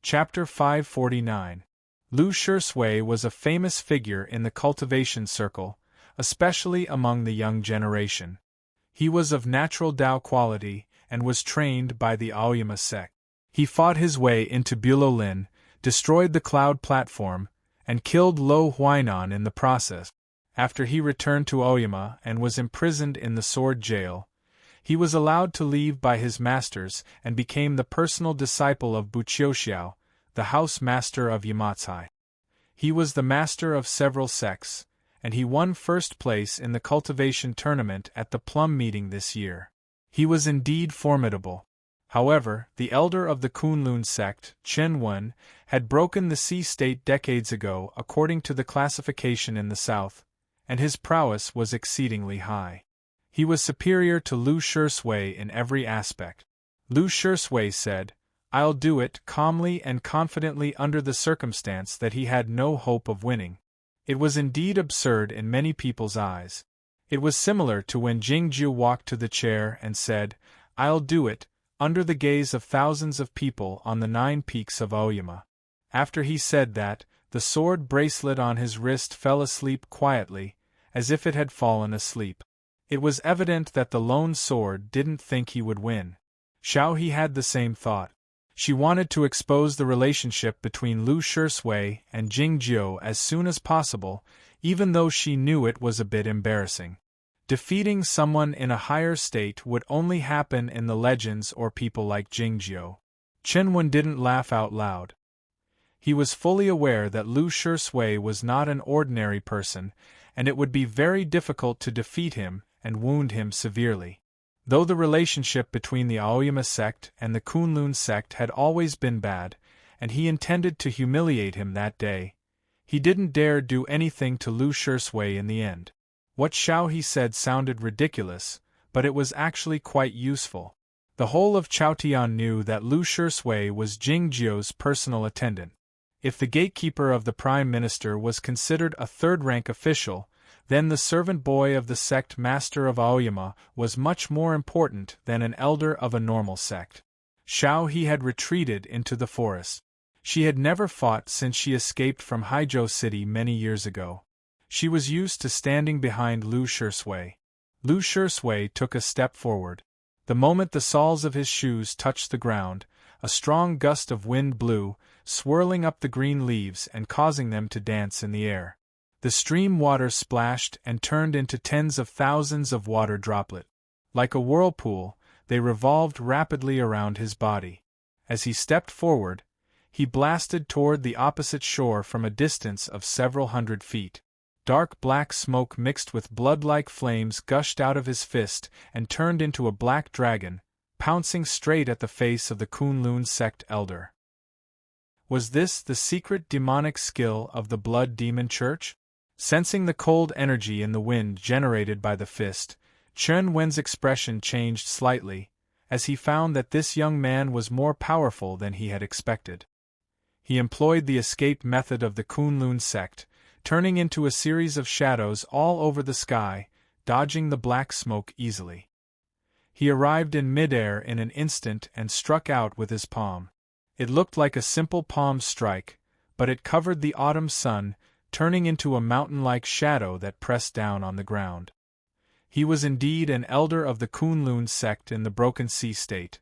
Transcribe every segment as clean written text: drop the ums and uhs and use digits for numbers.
Chapter 549. Lu Shui was a famous figure in the cultivation circle, especially among the young generation. He was of natural Tao quality and was trained by the Aoyama sect. He fought his way into Bulolin, destroyed the cloud platform, and killed Lo Huainan in the process. After he returned to Aoyama and was imprisoned in the sword jail, he was allowed to leave by his masters and became the personal disciple of Buqiuxiao, the house master of Yamatsai. He was the master of several sects, and he won first place in the cultivation tournament at the Plum meeting this year. He was indeed formidable. However, the elder of the Kunlun sect, Chen Wen, had broken the sea state decades ago according to the classification in the south, and his prowess was exceedingly high. He was superior to Lu Shui in every aspect. Lu Shui said, "I'll do it," calmly and confidently under the circumstance that he had no hope of winning. It was indeed absurd in many people's eyes. It was similar to when Jingjiu walked to the chair and said, "I'll do it," under the gaze of thousands of people on the 9 peaks of Aoyama. After he said that, the sword bracelet on his wrist fell asleep quietly, as if it had fallen asleep. It was evident that the lone sword didn't think he would win. Xiao He had the same thought. She wanted to expose the relationship between Lu Shui and Jingjiu as soon as possible, even though she knew it was a bit embarrassing. Defeating someone in a higher state would only happen in the legends or people like Jingjiu. Chen Wen didn't laugh out loud. He was fully aware that Lu Shui was not an ordinary person, and it would be very difficult to defeat him and wound him severely. Though the relationship between the Aoyama sect and the Kunlun sect had always been bad, and he intended to humiliate him that day, he didn't dare do anything to Lu Shui in the end. What Xiao He said sounded ridiculous, but it was actually quite useful. The whole of Chaotian knew that Lu Shui was Jingjiu's personal attendant. If the gatekeeper of the prime minister was considered a third-rank official, then the servant boy of the sect master of Aoyama was much more important than an elder of a normal sect. Xiao He had retreated into the forest. She had never fought since she escaped from Haizhou City many years ago. She was used to standing behind Lu Shui. Lu Shui took a step forward. The moment the soles of his shoes touched the ground, a strong gust of wind blew, swirling up the green leaves and causing them to dance in the air. The stream water splashed and turned into tens of thousands of water droplets. Like a whirlpool, they revolved rapidly around his body. As he stepped forward, he blasted toward the opposite shore from a distance of several hundred feet. Dark black smoke mixed with blood-like flames gushed out of his fist and turned into a black dragon, pouncing straight at the face of the Kunlun sect elder. Was this the secret demonic skill of the Blood Demon Church? Sensing the cold energy in the wind generated by the fist, Chen Wen's expression changed slightly, as he found that this young man was more powerful than he had expected. He employed the escape method of the Kunlun sect, turning into a series of shadows all over the sky, dodging the black smoke easily. He arrived in midair in an instant and struck out with his palm. It looked like a simple palm strike, but it covered the autumn sun, turning into a mountain-like shadow that pressed down on the ground. He was indeed an elder of the Kunlun sect in the Broken Sea state.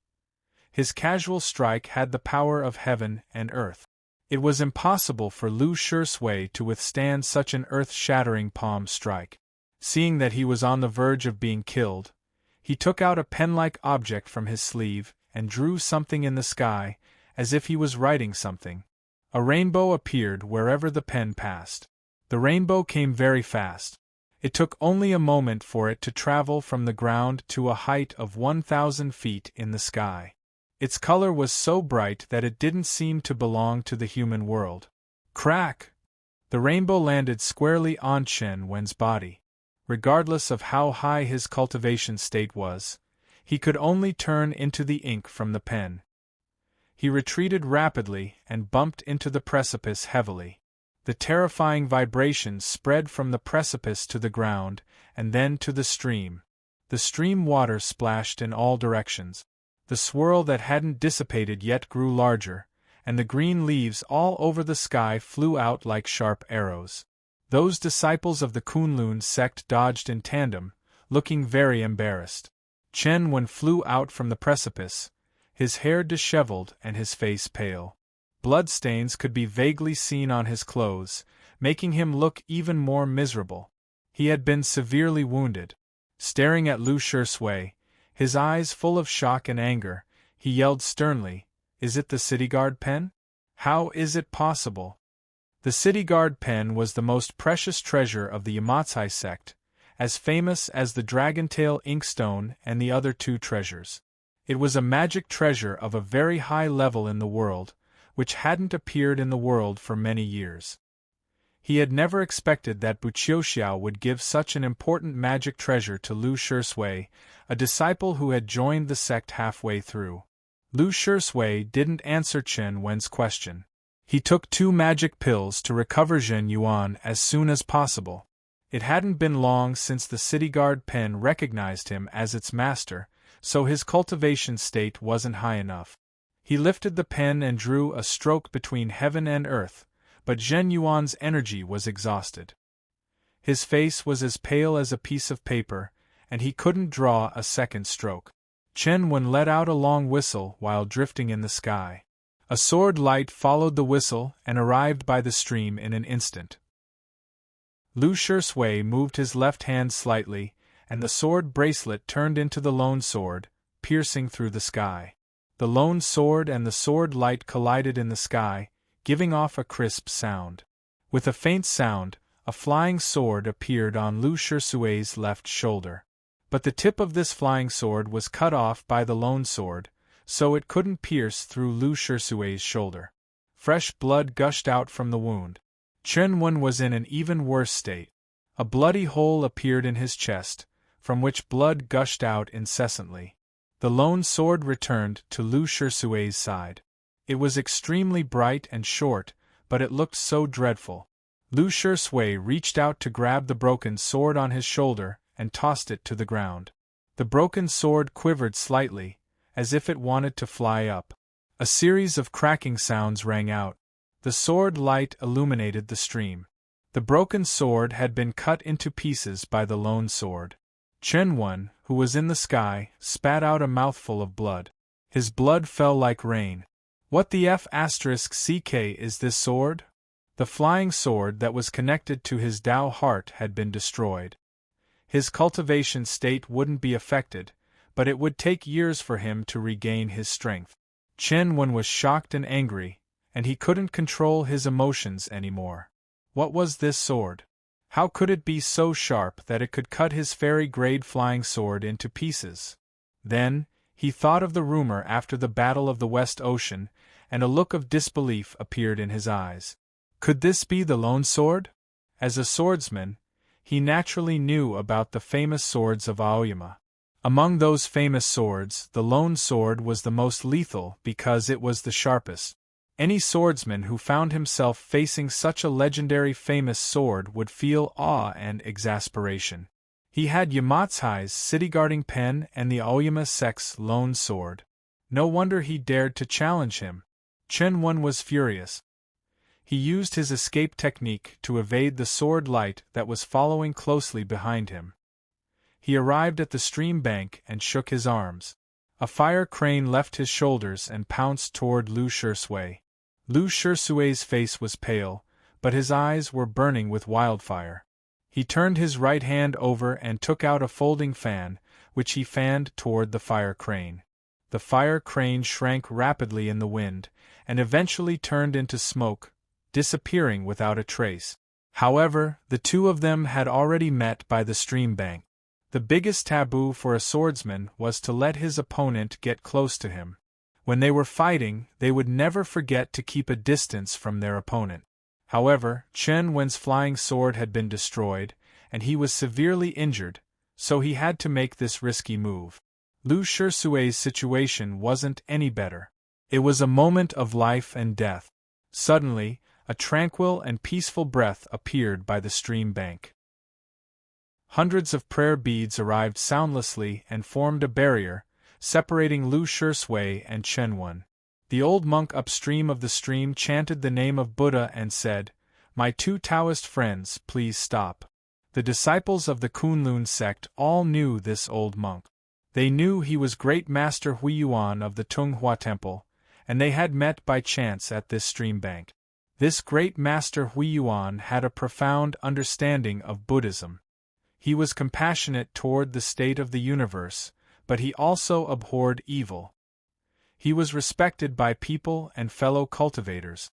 His casual strike had the power of heaven and earth. It was impossible for Lu Shui to withstand such an earth-shattering palm strike. Seeing that he was on the verge of being killed, he took out a pen-like object from his sleeve and drew something in the sky, as if he was writing something. A rainbow appeared wherever the pen passed. The rainbow came very fast. It took only a moment for it to travel from the ground to a height of 1,000 feet in the sky. Its color was so bright that it didn't seem to belong to the human world. Crack! The rainbow landed squarely on Chen Wen's body. Regardless of how high his cultivation state was, he could only turn into the ink from the pen. He retreated rapidly and bumped into the precipice heavily. The terrifying vibrations spread from the precipice to the ground, and then to the stream. The stream water splashed in all directions. The swirl that hadn't dissipated yet grew larger, and the green leaves all over the sky flew out like sharp arrows. Those disciples of the Kunlun sect dodged in tandem, looking very embarrassed. Chen Wen flew out from the precipice, his hair disheveled and his face pale. Bloodstains could be vaguely seen on his clothes, making him look even more miserable. He had been severely wounded. Staring at Lu Shui, his eyes full of shock and anger, he yelled sternly, "Is it the city guard pen? How is it possible?" The city guard pen was the most precious treasure of the Yamatsai sect, as famous as the dragon-tail inkstone and the other two treasures. It was a magic treasure of a very high level in the world, which hadn't appeared in the world for many years. He had never expected that Buqiuxiao would give such an important magic treasure to Lu Shui, a disciple who had joined the sect halfway through. Lu Shui didn't answer Chen Wen's question. He took 2 magic pills to recover Zhen Yuan as soon as possible. It hadn't been long since the city guard pen recognized him as its master, so his cultivation state wasn't high enough. He lifted the pen and drew a stroke between heaven and earth, but Zhen Yuan's energy was exhausted. His face was as pale as a piece of paper, and he couldn't draw a second stroke. Chen Wen let out a long whistle while drifting in the sky. A sword light followed the whistle and arrived by the stream in an instant. Lu Shui moved his left hand slightly, and the sword bracelet turned into the lone sword, piercing through the sky. The lone sword and the sword light collided in the sky, giving off a crisp sound. With a faint sound, a flying sword appeared on Lu Shui's left shoulder. But the tip of this flying sword was cut off by the lone sword, so it couldn't pierce through Lu Shui's shoulder. Fresh blood gushed out from the wound. Chen Wen was in an even worse state. A bloody hole appeared in his chest, from which blood gushed out incessantly. The lone sword returned to Lu Shui's side. It was extremely bright and short, but it looked so dreadful. Lu Shui reached out to grab the broken sword on his shoulder and tossed it to the ground. The broken sword quivered slightly, as if it wanted to fly up. A series of cracking sounds rang out. The sword light illuminated the stream. The broken sword had been cut into pieces by the lone sword. Chen Wen, who was in the sky, spat out a mouthful of blood. His blood fell like rain. What the F***ck is this sword? The flying sword that was connected to his Tao heart had been destroyed. His cultivation state wouldn't be affected, but it would take years for him to regain his strength. Chen Wen was shocked and angry, and he couldn't control his emotions anymore. What was this sword? How could it be so sharp that it could cut his fairy-grade flying sword into pieces? Then, he thought of the rumor after the Battle of the West Ocean, and a look of disbelief appeared in his eyes. Could this be the lone sword? As a swordsman, he naturally knew about the famous swords of Aoyama. Among those famous swords, the lone sword was the most lethal because it was the sharpest. Any swordsman who found himself facing such a legendary famous sword would feel awe and exasperation. He had Yamatsai's city-guarding pen and the Aoyama sect's lone sword. No wonder he dared to challenge him. Chen Wen was furious. He used his escape technique to evade the sword light that was following closely behind him. He arrived at the stream bank and shook his arms. A fire crane left his shoulders and pounced toward Lu Shui. Lu Shui's face was pale, but his eyes were burning with wildfire. He turned his right hand over and took out a folding fan, which he fanned toward the fire crane. The fire crane shrank rapidly in the wind, and eventually turned into smoke, disappearing without a trace. However, the two of them had already met by the stream bank. The biggest taboo for a swordsman was to let his opponent get close to him. When they were fighting, they would never forget to keep a distance from their opponent. However, Chen Wen's flying sword had been destroyed, and he was severely injured, so he had to make this risky move. Lu Shui's situation wasn't any better. It was a moment of life and death. Suddenly, a tranquil and peaceful breath appeared by the stream bank. Hundreds of prayer beads arrived soundlessly and formed a barrier, separating Lu Shui and Chen Wen. The old monk upstream of the stream chanted the name of Buddha and said, "My two Taoist friends, please stop." The disciples of the Kunlun sect all knew this old monk. They knew he was Great Master Huiyuan of the Tunghua Temple, and they had met by chance at this stream bank. This Great Master Huiyuan had a profound understanding of Buddhism. He was compassionate toward the state of the universe, but he also abhorred evil. He was respected by people and fellow cultivators.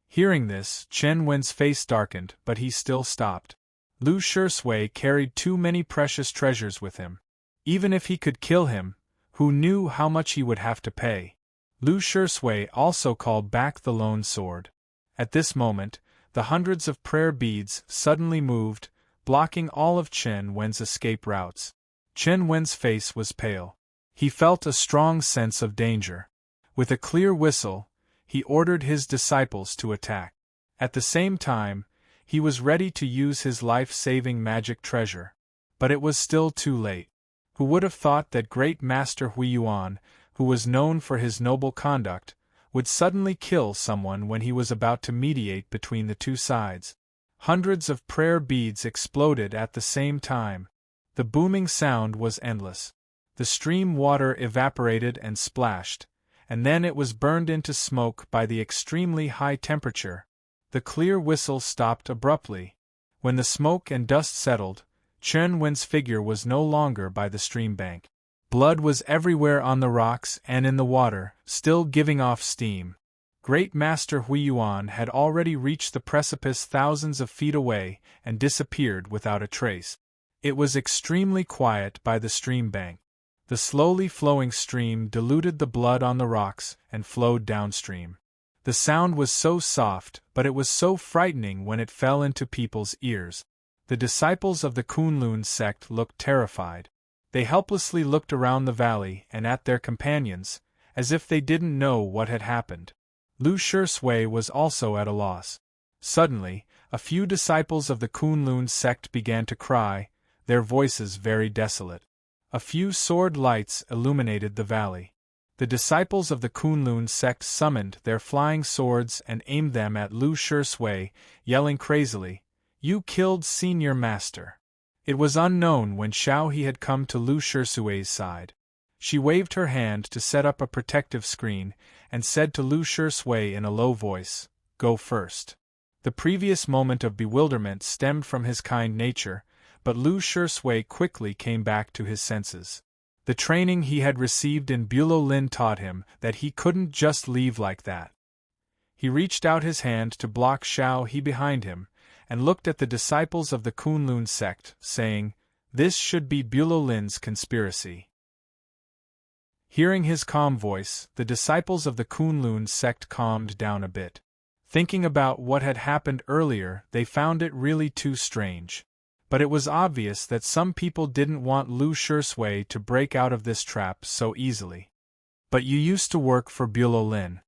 Hearing this, Chen Wen's face darkened, but he still stopped. Lu Shisui carried too many precious treasures with him. Even if he could kill him, who knew how much he would have to pay? Lu Shisui also called back the lone sword. At this moment, the hundreds of prayer beads suddenly moved, blocking all of Chen Wen's escape routes. Chen Wen's face was pale. He felt a strong sense of danger. With a clear whistle, he ordered his disciples to attack. At the same time, he was ready to use his life-saving magic treasure. But it was still too late. Who would have thought that Great Master Huiyuan, who was known for his noble conduct, would suddenly kill someone when he was about to mediate between the two sides? Hundreds of prayer beads exploded at the same time. The booming sound was endless. The stream water evaporated and splashed, and then it was burned into smoke by the extremely high temperature. The clear whistle stopped abruptly. When the smoke and dust settled, Chen Wen's figure was no longer by the stream bank. Blood was everywhere on the rocks and in the water, still giving off steam. Great Master Huiyuan had already reached the precipice thousands of feet away and disappeared without a trace. It was extremely quiet by the stream bank. The slowly flowing stream diluted the blood on the rocks and flowed downstream. The sound was so soft, but it was so frightening when it fell into people's ears. The disciples of the Kunlun sect looked terrified. They helplessly looked around the valley and at their companions, as if they didn't know what had happened. Lu Shisui was also at a loss. Suddenly, a few disciples of the Kunlun sect began to cry, their voices very desolate. A few sword lights illuminated the valley. The disciples of the Kunlun sect summoned their flying swords and aimed them at Lu Shisui, yelling crazily, "You killed Senior Master!" It was unknown when Xiao He had come to Lu Shisui's side. She waved her hand to set up a protective screen, and said to Lu Shisui in a low voice, "Go first." The previous moment of bewilderment stemmed from his kind nature, but Lu Shisui quickly came back to his senses. The training he had received in Bulolin taught him that he couldn't just leave like that. He reached out his hand to block Xiao He behind him, and looked at the disciples of the Kunlun sect, saying, "This should be Bulolin's conspiracy." Hearing his calm voice, the disciples of the Kunlun sect calmed down a bit. Thinking about what had happened earlier, they found it really too strange. But it was obvious that some people didn't want Lu Shisui to break out of this trap so easily. "But you used to work for Bulolin.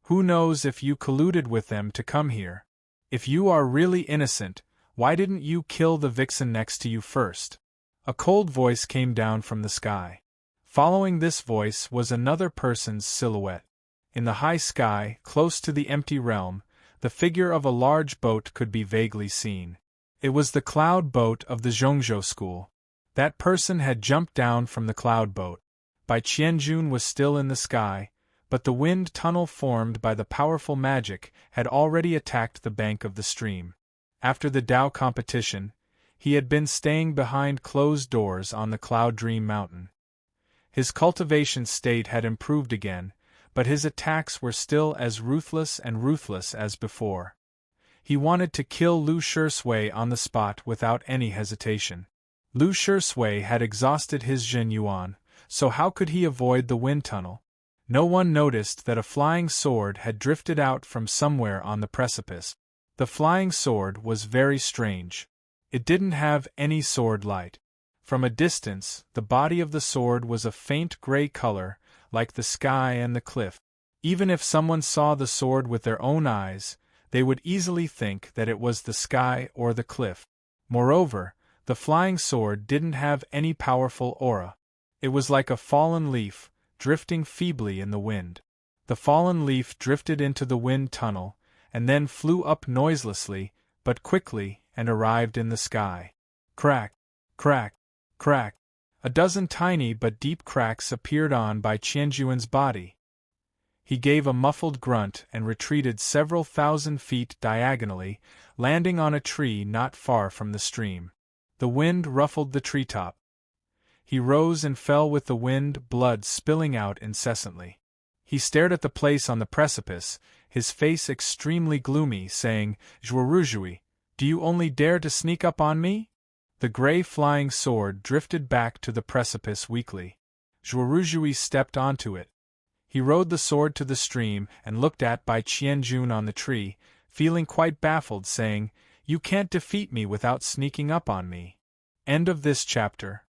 Who knows if you colluded with them to come here? If you are really innocent, why didn't you kill the vixen next to you first?" A cold voice came down from the sky. Following this voice was another person's silhouette. In the high sky, close to the empty realm, the figure of a large boat could be vaguely seen. It was the cloud boat of the Zhongzhou school. That person had jumped down from the cloud boat. Bai Qianjun was still in the sky, but the wind tunnel formed by the powerful magic had already attacked the bank of the stream. After the Dao competition, he had been staying behind closed doors on the Cloud Dream Mountain. His cultivation state had improved again, but his attacks were still as ruthless as before. He wanted to kill Lu Shisui on the spot without any hesitation. Lu Shisui had exhausted his Zhen Yuan, so how could he avoid the wind tunnel? No one noticed that a flying sword had drifted out from somewhere on the precipice. The flying sword was very strange. It didn't have any sword light. From a distance, the body of the sword was a faint gray color, like the sky and the cliff. Even if someone saw the sword with their own eyes, they would easily think that it was the sky or the cliff. Moreover, the flying sword didn't have any powerful aura. It was like a fallen leaf, drifting feebly in the wind. The fallen leaf drifted into the wind tunnel, and then flew up noiselessly, but quickly, and arrived in the sky. Crack, crack, crack. A dozen tiny but deep cracks appeared on by Qianjuan's body. He gave a muffled grunt and retreated several thousand feet diagonally, landing on a tree not far from the stream. The wind ruffled the treetop. He rose and fell with the wind, blood spilling out incessantly. He stared at the place on the precipice, his face extremely gloomy, saying, "Zhuoruzhui, do you only dare to sneak up on me?" The gray flying sword drifted back to the precipice weakly. Zhuoruzhui stepped onto it. He rode the sword to the stream and looked at Bai Qianjun on the tree, feeling quite baffled, saying, "You can't defeat me without sneaking up on me." End of this chapter.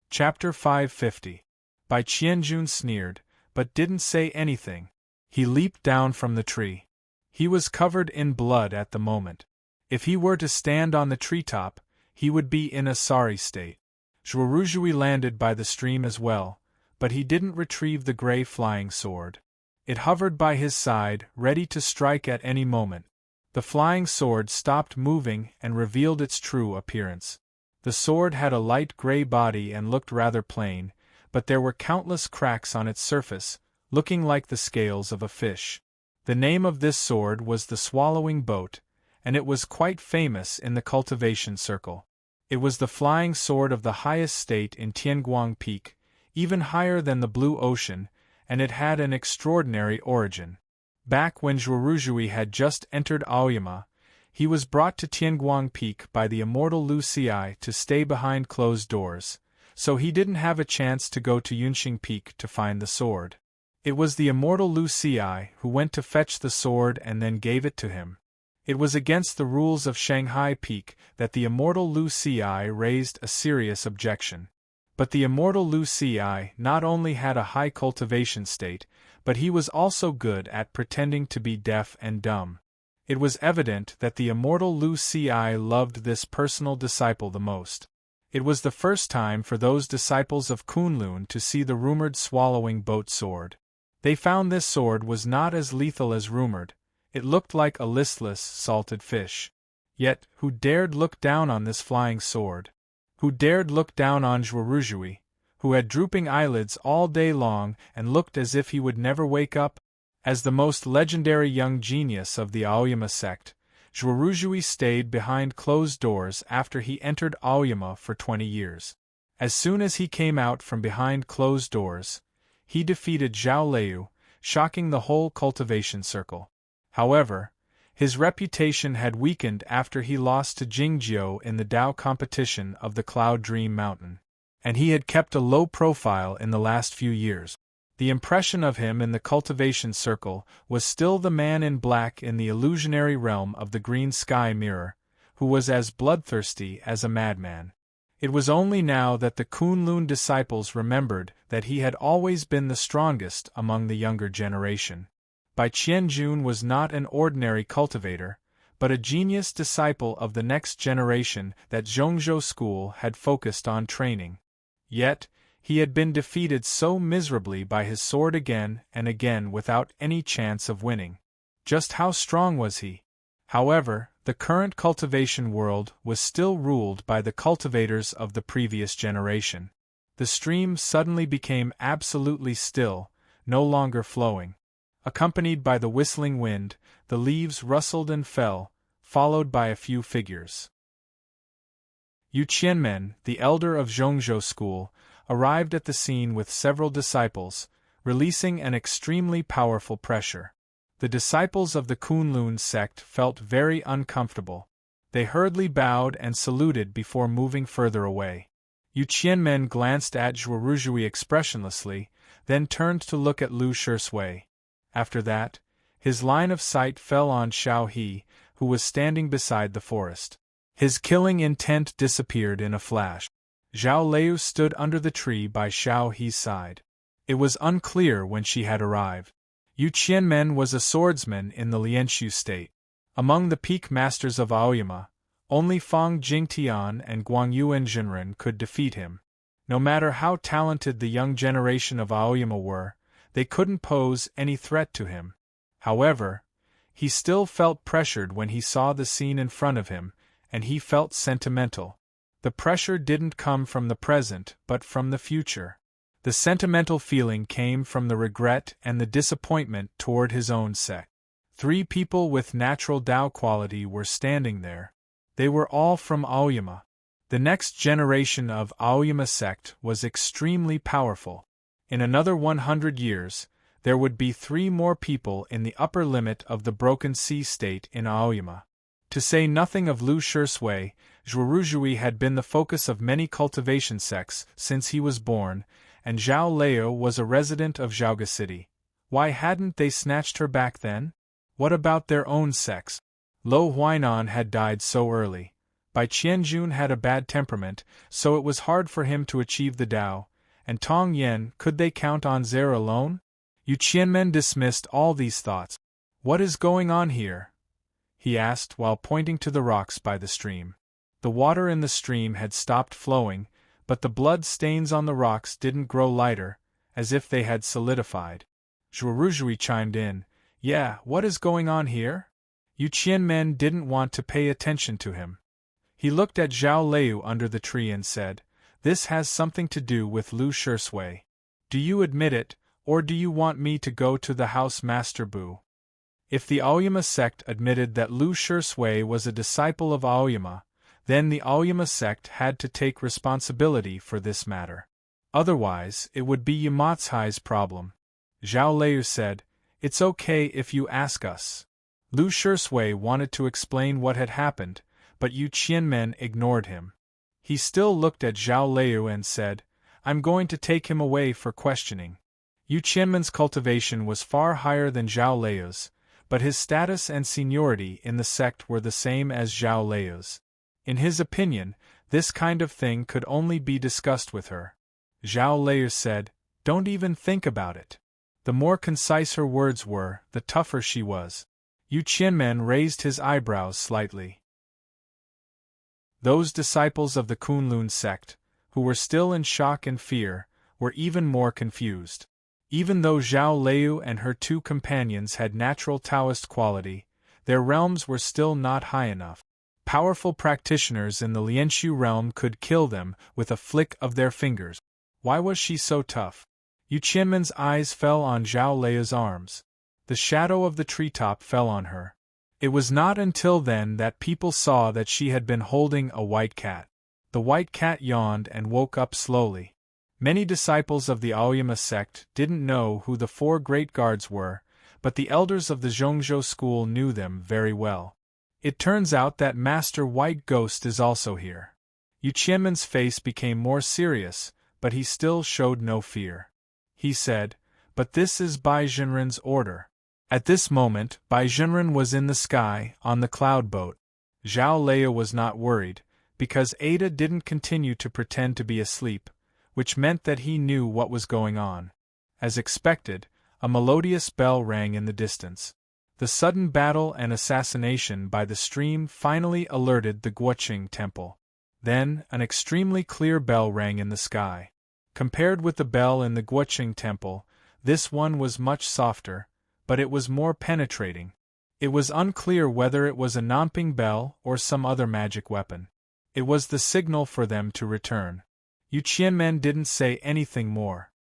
Chapter 550. Bai Qianjun sneered, but didn't say anything. He leaped down from the tree. He was covered in blood at the moment. If he were to stand on the treetop, he would be in a sorry state. Zhuoruzhui landed by the stream as well, but he didn't retrieve the gray flying sword. It hovered by his side, ready to strike at any moment. The flying sword stopped moving and revealed its true appearance. The sword had a light gray body and looked rather plain, but there were countless cracks on its surface, looking like the scales of a fish. The name of this sword was the Swallowing Boat, and it was quite famous in the cultivation circle. It was the flying sword of the highest state in Tianguang Peak, even higher than the blue ocean, and it had an extraordinary origin. Back when Zhuoruzhui had just entered Aoyama, he was brought to Tianguang Peak by the immortal Lu Xi to stay behind closed doors, so he didn't have a chance to go to Yunxing Peak to find the sword. It was the immortal Lu Xi who went to fetch the sword and then gave it to him. It was against the rules of Shanghai Peak that the immortal Lu Xi raised a serious objection. But the immortal Lu Xi not only had a high cultivation state, but he was also good at pretending to be deaf and dumb. It was evident that the immortal Lu Xi loved this personal disciple the most. It was the first time for those disciples of Kunlun to see the rumored Swallowing Boat sword. They found this sword was not as lethal as rumored. It looked like a listless, salted fish. Yet, who dared look down on this flying sword? Who dared look down on Zhuoruzhui, who had drooping eyelids all day long and looked as if he would never wake up? As the most legendary young genius of the Aoyama sect, Zhuoruzhui stayed behind closed doors after he entered Aoyama for 20 years. As soon as he came out from behind closed doors, he defeated Zhao Leu, shocking the whole cultivation circle. However, his reputation had weakened after he lost to Jingjiu in the Dao competition of the Cloud Dream Mountain, and he had kept a low profile in the last few years. The impression of him in the cultivation circle was still the man in black in the illusionary realm of the green sky mirror, who was as bloodthirsty as a madman. It was only now that the Kunlun disciples remembered that he had always been the strongest among the younger generation. Bai Qianjun was not an ordinary cultivator, but a genius disciple of the next generation that Zhongzhou School had focused on training. Yet, he had been defeated so miserably by his sword again and again without any chance of winning. Just how strong was he? However, the current cultivation world was still ruled by the cultivators of the previous generation. The stream suddenly became absolutely still, no longer flowing. Accompanied by the whistling wind, the leaves rustled and fell, followed by a few figures. Yu Qianmen, the elder of Zhongzhou School, arrived at the scene with several disciples, releasing an extremely powerful pressure. The disciples of the Kunlun sect felt very uncomfortable. They hurriedly bowed and saluted before moving further away. Yu Qianmen glanced at Zhuoruzhui expressionlessly, then turned to look at Lu Shisui. After that, his line of sight fell on Xiao He, who was standing beside the forest. His killing intent disappeared in a flash. Zhao Leu stood under the tree by Xiao He's side. It was unclear when she had arrived. Yu Qianmen was a swordsman in the Lianshu state. Among the peak masters of Aoyama, only Fang Jingtian and Guangyuan Jinren could defeat him. No matter how talented the young generation of Aoyama were, they couldn't pose any threat to him. However, he still felt pressured when he saw the scene in front of him, and he felt sentimental. The pressure didn't come from the present, but from the future. The sentimental feeling came from the regret and the disappointment toward his own sect. 3 people with natural Tao quality were standing there. They were all from Aoyama. The next generation of Aoyama sect was extremely powerful. In another 100 years, there would be 3 more people in the upper limit of the Broken Sea state in Aoyama. To say nothing of Lu Shisui, Zhuoruzhui had been the focus of many cultivation sects since he was born, and Zhao Leo was a resident of Zhaoga City. Why hadn't they snatched her back then? What about their own sects? Lo Huainan had died so early. Bai Qianjun had a bad temperament, so it was hard for him to achieve the Tao, and Tong Yen, could they count on Zer alone? Yu Qianmen dismissed all these thoughts. What is going on here? He asked while pointing to the rocks by the stream. The water in the stream had stopped flowing, but the blood stains on the rocks didn't grow lighter, as if they had solidified. Zhuoruzhui chimed in, "Yeah, what is going on here?" Yu Qianmen didn't want to pay attention to him. He looked at Zhao Leu under the tree and said, "This has something to do with Lu Shisui. Do you admit it, or do you want me to go to the house Master Bu?" If the Aoyama sect admitted that Lu Shisui was a disciple of Aoyama, then the Aoyama sect had to take responsibility for this matter. Otherwise, it would be Yamatsai's problem. Zhao Leu said, "It's okay if you ask us." Lu Shisui wanted to explain what had happened, but Yu Qianmen ignored him. He still looked at Zhao Leu and said, "I'm going to take him away for questioning." Yu Qianmen's cultivation was far higher than Zhao Leu's, but his status and seniority in the sect were the same as Zhao Leu's. In his opinion, this kind of thing could only be discussed with her. Zhao Leu said, "Don't even think about it." The more concise her words were, the tougher she was. Yu Qianmen raised his eyebrows slightly. Those disciples of the Kunlun sect, who were still in shock and fear, were even more confused. Even though Zhao Leu and her 2 companions had natural Taoist quality, their realms were still not high enough. Powerful practitioners in the Lianshu realm could kill them with a flick of their fingers. Why was she so tough? Yu Qianmen's eyes fell on Zhao Leu's arms. The shadow of the treetop fell on her. It was not until then that people saw that she had been holding a white cat. The white cat yawned and woke up slowly. Many disciples of the Aoyama sect didn't know who the 4 great guards were, but the elders of the Zhongzhou school knew them very well. It turns out that Master White Ghost is also here. Yu Qianmen's face became more serious, but he still showed no fear. He said, "But this is Bai Zhenren's order." At this moment, Bai Zhenren was in the sky, on the cloud boat. Zhao Leu was not worried, because Ada didn't continue to pretend to be asleep, which meant that he knew what was going on. As expected, a melodious bell rang in the distance. The sudden battle and assassination by the stream finally alerted the Guoqing temple. Then, an extremely clear bell rang in the sky. Compared with the bell in the Guoqing temple, this one was much softer, but it was more penetrating. It was unclear whether it was a Nanping bell or some other magic weapon. It was the signal for them to return. Yu Qianmen didn't say anything more.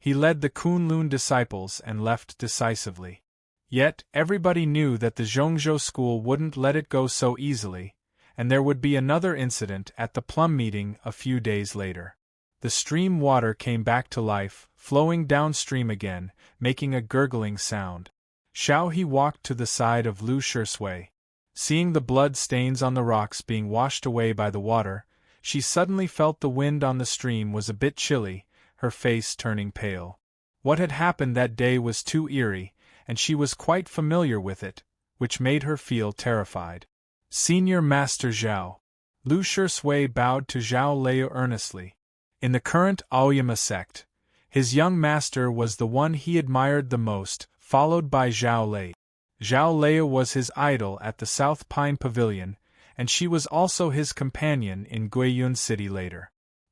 He led the Kunlun disciples and left decisively. Yet, everybody knew that the Zhongzhou school wouldn't let it go so easily, and there would be another incident at the plum meeting a few days later. The stream water came back to life, flowing downstream again, making a gurgling sound. Xiao He walked to the side of Lu Shisui. Seeing the blood stains on the rocks being washed away by the water, she suddenly felt the wind on the stream was a bit chilly, her face turning pale. What had happened that day was too eerie, and she was quite familiar with it, which made her feel terrified. "Senior Master Zhao." Lu Shisui bowed to Zhao Leu earnestly. In the current Aoyama sect, his young master was the one he admired the most, followed by Zhao Lei. Zhao Lei was his idol at the South Pine Pavilion, and she was also his companion in Guiyun City later.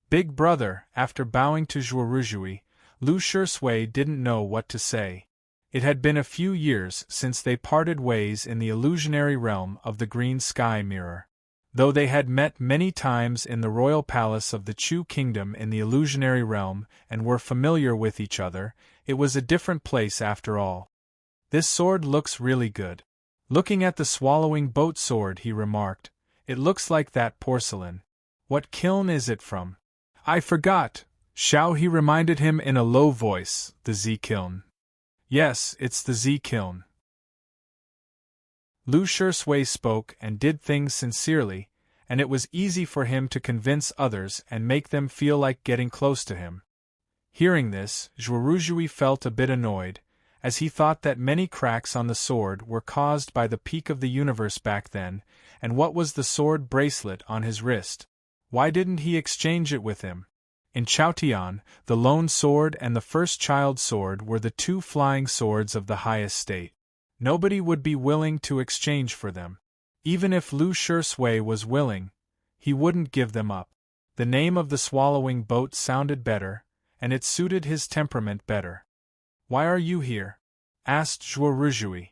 Big brother, after bowing to Zhuoruzhui, Lu Shisui didn't know what to say. It had been a few years since they parted ways in the illusionary realm of the Green Sky Mirror. Though they had met many times in the royal palace of the Chu Kingdom in the illusionary realm and were familiar with each other, it was a different place after all. This sword looks really good. Looking at the swallowing boat sword, he remarked, it looks like that porcelain. What kiln is it from? I forgot, Xiao He reminded him in a low voice, the Z kiln. Yes, it's the Z kiln. Lu Shisui spoke and did things sincerely, and it was easy for him to convince others and make them feel like getting close to him. Hearing this, Zhuoruzhui felt a bit annoyed, as he thought that many cracks on the sword were caused by the peak of the universe back then, and what was the sword bracelet on his wrist? Why didn't he exchange it with him? In Chaotian, the lone sword and the first child sword were the two flying swords of the highest state. Nobody would be willing to exchange for them. Even if Lu Shisui was willing, he wouldn't give them up. The name of the swallowing boat sounded better, and it suited his temperament better. Why are you here? Asked Zhuoruzhui.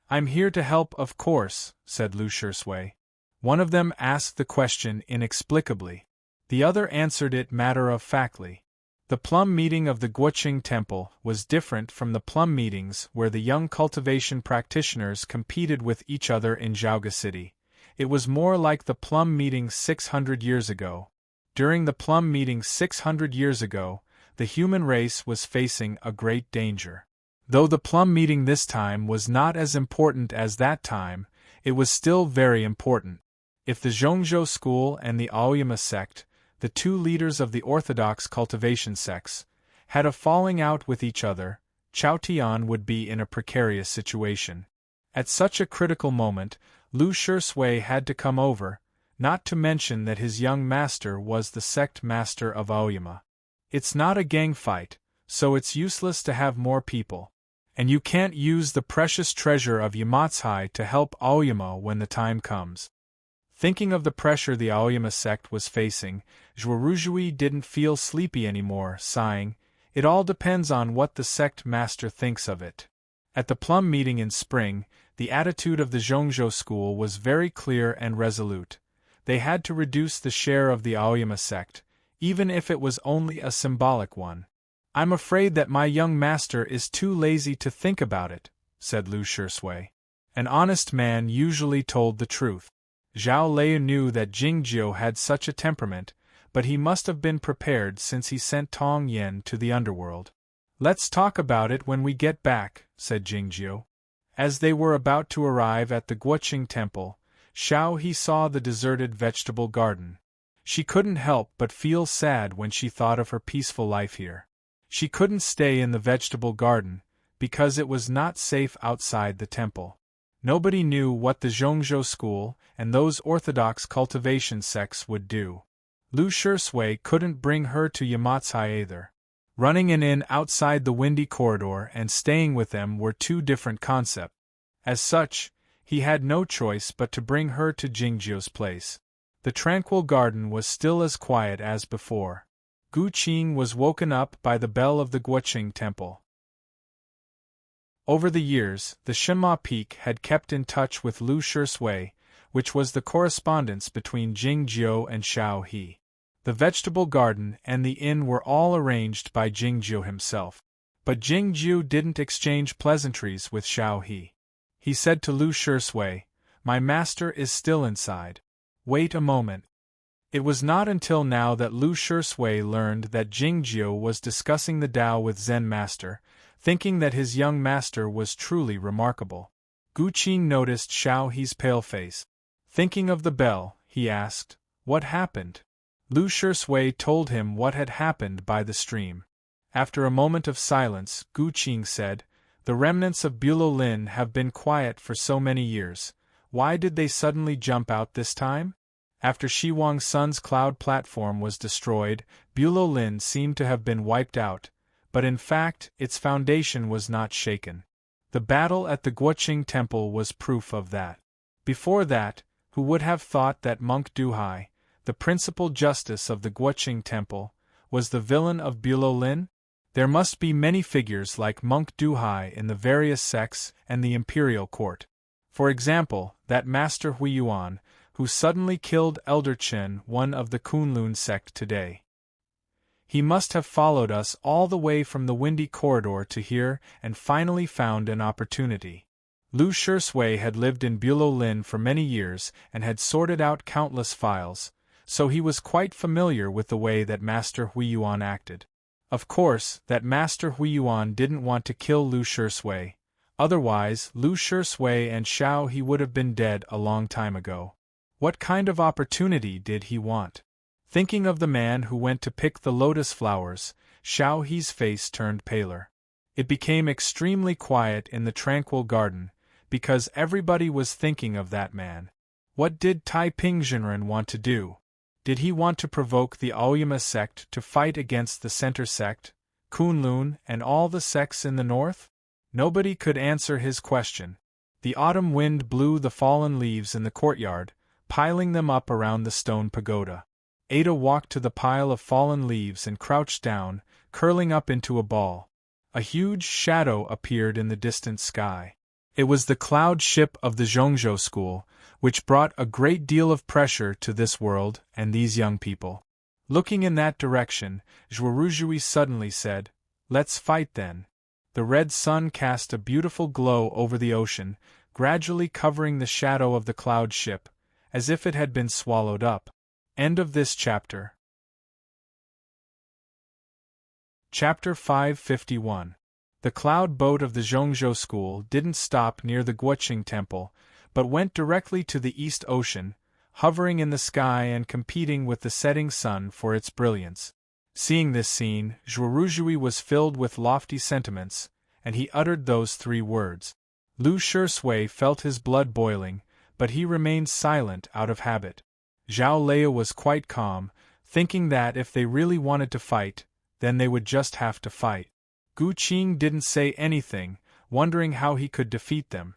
I'm here to help, of course, said Lu Shisui. One of them asked the question inexplicably. The other answered it matter-of-factly. The plum meeting of the Guoqing Temple was different from the plum meetings where the young cultivation practitioners competed with each other in Zhaoga City. It was more like the plum meeting 600 years ago. During the plum meeting 600 years ago, the human race was facing a great danger. Though the plum meeting this time was not as important as that time, it was still very important. If the Zhongzhou school and the Aoyama sect, the two leaders of the orthodox cultivation sects, had a falling out with each other, Chaotian would be in a precarious situation. At such a critical moment, Lu Shisui had to come over, not to mention that his young master was the sect master of Aoyama. It's not a gang fight, so it's useless to have more people. And you can't use the precious treasure of Yamatsai to help Aoyama when the time comes. Thinking of the pressure the Aoyama sect was facing, Zhuoruzhui didn't feel sleepy anymore, sighing, it all depends on what the sect master thinks of it. At the plum meeting in spring, the attitude of the Zhongzhou school was very clear and resolute. They had to reduce the share of the Aoyama sect, even if it was only a symbolic one. I'm afraid that my young master is too lazy to think about it, said Lu Shisui. An honest man usually told the truth. Zhao Lei knew that Jingjiu had such a temperament, but he must have been prepared since he sent Tong Yen to the underworld. Let's talk about it when we get back, said Jingjiu. As they were about to arrive at the Guoqing Temple, Xiao He saw the deserted vegetable garden. She couldn't help but feel sad when she thought of her peaceful life here. She couldn't stay in the vegetable garden, because it was not safe outside the temple. Nobody knew what the Zhongzhou school and those orthodox cultivation sects would do. Lu Shisui couldn't bring her to Yamatsai either. Running in outside the windy corridor and staying with them were two different concepts. As such, he had no choice but to bring her to Jingjiu's place. The tranquil garden was still as quiet as before. Gu Qing was woken up by the bell of the Guoqing Temple. Over the years, the Shenma Peak had kept in touch with Lu Shisui, which was the correspondence between Jingjiu and Xiao He. The vegetable garden and the inn were all arranged by Jingjiu himself. But Jingjiu didn't exchange pleasantries with Xiao He. He said to Lu Shisui, "My master is still inside. Wait a moment." It was not until now that Lu Shisui learned that Jingjiu was discussing the Tao with Zen master, thinking that his young master was truly remarkable. Gu Qing noticed Xiao He's pale face. Thinking of the bell, he asked, "What happened?" Lu Shisui told him what had happened by the stream. After a moment of silence, Gu Qing said, "The remnants of Bulo Lin have been quiet for so many years. Why did they suddenly jump out this time? After Shi Wangsun's cloud platform was destroyed, Bulo Lin seemed to have been wiped out, but in fact its foundation was not shaken. The battle at the Guoqing Temple was proof of that. Before that, who would have thought that Monk Duhai, the principal justice of the Guoqing Temple, was the villain of Bulo Lin? There must be many figures like Monk Duhai in the various sects and the imperial court. For example, that Master Hui Yuan, who suddenly killed Elder Chen, one of the Kunlun sect today. He must have followed us all the way from the windy corridor to here and finally found an opportunity. Lu Shisui had lived in Bulo Lin for many years and had sorted out countless files, so he was quite familiar with the way that Master Hui Yuan acted. Of course, that Master Hui Yuan didn't want to kill Lu Shisui, otherwise Lu Shisui and Xiao He would have been dead a long time ago. What kind of opportunity did he want? Thinking of the man who went to pick the lotus flowers, Xiao He's face turned paler. It became extremely quiet in the tranquil garden, because everybody was thinking of that man. What did Taiping Jinren want to do? Did he want to provoke the Aoyama sect to fight against the Center sect, Kunlun, and all the sects in the north? Nobody could answer his question. The autumn wind blew the fallen leaves in the courtyard, piling them up around the stone pagoda. Ada walked to the pile of fallen leaves and crouched down, curling up into a ball. A huge shadow appeared in the distant sky. It was the cloud ship of the Zhongzhou school, which brought a great deal of pressure to this world and these young people. Looking in that direction, Zhuoruzhui suddenly said, "Let's fight then." The red sun cast a beautiful glow over the ocean, gradually covering the shadow of the cloud ship, as if it had been swallowed up. End of this chapter. Chapter 551. The cloud boat of the Zhongzhou school didn't stop near the Guoqing Temple, but went directly to the East Ocean, hovering in the sky and competing with the setting sun for its brilliance. Seeing this scene, Zhuoruzhui was filled with lofty sentiments, and he uttered those three words. Lu Shisui felt his blood boiling, but he remained silent out of habit. Zhao Lei was quite calm, thinking that if they really wanted to fight, then they would just have to fight. Gu Qing didn't say anything, wondering how he could defeat them.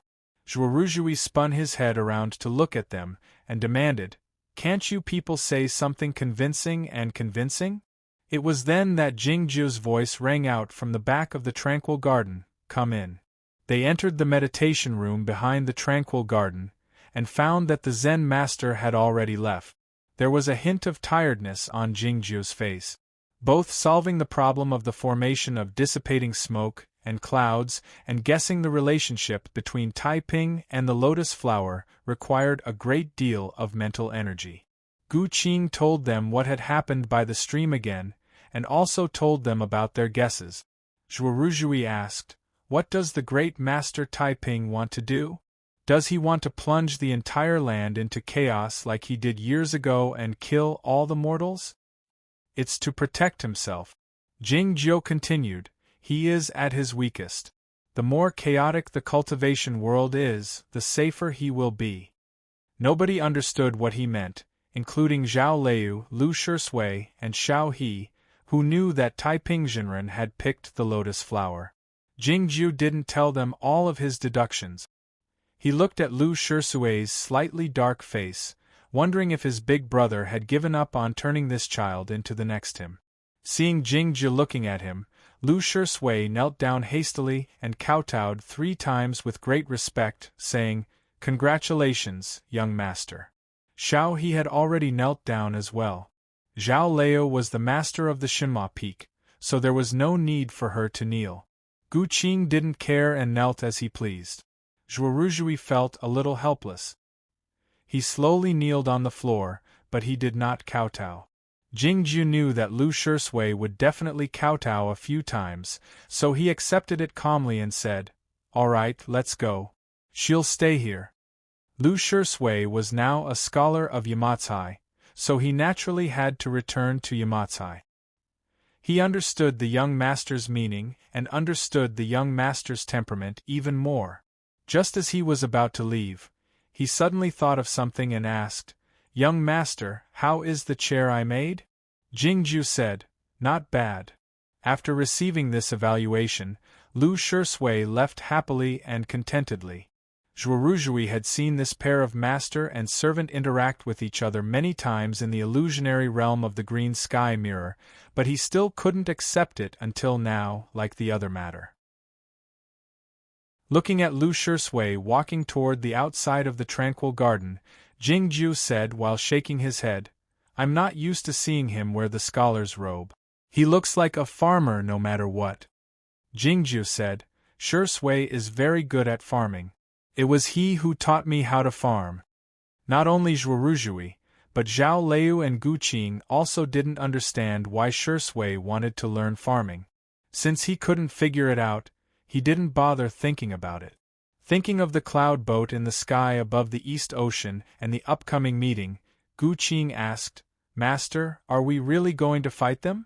Zhuoruzhui spun his head around to look at them, and demanded, "Can't you people say something convincing and convincing?" It was then that Jingju's voice rang out from the back of the tranquil garden, "Come in." They entered the meditation room behind the tranquil garden, and found that the Zen master had already left. There was a hint of tiredness on Jingju's face. Both solving the problem of the formation of dissipating smoke and clouds and guessing the relationship between Taiping and the lotus flower required a great deal of mental energy. Gu Qing told them what had happened by the stream again, and also told them about their guesses. Zhuoruzhui asked, "What does the great master Taiping want to do? Does he want to plunge the entire land into chaos like he did years ago and kill all the mortals?" "It's to protect himself," Jingjiu continued. "He is at his weakest. The more chaotic the cultivation world is, the safer he will be." Nobody understood what he meant, including Zhao Lei, Lu Shisui, and Xiao He, who knew that Taiping Jinren had picked the lotus flower. Jingjiu didn't tell them all of his deductions. He looked at Lu Shisui's slightly dark face, wondering if his big brother had given up on turning this child into the next him. Seeing Jingjiu looking at him, Lu Shisui knelt down hastily and kowtowed 3 times with great respect, saying, "Congratulations, young master." Xiao He had already knelt down as well. Zhao Lei was the master of the Shinma Peak, so there was no need for her to kneel. Gu Qing didn't care and knelt as he pleased. Zhuoruzhui felt a little helpless. He slowly kneeled on the floor, but he did not kowtow. Jingjiu knew that Lu Shisui would definitely kowtow a few times, so he accepted it calmly and said, "All right, let's go. She'll stay here." Lu Shisui was now a scholar of Yamatsai, so he naturally had to return to Yamatsai. He understood the young master's meaning and understood the young master's temperament even more. Just as he was about to leave, he suddenly thought of something and asked, "Young master, how is the chair I made?" Jingjiu said, "Not bad." After receiving this evaluation, Lu Shisui left happily and contentedly. Zhuoruzhui had seen this pair of master and servant interact with each other many times in the illusionary realm of the green sky mirror, but he still couldn't accept it until now, like the other matter. Looking at Lu Shisui walking toward the outside of the tranquil garden, Jingju said while shaking his head, "I'm not used to seeing him wear the scholar's robe. He looks like a farmer no matter what." Jingju said, "Shisui is very good at farming. It was he who taught me how to farm." Not only Zhuoruzhui, but Zhao Liu and Gu Qing also didn't understand why Shisui wanted to learn farming. Since he couldn't figure it out, he didn't bother thinking about it. Thinking of the cloud boat in the sky above the East Ocean and the upcoming meeting, Gu Qing asked, "Master, are we really going to fight them?"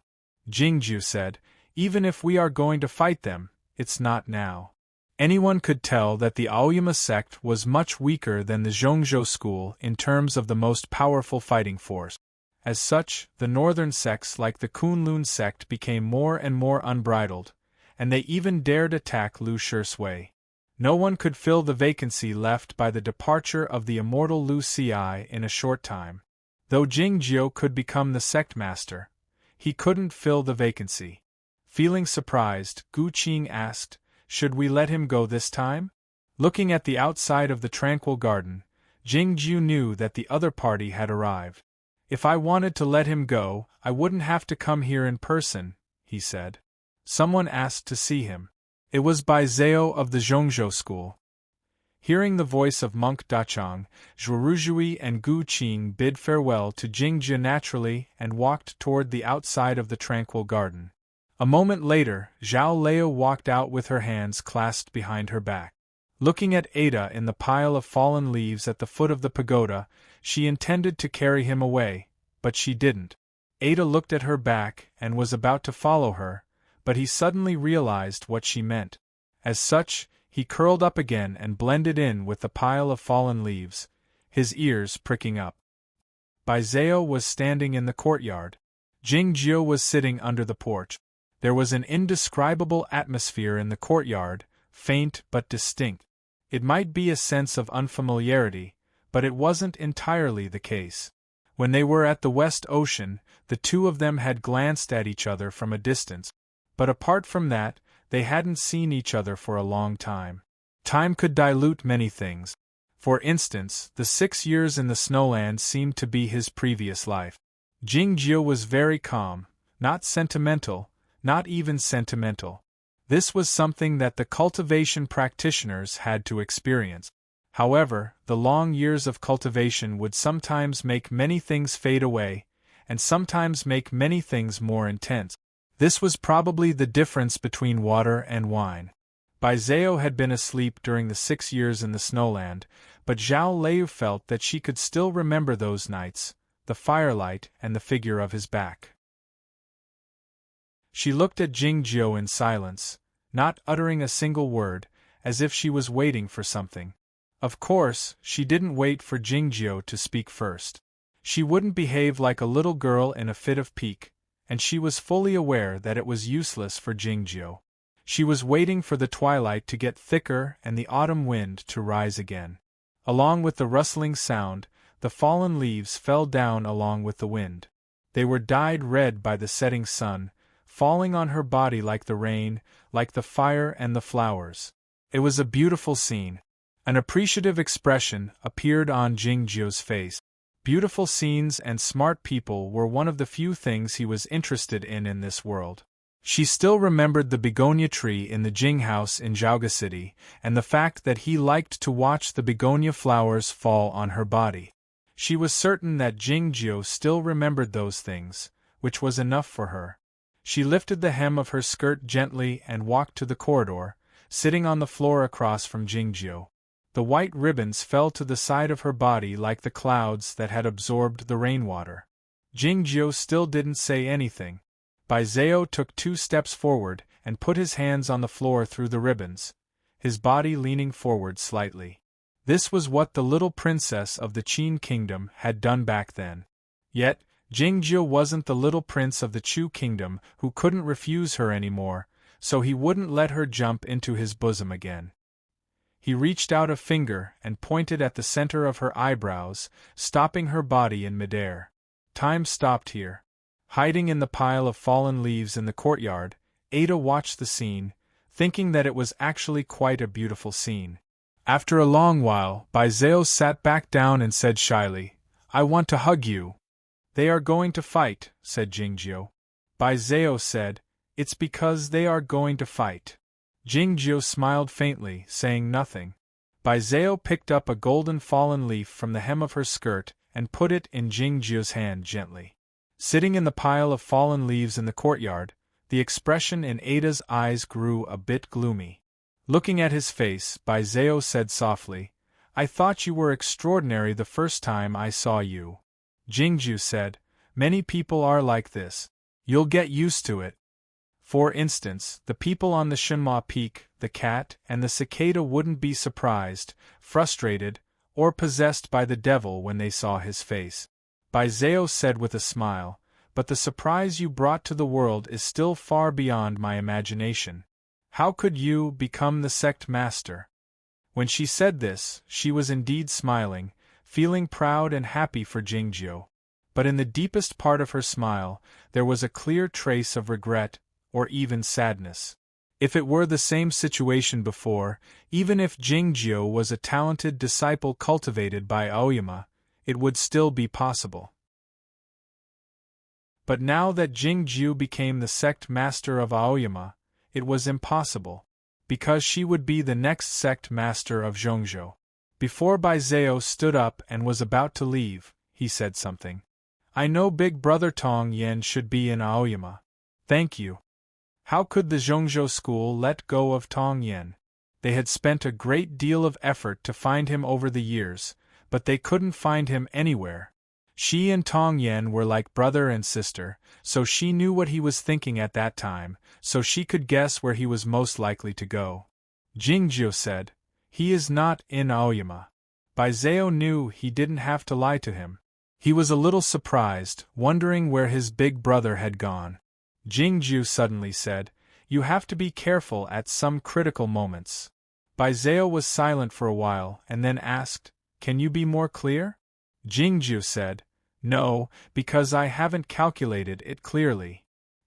Jingju said, "Even if we are going to fight them, it's not now." Anyone could tell that the Aoyama sect was much weaker than the Zhongzhou school in terms of the most powerful fighting force. As such, the northern sects like the Kunlun sect became more and more unbridled, and they even dared attack Lu Shisui. No one could fill the vacancy left by the departure of the immortal Lu Ci in a short time. Though Jingjiu could become the sect master, he couldn't fill the vacancy. Feeling surprised, Gu Qing asked, "Should we let him go this time?" Looking at the outside of the tranquil garden, Jingju knew that the other party had arrived. "If I wanted to let him go, I wouldn't have to come here in person," he said. Someone asked to see him. It was Bai Zhao of the Zhongzhou school. Hearing the voice of Monk Dachang, Zhuoruzhui and Gu Qing bid farewell to Jingju naturally and walked toward the outside of the tranquil garden. A moment later, Zhao Liu walked out with her hands clasped behind her back. Looking at Ada in the pile of fallen leaves at the foot of the pagoda, she intended to carry him away, but she didn't. Ada looked at her back and was about to follow her, but he suddenly realized what she meant. As such, he curled up again and blended in with the pile of fallen leaves, his ears pricking up. Bai Zhao was standing in the courtyard. Jingjiu was sitting under the porch. There was an indescribable atmosphere in the courtyard, faint but distinct. It might be a sense of unfamiliarity, but it wasn't entirely the case. When they were at the West Ocean, the two of them had glanced at each other from a distance, but apart from that, they hadn't seen each other for a long time. Time could dilute many things. For instance, the 6 years in the snowland seemed to be his previous life. Jingjiu was very calm, not sentimental, not even sentimental. This was something that the cultivation practitioners had to experience. However, the long years of cultivation would sometimes make many things fade away, and sometimes make many things more intense. This was probably the difference between water and wine. Bai Zhao had been asleep during the 6 years in the snowland, but Zhao Liu felt that she could still remember those nights, the firelight and the figure of his back. She looked at Jingjiu in silence, not uttering a single word, as if she was waiting for something. Of course, she didn't wait for Jingjiu to speak first. She wouldn't behave like a little girl in a fit of pique, and she was fully aware that it was useless for Jingjiu. She was waiting for the twilight to get thicker and the autumn wind to rise again. Along with the rustling sound, the fallen leaves fell down along with the wind. They were dyed red by the setting sun, falling on her body like the rain, like the fire and the flowers. It was a beautiful scene. An appreciative expression appeared on Jingjiu's face. Beautiful scenes and smart people were one of the few things he was interested in this world. She still remembered the begonia tree in the Jing house in Zhaoga City, and the fact that he liked to watch the begonia flowers fall on her body. She was certain that Jingjiu still remembered those things, which was enough for her. She lifted the hem of her skirt gently and walked to the corridor, sitting on the floor across from Jingjiu. The white ribbons fell to the side of her body like the clouds that had absorbed the rainwater. Jingjiu still didn't say anything. Bai Zhao took 2 steps forward and put his hands on the floor through the ribbons, his body leaning forward slightly. This was what the little princess of the Qin kingdom had done back then. Yet, Jingjiu wasn't the little prince of the Chu kingdom who couldn't refuse her anymore, so he wouldn't let her jump into his bosom again. He reached out a finger and pointed at the center of her eyebrows, stopping her body in midair. Time stopped here. Hiding in the pile of fallen leaves in the courtyard, Ada watched the scene, thinking that it was actually quite a beautiful scene. After a long while, Baizeo sat back down and said shyly, "I want to hug you." "They are going to fight," said Jingjiu. Baizeo said, "It's because they are going to fight." Jingjiu smiled faintly, saying nothing. Baizeo picked up a golden fallen leaf from the hem of her skirt and put it in Jingjiu's hand gently. Sitting in the pile of fallen leaves in the courtyard, the expression in Ada's eyes grew a bit gloomy. Looking at his face, Baizeo said softly, "I thought you were extraordinary the first time I saw you." Jingjiu said, "Many people are like this. You'll get used to it." For instance, the people on the Shenhua Peak, the cat and the cicada wouldn't be surprised, frustrated, or possessed by the devil when they saw his face. Baizeo said with a smile, "But the surprise you brought to the world is still far beyond my imagination. How could you become the sect master?" When she said this, she was indeed smiling, feeling proud and happy for Jingjiu. But in the deepest part of her smile, there was a clear trace of regret, or even sadness. If it were the same situation before, even if Jingjiu was a talented disciple cultivated by Aoyama, it would still be possible. But now that Jingjiu became the sect master of Aoyama, it was impossible, because she would be the next sect master of Zhongzhou. Before Baizeo stood up and was about to leave, he said something. "I know Big Brother Tong Yen should be in Aoyama. Thank you." How could the Zhongzhou school let go of Tong Yen? They had spent a great deal of effort to find him over the years, but they couldn't find him anywhere. She and Tong Yen were like brother and sister, so she knew what he was thinking at that time, so she could guess where he was most likely to go. Jingjiu said, "He is not in Aoyama." Baizeo knew he didn't have to lie to him. He was a little surprised, wondering where his big brother had gone. Jingjiu suddenly said, "You have to be careful at some critical moments." Baizeo was silent for a while and then asked, "Can you be more clear?" Jingjiu said, "No, because I haven't calculated it clearly."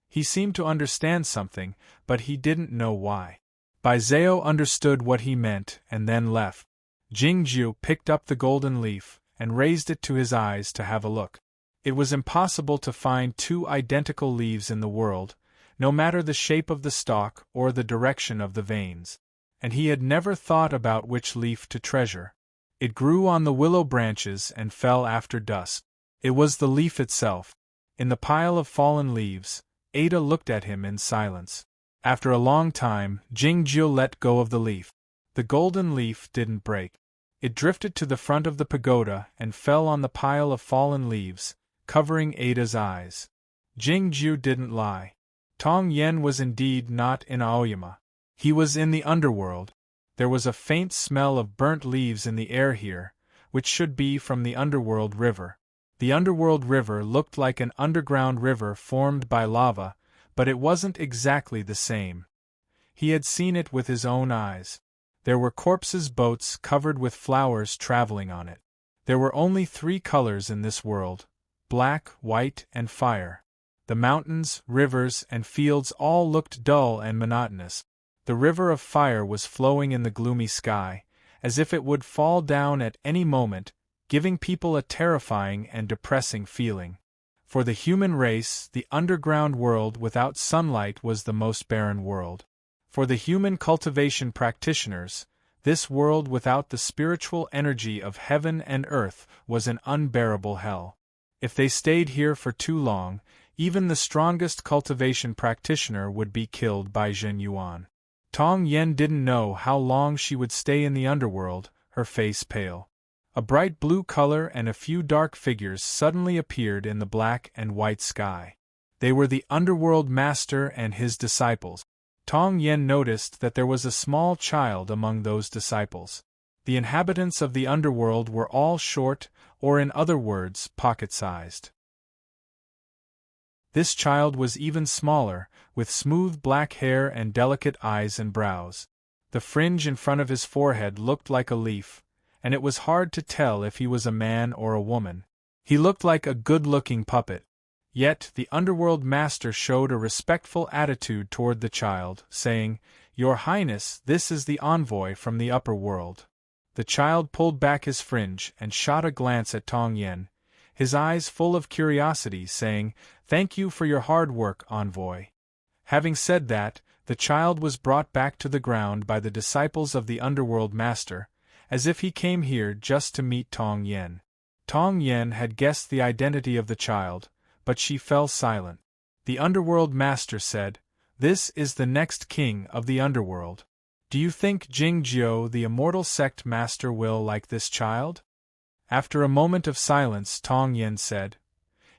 He seemed to understand something, but he didn't know why. Baizeo understood what he meant and then left. Jingjiu picked up the golden leaf and raised it to his eyes to have a look. It was impossible to find two identical leaves in the world, no matter the shape of the stalk or the direction of the veins. And he had never thought about which leaf to treasure. It grew on the willow branches and fell after dusk. It was the leaf itself. In the pile of fallen leaves, Ada looked at him in silence. After a long time, Jingjiu let go of the leaf. The golden leaf didn't break. It drifted to the front of the pagoda and fell on the pile of fallen leaves, covering Ada's eyes. Jingjiu didn't lie. Tong Yen was indeed not in Aoyama. He was in the underworld. There was a faint smell of burnt leaves in the air here, which should be from the underworld river. The underworld river looked like an underground river formed by lava, but it wasn't exactly the same. He had seen it with his own eyes. There were corpses' boats covered with flowers traveling on it. There were only 3 colors in this world: black, white, and fire. The mountains, rivers, and fields all looked dull and monotonous. The river of fire was flowing in the gloomy sky, as if it would fall down at any moment, giving people a terrifying and depressing feeling. For the human race, the underground world without sunlight was the most barren world. For the human cultivation practitioners, this world without the spiritual energy of heaven and earth was an unbearable hell. If they stayed here for too long, even the strongest cultivation practitioner would be killed by Zhen Yuan. Tong Yen didn't know how long she would stay in the underworld, her face pale. A bright blue color and a few dark figures suddenly appeared in the black and white sky. They were the underworld master and his disciples. Tong Yen noticed that there was a small child among those disciples. The inhabitants of the underworld were all short, or in other words, pocket-sized. This child was even smaller, with smooth black hair and delicate eyes and brows. The fringe in front of his forehead looked like a leaf, and it was hard to tell if he was a man or a woman. He looked like a good-looking puppet. Yet the underworld master showed a respectful attitude toward the child, saying, "Your Highness, this is the envoy from the upper world." The child pulled back his fringe and shot a glance at Tong Yen, his eyes full of curiosity, saying, "Thank you for your hard work, envoy." Having said that, the child was brought back to the ground by the disciples of the underworld master, as if he came here just to meet Tong Yen. Tong Yen had guessed the identity of the child, but she fell silent. The underworld master said, "This is the next king of the underworld. Do you think Jing Jiu, the immortal sect master, will like this child?" After a moment of silence, Tong Yen said,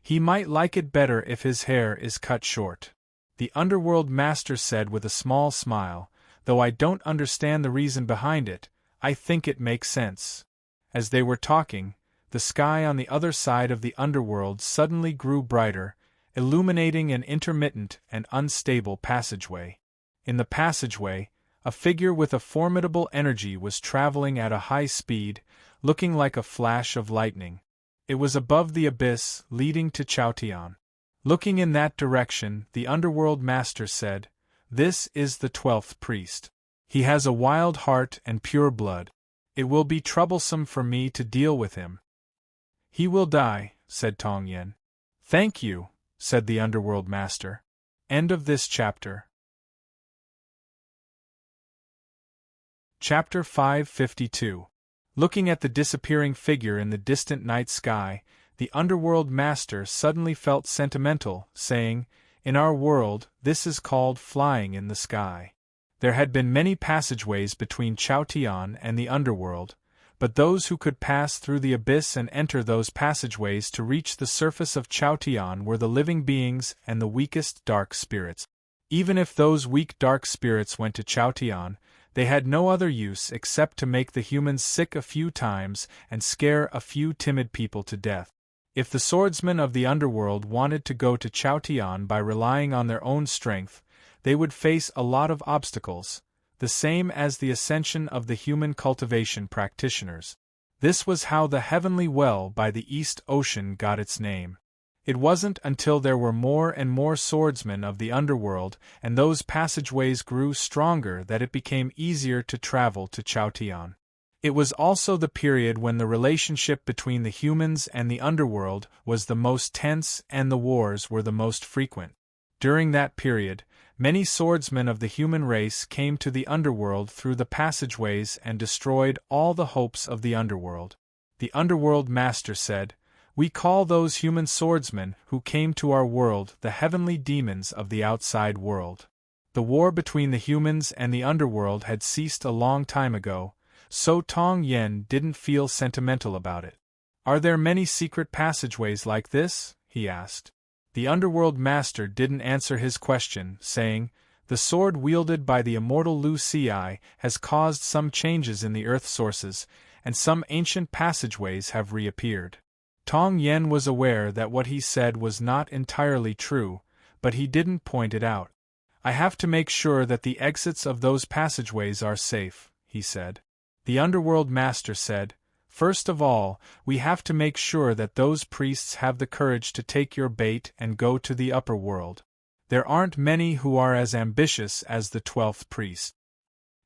"He might like it better if his hair is cut short." The underworld master said with a small smile, "Though I don't understand the reason behind it, I think it makes sense." As they were talking, the sky on the other side of the underworld suddenly grew brighter, illuminating an intermittent and unstable passageway. In the passageway, a figure with a formidable energy was traveling at a high speed, looking like a flash of lightning. It was above the abyss leading to Chaotian. Looking in that direction, the underworld master said, "This is the 12th priest. He has a wild heart and pure blood. It will be troublesome for me to deal with him." "He will die," said Tong Yen. "Thank you," said the underworld master. End of this chapter. Chapter 552. Looking at the disappearing figure in the distant night sky, the underworld master suddenly felt sentimental, saying, "In our world, this is called flying in the sky." There had been many passageways between Chaotian and the underworld, but those who could pass through the abyss and enter those passageways to reach the surface of Chaotian were the living beings and the weakest dark spirits. Even if those weak dark spirits went to Chaotian, they had no other use except to make the humans sick a few times and scare a few timid people to death. If the swordsmen of the underworld wanted to go to Chaotian by relying on their own strength, they would face a lot of obstacles, the same as the ascension of the human cultivation practitioners. This was how the Heavenly Well by the East Ocean got its name. It wasn't until there were more and more swordsmen of the underworld and those passageways grew stronger that it became easier to travel to Chaotian. It was also the period when the relationship between the humans and the underworld was the most tense and the wars were the most frequent. During that period, many swordsmen of the human race came to the underworld through the passageways and destroyed all the hopes of the underworld. The underworld master said, "We call those human swordsmen who came to our world the heavenly demons of the outside world." The war between the humans and the underworld had ceased a long time ago, so Tong Yen didn't feel sentimental about it. "Are there many secret passageways like this?" he asked. The underworld master didn't answer his question, saying, "The sword wielded by the immortal Lu Ci has caused some changes in the earth sources, and some ancient passageways have reappeared." Tong Yen was aware that what he said was not entirely true, but he didn't point it out. "I have to make sure that the exits of those passageways are safe," he said. The underworld master said, "First of all, we have to make sure that those priests have the courage to take your bait and go to the upper world. There aren't many who are as ambitious as the 12th priest.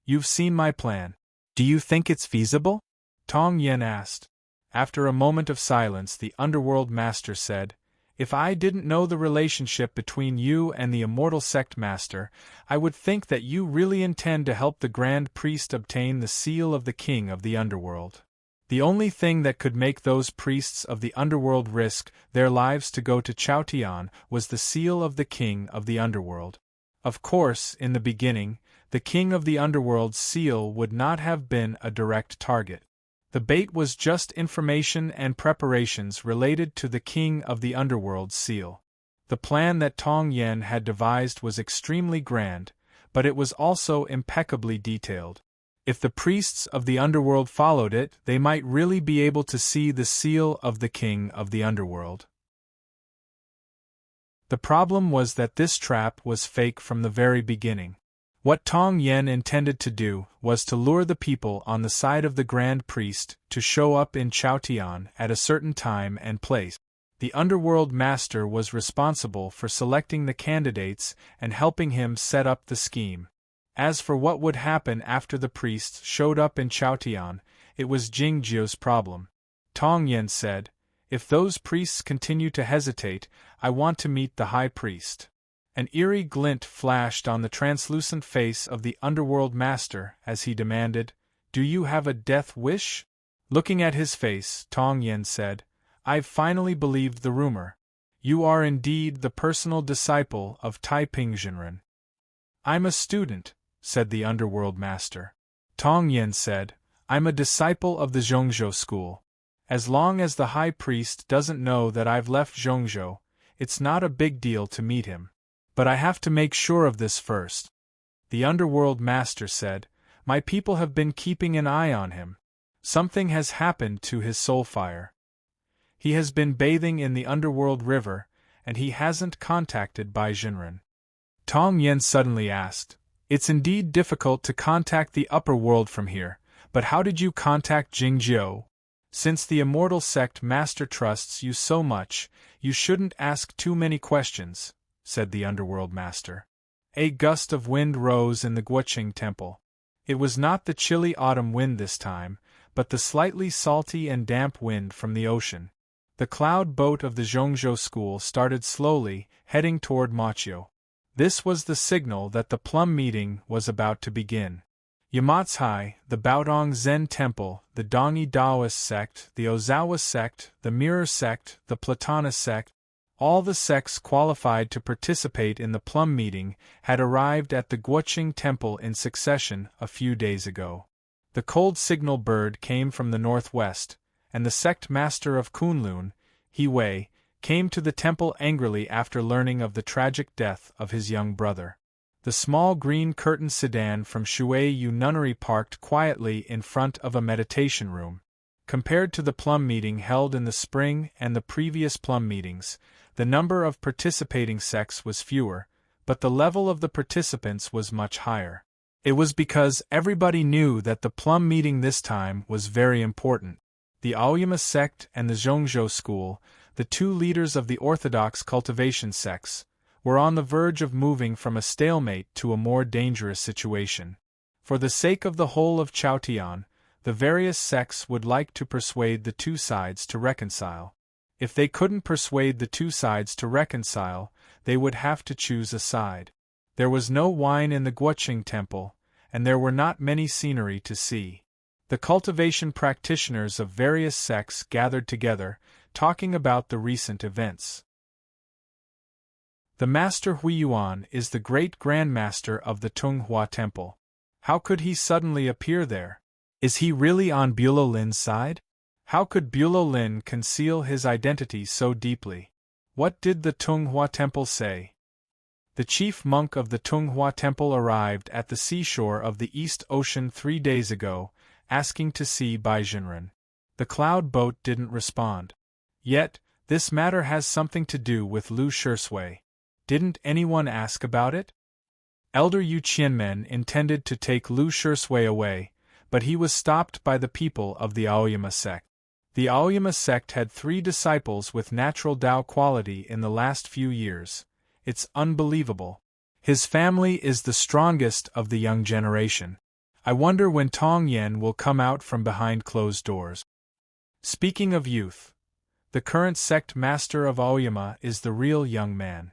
You've seen my plan. Do you think it's feasible?" Tong Yen asked. After a moment of silence, the underworld master said, "If I didn't know the relationship between you and the immortal sect master, I would think that you really intend to help the grand priest obtain the seal of the king of the underworld. The only thing that could make those priests of the underworld risk their lives to go to Chaotian was the seal of the king of the underworld. Of course, in the beginning, the king of the underworld's seal would not have been a direct target. The bait was just information and preparations related to the king of the underworld's seal. The plan that Tong Yen had devised was extremely grand, but it was also impeccably detailed. If the priests of the underworld followed it, they might really be able to see the seal of the king of the underworld. The problem was that this trap was fake from the very beginning. What Tong Yen intended to do was to lure the people on the side of the Grand Priest to show up in Chaotian at a certain time and place. The Underworld Master was responsible for selecting the candidates and helping him set up the scheme. As for what would happen after the priests showed up in Chaotian, it was Jingjiu's problem. Tong Yen said, "If those priests continue to hesitate, I want to meet the High Priest." An eerie glint flashed on the translucent face of the Underworld Master as he demanded, "Do you have a death wish?" Looking at his face, Tong Yen said, "I've finally believed the rumor. You are indeed the personal disciple of Taiping Jinren." "I'm a student," said the Underworld Master. Tong Yen said, "I'm a disciple of the Zhongzhou school. As long as the High Priest doesn't know that I've left Zhongzhou, it's not a big deal to meet him. But I have to make sure of this first." The Underworld Master said, "My people have been keeping an eye on him. Something has happened to his soul fire. He has been bathing in the Underworld River, and he hasn't contacted Bai Jinren." Tong Yen suddenly asked, "It's indeed difficult to contact the upper world from here, but how did you contact Jingjiu? Since the Immortal Sect Master trusts you so much, you shouldn't ask too many questions," said the Underworld Master. A gust of wind rose in the Guoqing Temple. It was not the chilly autumn wind this time, but the slightly salty and damp wind from the ocean. The cloud boat of the Zhongzhou school started slowly, heading toward Machio. This was the signal that the plum meeting was about to begin. Yamatsai, the Baodong Zen Temple, the Dongyi Daoist sect, the Ozawa sect, the Mirror sect, the Platonist sect, all the sects qualified to participate in the plum meeting had arrived at the Guoqing Temple in succession a few days ago. The cold signal bird came from the northwest, and the sect master of Kunlun, He Wei, came to the temple angrily after learning of the tragic death of his young brother. The small green curtained sedan from Shuiyu Nunnery parked quietly in front of a meditation room. Compared to the plum meeting held in the spring and the previous plum meetings, the number of participating sects was fewer, but the level of the participants was much higher. It was because everybody knew that the plum meeting this time was very important. The Aoyama sect and the Zhongzhou school, the two leaders of the orthodox cultivation sects, were on the verge of moving from a stalemate to a more dangerous situation. For the sake of the whole of Chaotian, the various sects would like to persuade the two sides to reconcile. If they couldn't persuade the two sides to reconcile, they would have to choose a side. There was no wine in the Guoqing Temple, and there were not many scenery to see. The cultivation practitioners of various sects gathered together, talking about the recent events. The Master Huiyuan is the great grandmaster of the Tunghua Temple. How could he suddenly appear there? Is he really on Bulo Lin's side? How could Bulo Lin conceal his identity so deeply? What did the Tunghua Temple say? The chief monk of the Tunghua Temple arrived at the seashore of the East Ocean 3 days ago, asking to see Bai Jinren. The cloud boat didn't respond. Yet, this matter has something to do with Lu Shisui. Didn't anyone ask about it? Elder Yu Qianmen intended to take Lu Shisui away, but he was stopped by the people of the Aoyama sect. The Aoyama sect had 3 disciples with natural Tao quality in the last few years. It's unbelievable. His family is the strongest of the young generation. I wonder when Tong Yen will come out from behind closed doors. Speaking of youth, the current sect master of Aoyama is the real young man.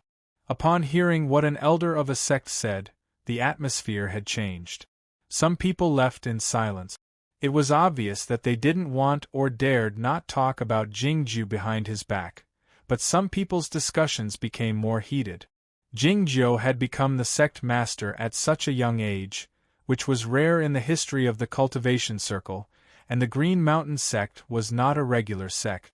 Upon hearing what an elder of a sect said, the atmosphere had changed. Some people left in silence. It was obvious that they didn't want or dared not talk about Jingjiu behind his back, but some people's discussions became more heated. Jingjiu had become the sect master at such a young age, which was rare in the history of the cultivation circle, and the Green Mountain sect was not a regular sect.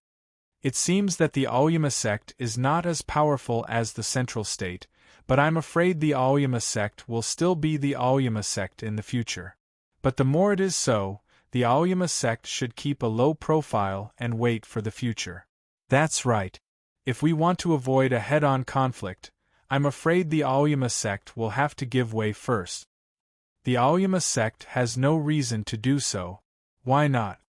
It seems that the Aoyama sect is not as powerful as the central state, but I'm afraid the Aoyama sect will still be the Aoyama sect in the future. But the more it is so, the Aoyama sect should keep a low profile and wait for the future. That's right. If we want to avoid a head-on conflict, I'm afraid the Aoyama sect will have to give way first. The Aoyama sect has no reason to do so. Why not?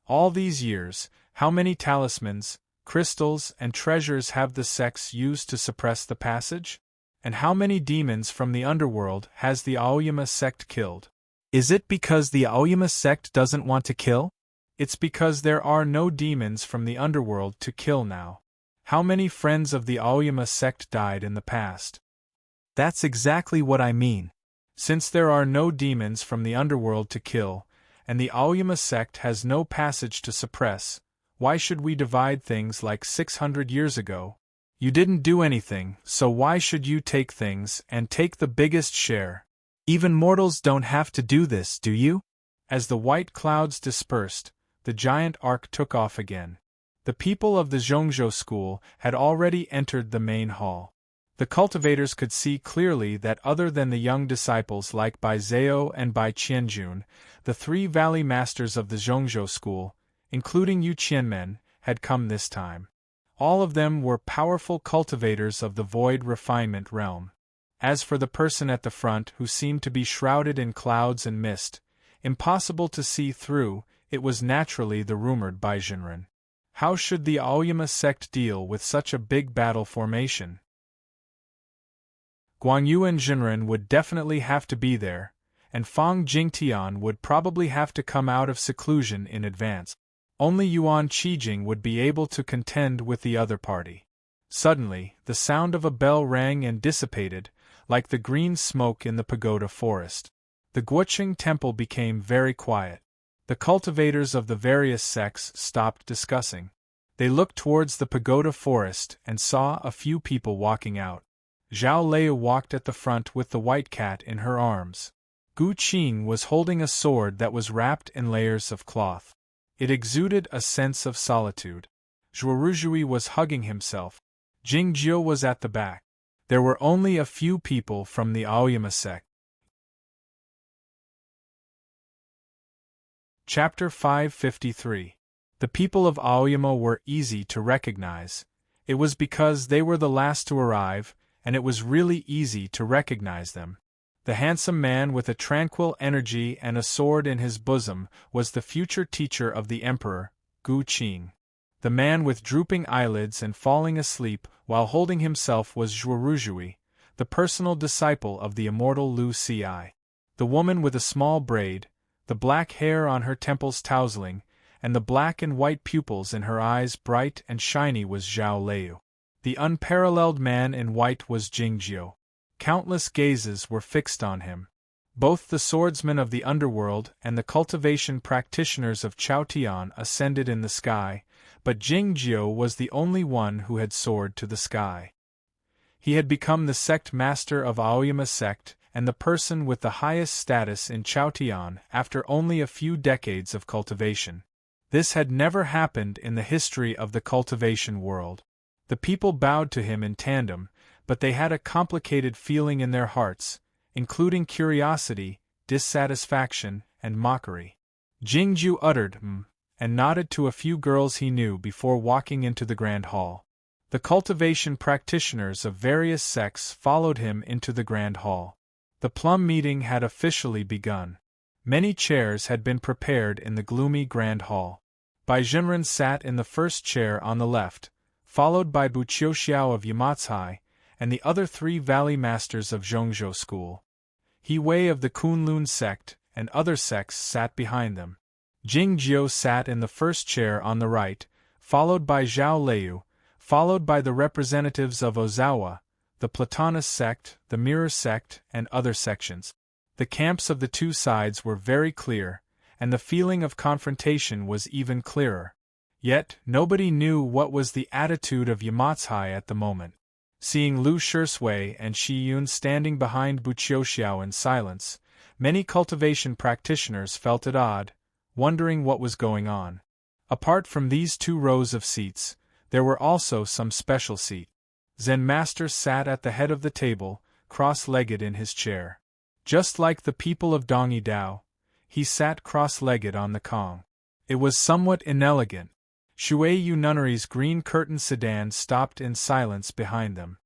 All these years, how many talismans, crystals, and treasures have the sects used to suppress the passage? And how many demons from the underworld has the Aoyama sect killed? Is it because the Aoyama sect doesn't want to kill? It's because there are no demons from the underworld to kill now. How many friends of the Aoyama sect died in the past? That's exactly what I mean. Since there are no demons from the underworld to kill, and the Aoyama sect has no passage to suppress, why should we divide things like 600 years ago? You didn't do anything, so why should you take things and take the biggest share? Even mortals don't have to do this, do you? As the white clouds dispersed, the giant ark took off again. The people of the Zhongzhou school had already entered the main hall. The cultivators could see clearly that other than the young disciples like Bai Zhao and Bai Qianjun, the three valley masters of the Zhongzhou school, including Yu Qianmen, had come this time. All of them were powerful cultivators of the void refinement realm. As for the person at the front who seemed to be shrouded in clouds and mist, impossible to see through, it was naturally the rumored Bai Jinren. How should the Aoyama sect deal with such a big battle formation? Guan Yu and Jinren would definitely have to be there, and Fang Jingtian would probably have to come out of seclusion in advance. Only Yuan Qijing would be able to contend with the other party. Suddenly, the sound of a bell rang and dissipated, like the green smoke in the pagoda forest. The Guoqing temple became very quiet. The cultivators of the various sects stopped discussing. They looked towards the pagoda forest and saw a few people walking out. Zhao Lei walked at the front with the white cat in her arms. Gu Qing was holding a sword that was wrapped in layers of cloth. It exuded a sense of solitude. Zhuoruzhui was hugging himself. Jing Jiu was at the back. There were only a few people from the Aoyama sect. Chapter 553. The people of Aoyama were easy to recognize. It was because they were the last to arrive, and it was really easy to recognize them. The handsome man with a tranquil energy and a sword in his bosom was the future teacher of the emperor, Gu Qing. The man with drooping eyelids and falling asleep while holding himself was Zhuoruzhui, the personal disciple of the immortal Lu Ci. The woman with a small braid, the black hair on her temples tousling, and the black and white pupils in her eyes bright and shiny was Zhao Lei. The unparalleled man in white was Jingjiu. Countless gazes were fixed on him. Both the swordsmen of the underworld and the cultivation practitioners of Chaotian ascended in the sky, but Jingjiu was the only one who had soared to the sky. He had become the sect master of Aoyama sect and the person with the highest status in Chaotian after only a few decades of cultivation. This had never happened in the history of the cultivation world. The people bowed to him in tandem, but they had a complicated feeling in their hearts, including curiosity, dissatisfaction, and mockery. Jingjiu uttered and nodded to a few girls he knew before walking into the grand hall. The cultivation practitioners of various sects followed him into the grand hall. The plum meeting had officially begun. Many chairs had been prepared in the gloomy grand hall. Bai Jinren sat in the first chair on the left, followed by Bu Qiuxiao of Yamatsai, and the other three valley masters of Zhongzhou school. He Wei of the Kunlun sect and other sects sat behind them. Jingjiu sat in the first chair on the right, followed by Zhao Lei, followed by the representatives of Ozawa, the Platonist sect, the Mirror sect, and other sections. The camps of the two sides were very clear, and the feeling of confrontation was even clearer. Yet, nobody knew what was the attitude of Yamatsai at the moment. Seeing Lu Shisui and Shi Yun standing behind Bu Qiuxiao in silence, many cultivation practitioners felt it odd, wondering what was going on. Apart from these 2 rows of seats, there were also some special seats. Zen Master sat at the head of the table, cross-legged in his chair. Just like the people of Dongyi Dao, he sat cross-legged on the Kong. It was somewhat inelegant. Shui Yu Nunnery's green curtained sedan stopped in silence behind them.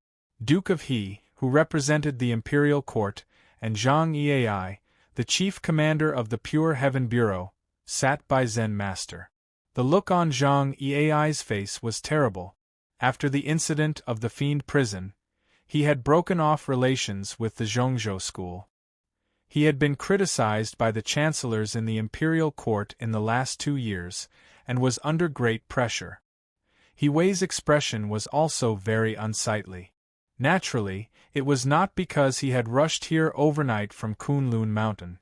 Duke of He, who represented the imperial court, and Zhang Eai, the chief commander of the Pure Heaven Bureau, sat by Zen Master. The look on Zhang Ei's face was terrible. After the incident of the fiend prison, he had broken off relations with the Zhongzhou school. He had been criticized by the chancellors in the imperial court in the last 2 years, and was under great pressure. He Wei's expression was also very unsightly. Naturally, it was not because he had rushed here overnight from Kunlun Mountain.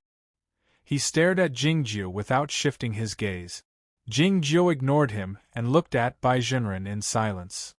He stared at Jingjiu without shifting his gaze. Jingjiu ignored him and looked at Bai Zhenren in silence.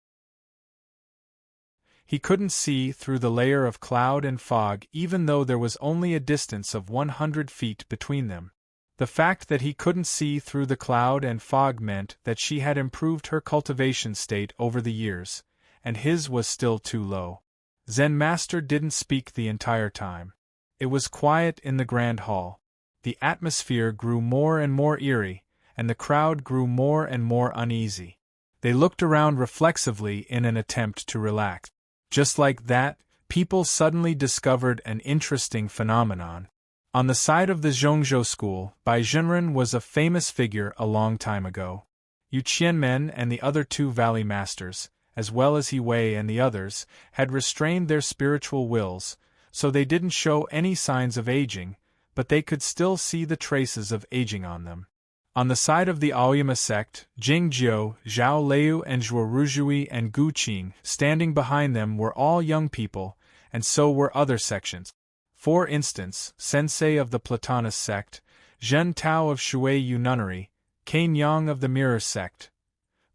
He couldn't see through the layer of cloud and fog even though there was only a distance of 100 feet between them. The fact that he couldn't see through the cloud and fog meant that she had improved her cultivation state over the years, and his was still too low. Zen Master didn't speak the entire time. It was quiet in the grand hall. The atmosphere grew more and more eerie, and the crowd grew more and more uneasy. They looked around reflexively in an attempt to relax. Just like that, people suddenly discovered an interesting phenomenon. On the side of the Zhongzhou school, Bai Zhenren was a famous figure a long time ago. Yu Qianmen and the other 2 valley masters, as well as He Wei and the others, had restrained their spiritual wills, so they didn't show any signs of aging, but they could still see the traces of aging on them. On the side of the Aoyama sect, Jingjiu, Zhao Liu and Zhuo Ruzhui and Gu Qing, standing behind them, were all young people, and so were other sections. For instance, Sensei of the Platonist sect, Zhen Tao of Shui Yu Nunnery, Cain Yang of the Mirror sect.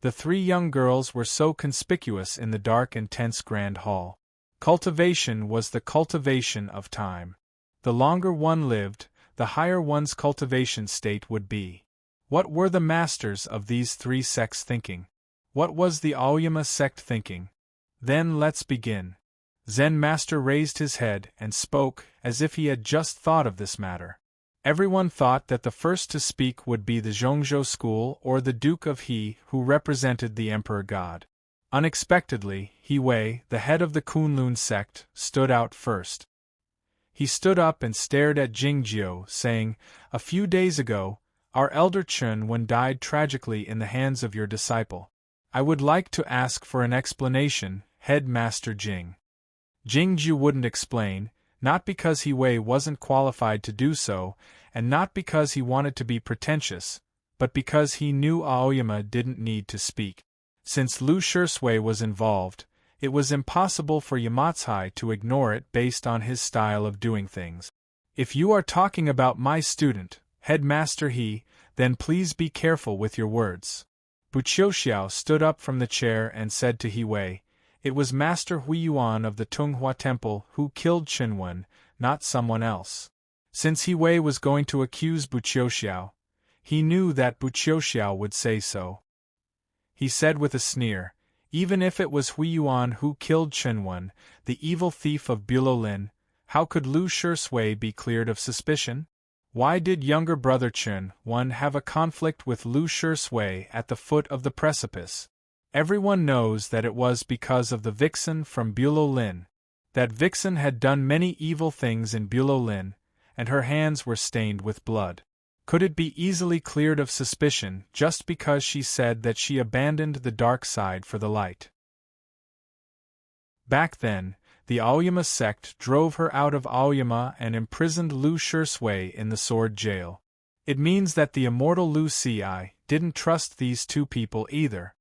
The 3 young girls were so conspicuous in the dark and tense grand hall. Cultivation was the cultivation of time. The longer one lived, the higher one's cultivation state would be. What were the masters of these 3 sects thinking? What was the Aoyama sect thinking? Then let's begin. Zen Master raised his head and spoke as if he had just thought of this matter. Everyone thought that the first to speak would be the Zhongzhou school or the Duke of He, who represented the Emperor God. Unexpectedly, He Wei, the head of the Kunlun sect, stood out first. He stood up and stared at Jingjiu, saying, "A few days ago, our elder Chun Wen died tragically in the hands of your disciple. I would like to ask for an explanation, Headmaster Jing." Jingjiu wouldn't explain, not because He Wei wasn't qualified to do so, and not because he wanted to be pretentious, but because he knew Aoyama didn't need to speak. Since Lu Shisui was involved, it was impossible for Yamatsui to ignore it based on his style of doing things. "If you are talking about my student, Headmaster He, then please be careful with your words." Buqiuxiao stood up from the chair and said to He Wei, "It was Master Huiyuan of the Tunghua Temple who killed Qinwen, not someone else." Since He Wei was going to accuse Buqiuxiao, he knew that Buqiuxiao would say so. He said with a sneer, "Even if it was Huiyuan who killed Qinwen, the evil thief of Bulolin, how could Lu Shisui be cleared of suspicion? Why did younger brother Qinwen have a conflict with Lu Shisui at the foot of the precipice? Everyone knows that it was because of the vixen from Bulolin. That vixen had done many evil things in Bulolin, and her hands were stained with blood. Could it be easily cleared of suspicion just because she said that she abandoned the dark side for the light?" Back then, the Aoyama sect drove her out of Aoyama and imprisoned Lu Shisui in the sword jail. It means that the immortal Lu Ci didn't trust these 2 people either.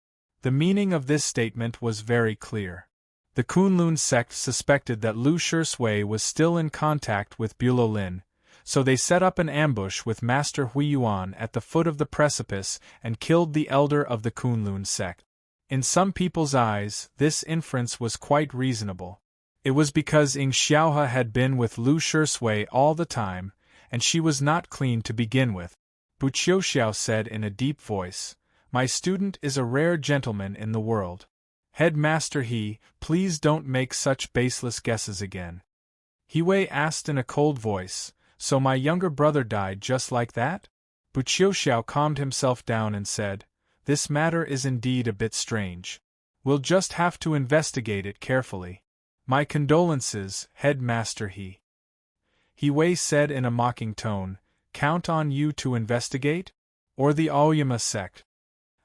The meaning of this statement was very clear. The Kunlun sect suspected that Lu Shisui was still in contact with Bulolin, so they set up an ambush with Master Huiyuan at the foot of the precipice and killed the elder of the Kunlun sect. In some people's eyes, this inference was quite reasonable. It was because Ying Xiaohe had been with Lu Shisui all the time, and she was not clean to begin with. Buqiuxiao said in a deep voice, "My student is a rare gentleman in the world. Headmaster He, please don't make such baseless guesses again." He Wei asked in a cold voice, "So my younger brother died just like that?" Buqiuxiao calmed himself down and said, "This matter is indeed a bit strange. We'll just have to investigate it carefully. My condolences, Headmaster He." He Wei said in a mocking tone, count on you to investigate? Or the Aoyama sect?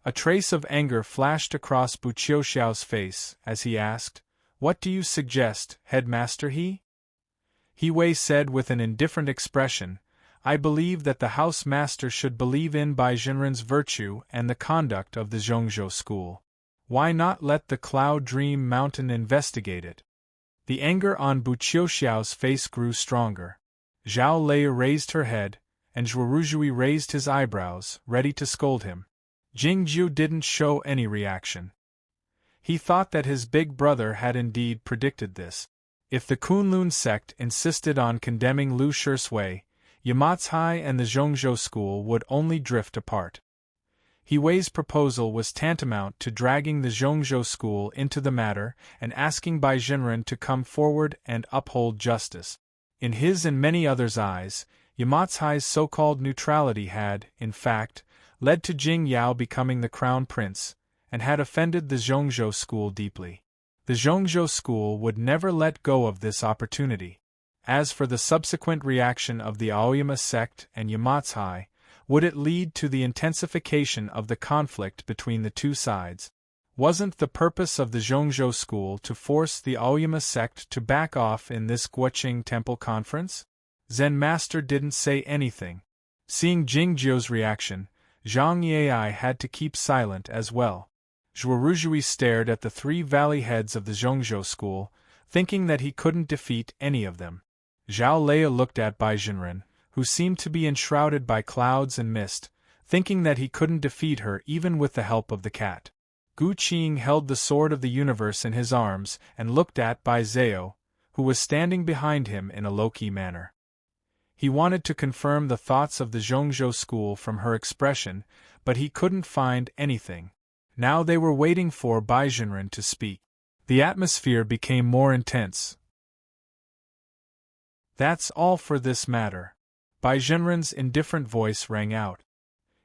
A trace of anger flashed across Bu Qiuxiao's face as he asked, what do you suggest, headmaster He? He Wei said with an indifferent expression, I believe that the house master should believe in Bai Jinren's virtue and the conduct of the Zhongzhou school. Why not let the Cloud Dream Mountain investigate it? The anger on Bu Qiuxiao's face grew stronger. Zhao Lei raised her head, and Zhuoruzhui raised his eyebrows, ready to scold him. Jingjiu didn't show any reaction. He thought that his big brother had indeed predicted this. If the Kunlun sect insisted on condemning Lu Shisui, Yamatsai and the Zhongzhou school would only drift apart. He Wei's proposal was tantamount to dragging the Zhongzhou school into the matter and asking Bai Jinren to come forward and uphold justice. In his and many others' eyes, Yamatsai's so-called neutrality had, in fact, led to Jing Yao becoming the crown prince, and had offended the Zhongzhou school deeply. The Zhongzhou school would never let go of this opportunity. As for the subsequent reaction of the Aoyama sect and Yamatsai, would it lead to the intensification of the conflict between the two sides? Wasn't the purpose of the Zhongzhou school to force the Aoyama sect to back off in this Guoqing temple conference? Zen Master didn't say anything. Seeing Jingjiu's reaction, Zhang Yai had to keep silent as well. Zhuoruzhui stared at the three valley heads of the Zhongzhou school, thinking that he couldn't defeat any of them. Zhao Lei looked at Bai Jinren, who seemed to be enshrouded by clouds and mist, thinking that he couldn't defeat her even with the help of the cat. Gu Qing held the sword of the universe in his arms and looked at Bai Zhao, who was standing behind him in a low-key manner. He wanted to confirm the thoughts of the Zhongzhou school from her expression, but he couldn't find anything. Now they were waiting for Bai Jinren to speak. The atmosphere became more intense. That's all for this matter. Bai Jinren's indifferent voice rang out.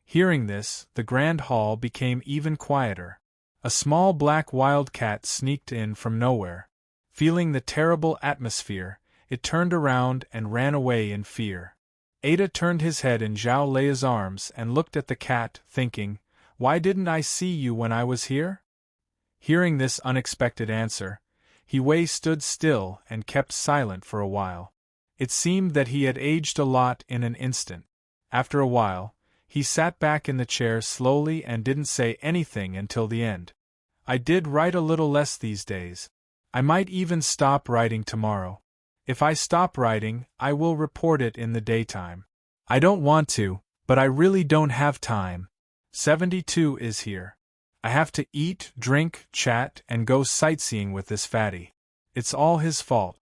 Hearing this, the grand hall became even quieter. A small black wildcat sneaked in from nowhere. Feeling the terrible atmosphere, it turned around and ran away in fear. Ada turned his head in Zhao Lei's arms and looked at the cat, thinking, why didn't I see you when I was here? Hearing this unexpected answer, He Wei stood still and kept silent for a while. It seemed that he had aged a lot in an instant. After a while, he sat back in the chair slowly and didn't say anything until the end. I did write a little less these days. I might even stop writing tomorrow. If I stop writing, I will report it in the daytime. I don't want to, but I really don't have time. 72 is here. I have to eat, drink, chat, and go sightseeing with this fatty. It's all his fault.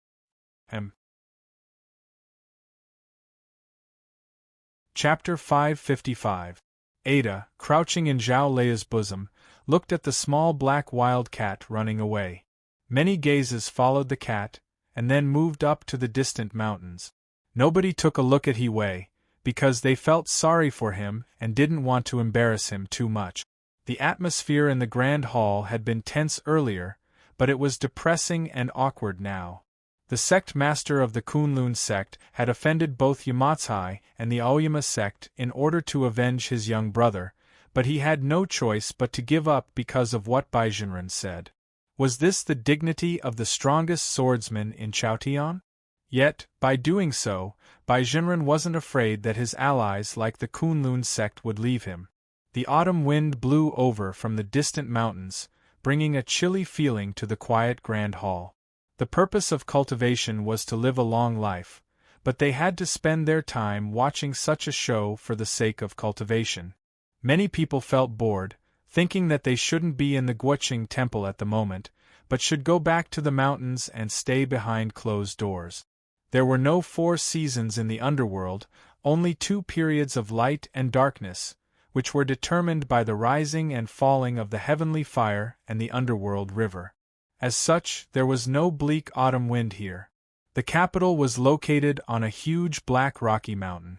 Chapter 555. Ada, crouching in Zhao Lei's bosom, looked at the small black wild cat running away. Many gazes followed the cat, and then moved up to the distant mountains. Nobody took a look at He Wei, because they felt sorry for him and didn't want to embarrass him too much. The atmosphere in the grand hall had been tense earlier, but it was depressing and awkward now. The sect master of the Kunlun sect had offended both Yamatsai and the Aoyama sect in order to avenge his young brother, but he had no choice but to give up because of what Bai Jinren said. Was this the dignity of the strongest swordsman in Chaotian? Yet, by doing so, Bai Jinren wasn't afraid that his allies like the Kunlun sect would leave him. The autumn wind blew over from the distant mountains, bringing a chilly feeling to the quiet grand hall. The purpose of cultivation was to live a long life, but they had to spend their time watching such a show for the sake of cultivation. Many people felt bored, thinking that they shouldn't be in the Guoqing temple at the moment, but should go back to the mountains and stay behind closed doors. There were no 4 seasons in the underworld, only 2 periods of light and darkness, which were determined by the rising and falling of the heavenly fire and the underworld river. As such, there was no bleak autumn wind here. The capital was located on a huge black rocky mountain.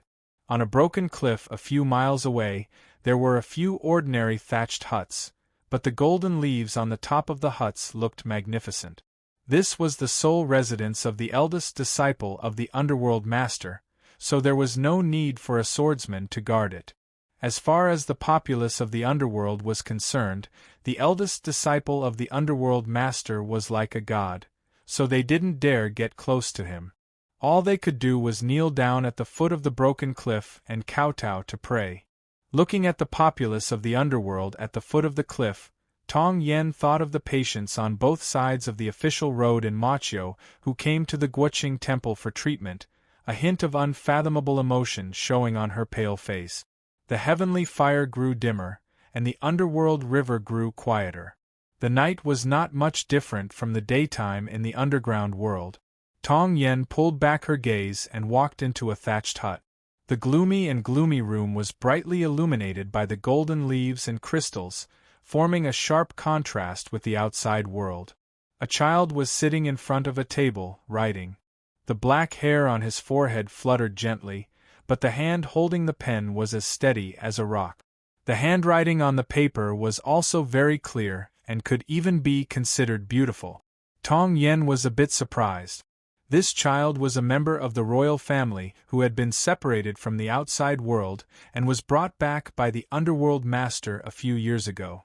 On a broken cliff a few miles away, there were a few ordinary thatched huts, but the golden leaves on the top of the huts looked magnificent. This was the sole residence of the eldest disciple of the underworld master, so there was no need for a swordsman to guard it. As far as the populace of the underworld was concerned, the eldest disciple of the underworld master was like a god, so they didn't dare get close to him. All they could do was kneel down at the foot of the broken cliff and kowtow to pray. Looking at the populace of the underworld at the foot of the cliff, Tong Yen thought of the patients on both sides of the official road in Machio who came to the Guoqing temple for treatment, a hint of unfathomable emotion showing on her pale face. The heavenly fire grew dimmer, and the underworld river grew quieter. The night was not much different from the daytime in the underground world. Tong Yen pulled back her gaze and walked into a thatched hut. The gloomy room was brightly illuminated by the golden leaves and crystals, forming a sharp contrast with the outside world. A child was sitting in front of a table, writing. The black hair on his forehead fluttered gently, but the hand holding the pen was as steady as a rock. The handwriting on the paper was also very clear and could even be considered beautiful. Tong Yen was a bit surprised. This child was a member of the royal family who had been separated from the outside world and was brought back by the underworld master a few years ago.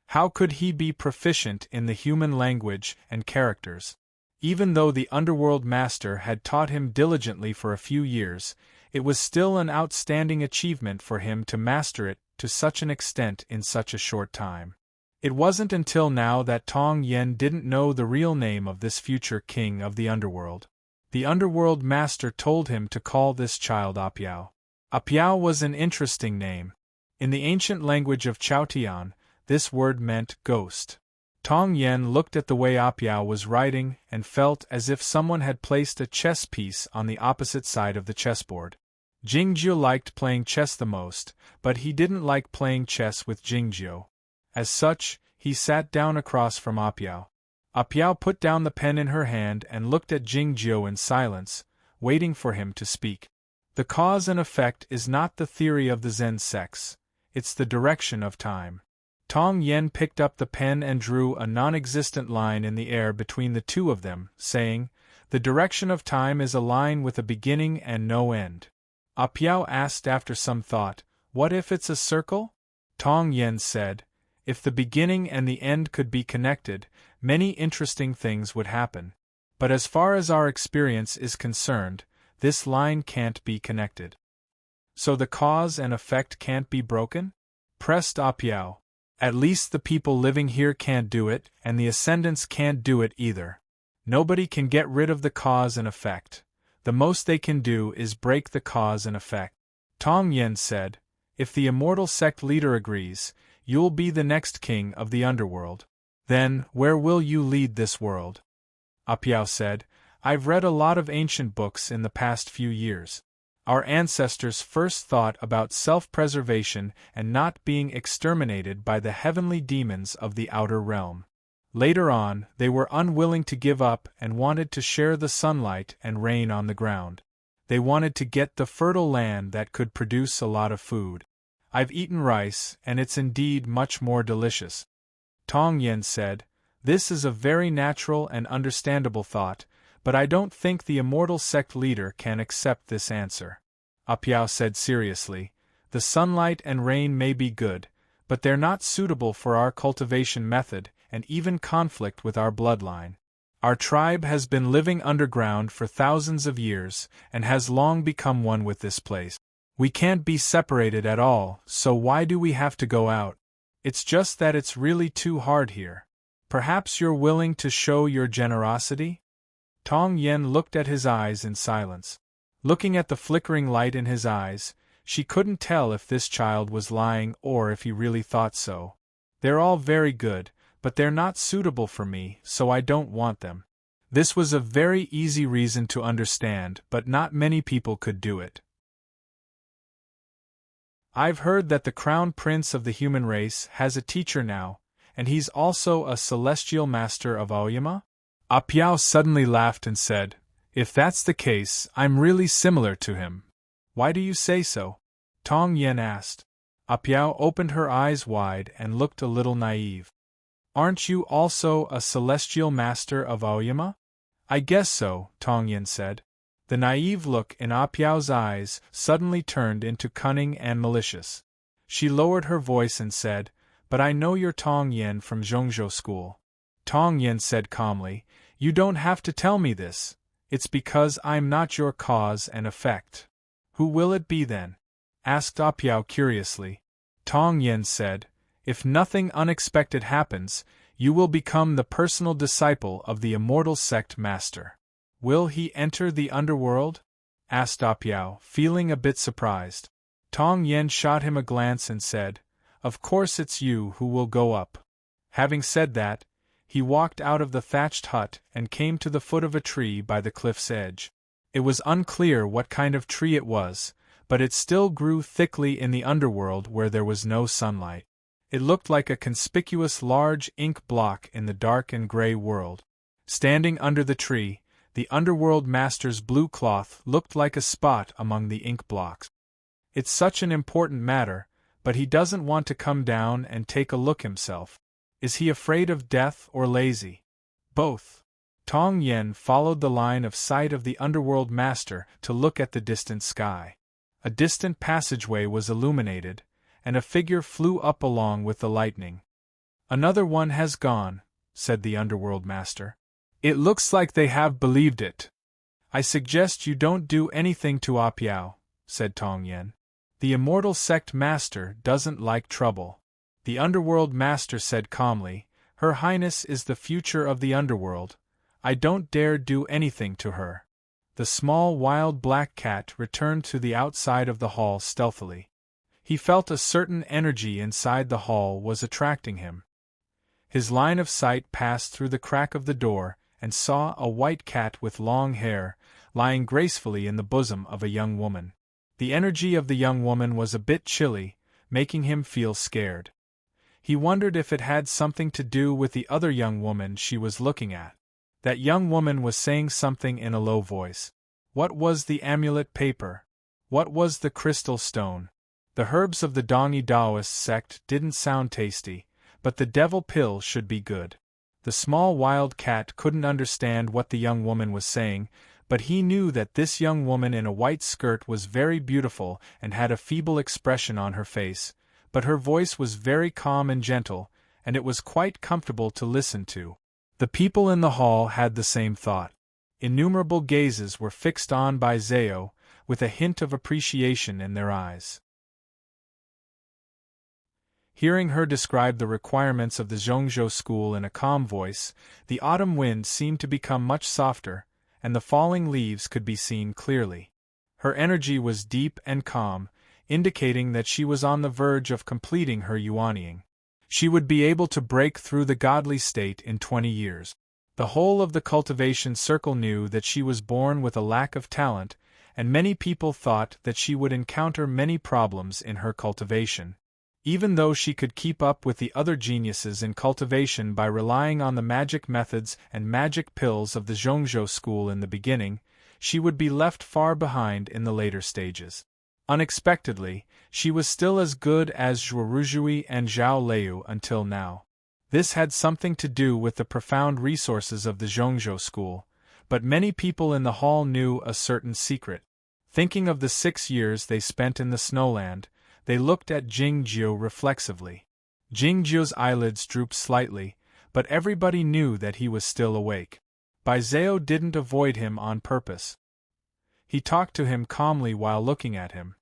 How could he be proficient in the human language and characters? Even though the underworld master had taught him diligently for a few years, it was still an outstanding achievement for him to master it to such an extent in such a short time. It wasn't until now that Tong Yen didn't know the real name of this future king of the underworld. The underworld master told him to call this child Apiao. Apiao was an interesting name. In the ancient language of Chaotian, this word meant ghost. Tong Yen looked at the way Apiao was writing and felt as if someone had placed a chess piece on the opposite side of the chessboard. Jingjiu liked playing chess the most, but he didn't like playing chess with Jingjiu. As such, he sat down across from Apiao. Apiao put down the pen in her hand and looked at Jingjiu in silence, waiting for him to speak. The cause and effect is not the theory of the Zen sects, it's the direction of time. Tong Yen picked up the pen and drew a non-existent line in the air between the two of them, saying, "The direction of time is a line with a beginning and no end." Apiao asked after some thought, "What if it's a circle?" Tong Yen said, "If the beginning and the end could be connected, many interesting things would happen. But as far as our experience is concerned, this line can't be connected." "So the cause and effect can't be broken?" pressed Apiao. "At least the people living here can't do it, and the ascendants can't do it either. Nobody can get rid of the cause and effect. The most they can do is break the cause and effect." Tong Yen said, "If the immortal sect leader agrees, you'll be the next king of the underworld. Then, where will you lead this world?" Apiao said, "I've read a lot of ancient books in the past few years. Our ancestors first thought about self-preservation and not being exterminated by the heavenly demons of the outer realm. Later on, they were unwilling to give up and wanted to share the sunlight and rain on the ground. They wanted to get the fertile land that could produce a lot of food. I've eaten rice, and it's indeed much more delicious." Tong Yen said, "This is a very natural and understandable thought, but I don't think the immortal sect leader can accept this answer." Apiao said seriously, "The sunlight and rain may be good, but they're not suitable for our cultivation method and even conflict with our bloodline. Our tribe has been living underground for thousands of years and has long become one with this place. We can't be separated at all, so why do we have to go out? It's just that it's really too hard here. Perhaps you're willing to show your generosity?" Tong Yen looked at his eyes in silence. Looking at the flickering light in his eyes, she couldn't tell if this child was lying or if he really thought so. "They're all very good, but they're not suitable for me, so I don't want them." This was a very easy reason to understand, but not many people could do it. "I've heard that the crown prince of the human race has a teacher now, and he's also a celestial master of Aoyama?" Apiao suddenly laughed and said, "If that's the case, I'm really similar to him." "Why do you say so?" Tong Yen asked. Apiao opened her eyes wide and looked a little naive. Aren't you also a celestial master of Aoyama? I guess so, Tong Yin said. The naive look in Ah Piao's eyes suddenly turned into cunning and malicious. She lowered her voice and said, But I know you're Tong Yin from Zhongzhou School. Tong Yin said calmly, You don't have to tell me this. It's because I'm not your cause and effect. Who will it be then? Asked Ah Piao curiously. Tong Yin said, If nothing unexpected happens, you will become the personal disciple of the immortal sect master. Will he enter the underworld? Asked Ah Piao, feeling a bit surprised. Tong Yin shot him a glance and said, Of course it's you who will go up. Having said that, he walked out of the thatched hut and came to the foot of a tree by the cliff's edge. It was unclear what kind of tree it was, but it still grew thickly in the underworld where there was no sunlight. It looked like a conspicuous large ink block in the dark and gray world. Standing under the tree, the underworld master's blue cloth looked like a spot among the ink blocks. It's such an important matter, but he doesn't want to come down and take a look himself. Is he afraid of death or lazy? Both. Tong Yin followed the line of sight of the underworld master to look at the distant sky. A distant passageway was illuminated, and a figure flew up along with the lightning. Another one has gone, said the underworld master. It looks like they have believed it. I suggest you don't do anything to Ah Piao, said Tong Yin. The immortal sect master doesn't like trouble. The underworld master said calmly, Her Highness is the future of the underworld. I don't dare do anything to her. The small wild black cat returned to the outside of the hall stealthily. He felt a certain energy inside the hall was attracting him. His line of sight passed through the crack of the door and saw a white cat with long hair, lying gracefully in the bosom of a young woman. The energy of the young woman was a bit chilly, making him feel scared. He wondered if it had something to do with the other young woman she was looking at. That young woman was saying something in a low voice. What was the amulet paper? What was the crystal stone? The herbs of the Dongyi Taoist sect didn't sound tasty, but the devil pill should be good. The small wild cat couldn't understand what the young woman was saying, but he knew that this young woman in a white skirt was very beautiful and had a feeble expression on her face, but her voice was very calm and gentle, and it was quite comfortable to listen to. The people in the hall had the same thought. Innumerable gazes were fixed on by Zhao, with a hint of appreciation in their eyes. Hearing her describe the requirements of the Zhongzhou school in a calm voice, the autumn wind seemed to become much softer, and the falling leaves could be seen clearly. Her energy was deep and calm, indicating that she was on the verge of completing her yuanying. She would be able to break through the godly state in 20 years. The whole of the cultivation circle knew that she was born with a lack of talent, and many people thought that she would encounter many problems in her cultivation. Even though she could keep up with the other geniuses in cultivation by relying on the magic methods and magic pills of the Zhongzhou school in the beginning, she would be left far behind in the later stages. Unexpectedly, she was still as good as Zhuo Ruzhui and Zhao Leu until now. This had something to do with the profound resources of the Zhongzhou school, but many people in the hall knew a certain secret. Thinking of the 6 years they spent in the snowland, they looked at Jingjiu reflexively. Jingjiu's eyelids drooped slightly, but everybody knew that he was still awake. Bai Zhao didn't avoid him on purpose. He talked to him calmly while looking at him.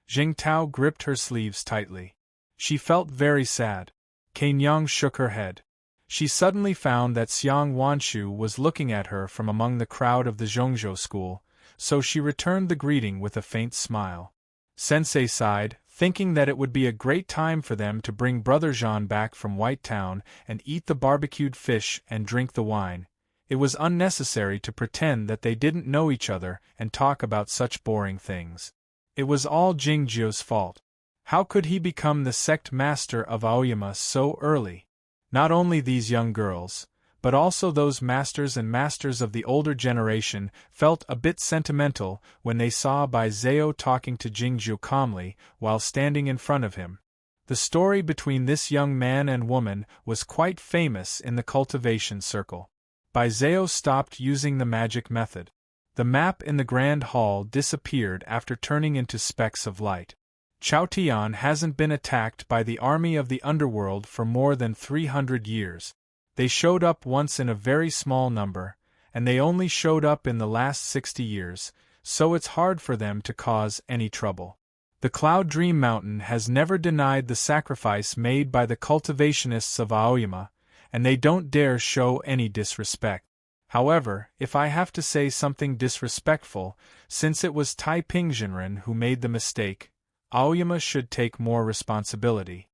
Jingtao gripped her sleeves tightly. She felt very sad. Kenyang shook her head. She suddenly found that Xiang Wanshu was looking at her from among the crowd of the Zhongzhou school, so she returned the greeting with a faint smile. Sensei sighed, thinking that it would be a great time for them to bring Brother Jean back from White Town and eat the barbecued fish and drink the wine. It was unnecessary to pretend that they didn't know each other and talk about such boring things. It was all Jingjiu's fault. How could he become the sect master of Aoyama so early? Not only these young girls, but also those masters and masters of the older generation felt a bit sentimental when they saw Bai Zhao talking to Jingjiu calmly while standing in front of him. The story between this young man and woman was quite famous in the cultivation circle. Baizeo stopped using the magic method. The map in the Grand Hall disappeared after turning into specks of light. Chaotian hasn't been attacked by the army of the underworld for more than 300 years. They showed up once in a very small number, and they only showed up in the last 60 years, so it's hard for them to cause any trouble. The Cloud Dream Mountain has never denied the sacrifice made by the cultivationists of Aoyama, and they don't dare show any disrespect. However, if I have to say something disrespectful, since it was Taiping Jinren who made the mistake, Aoyama should take more responsibility.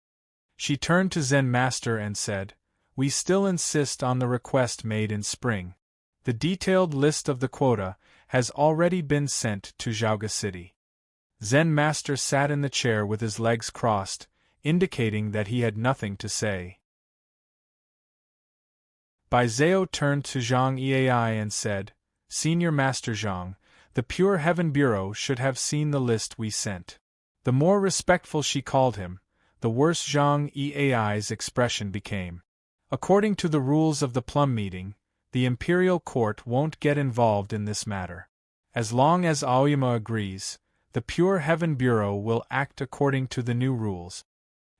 She turned to Zen Master and said, "We still insist on the request made in spring. The detailed list of the quota has already been sent to Zhaoga City." Zen Master sat in the chair with his legs crossed, indicating that he had nothing to say. Baizeo turned to Zhang Ei and said, "Senior Master Zhang, the Pure Heaven Bureau should have seen the list we sent." The more respectful she called him, the worse Zhang Ei's expression became. According to the rules of the Plum Meeting, the Imperial Court won't get involved in this matter. As long as Aoyama agrees, the Pure Heaven Bureau will act according to the new rules.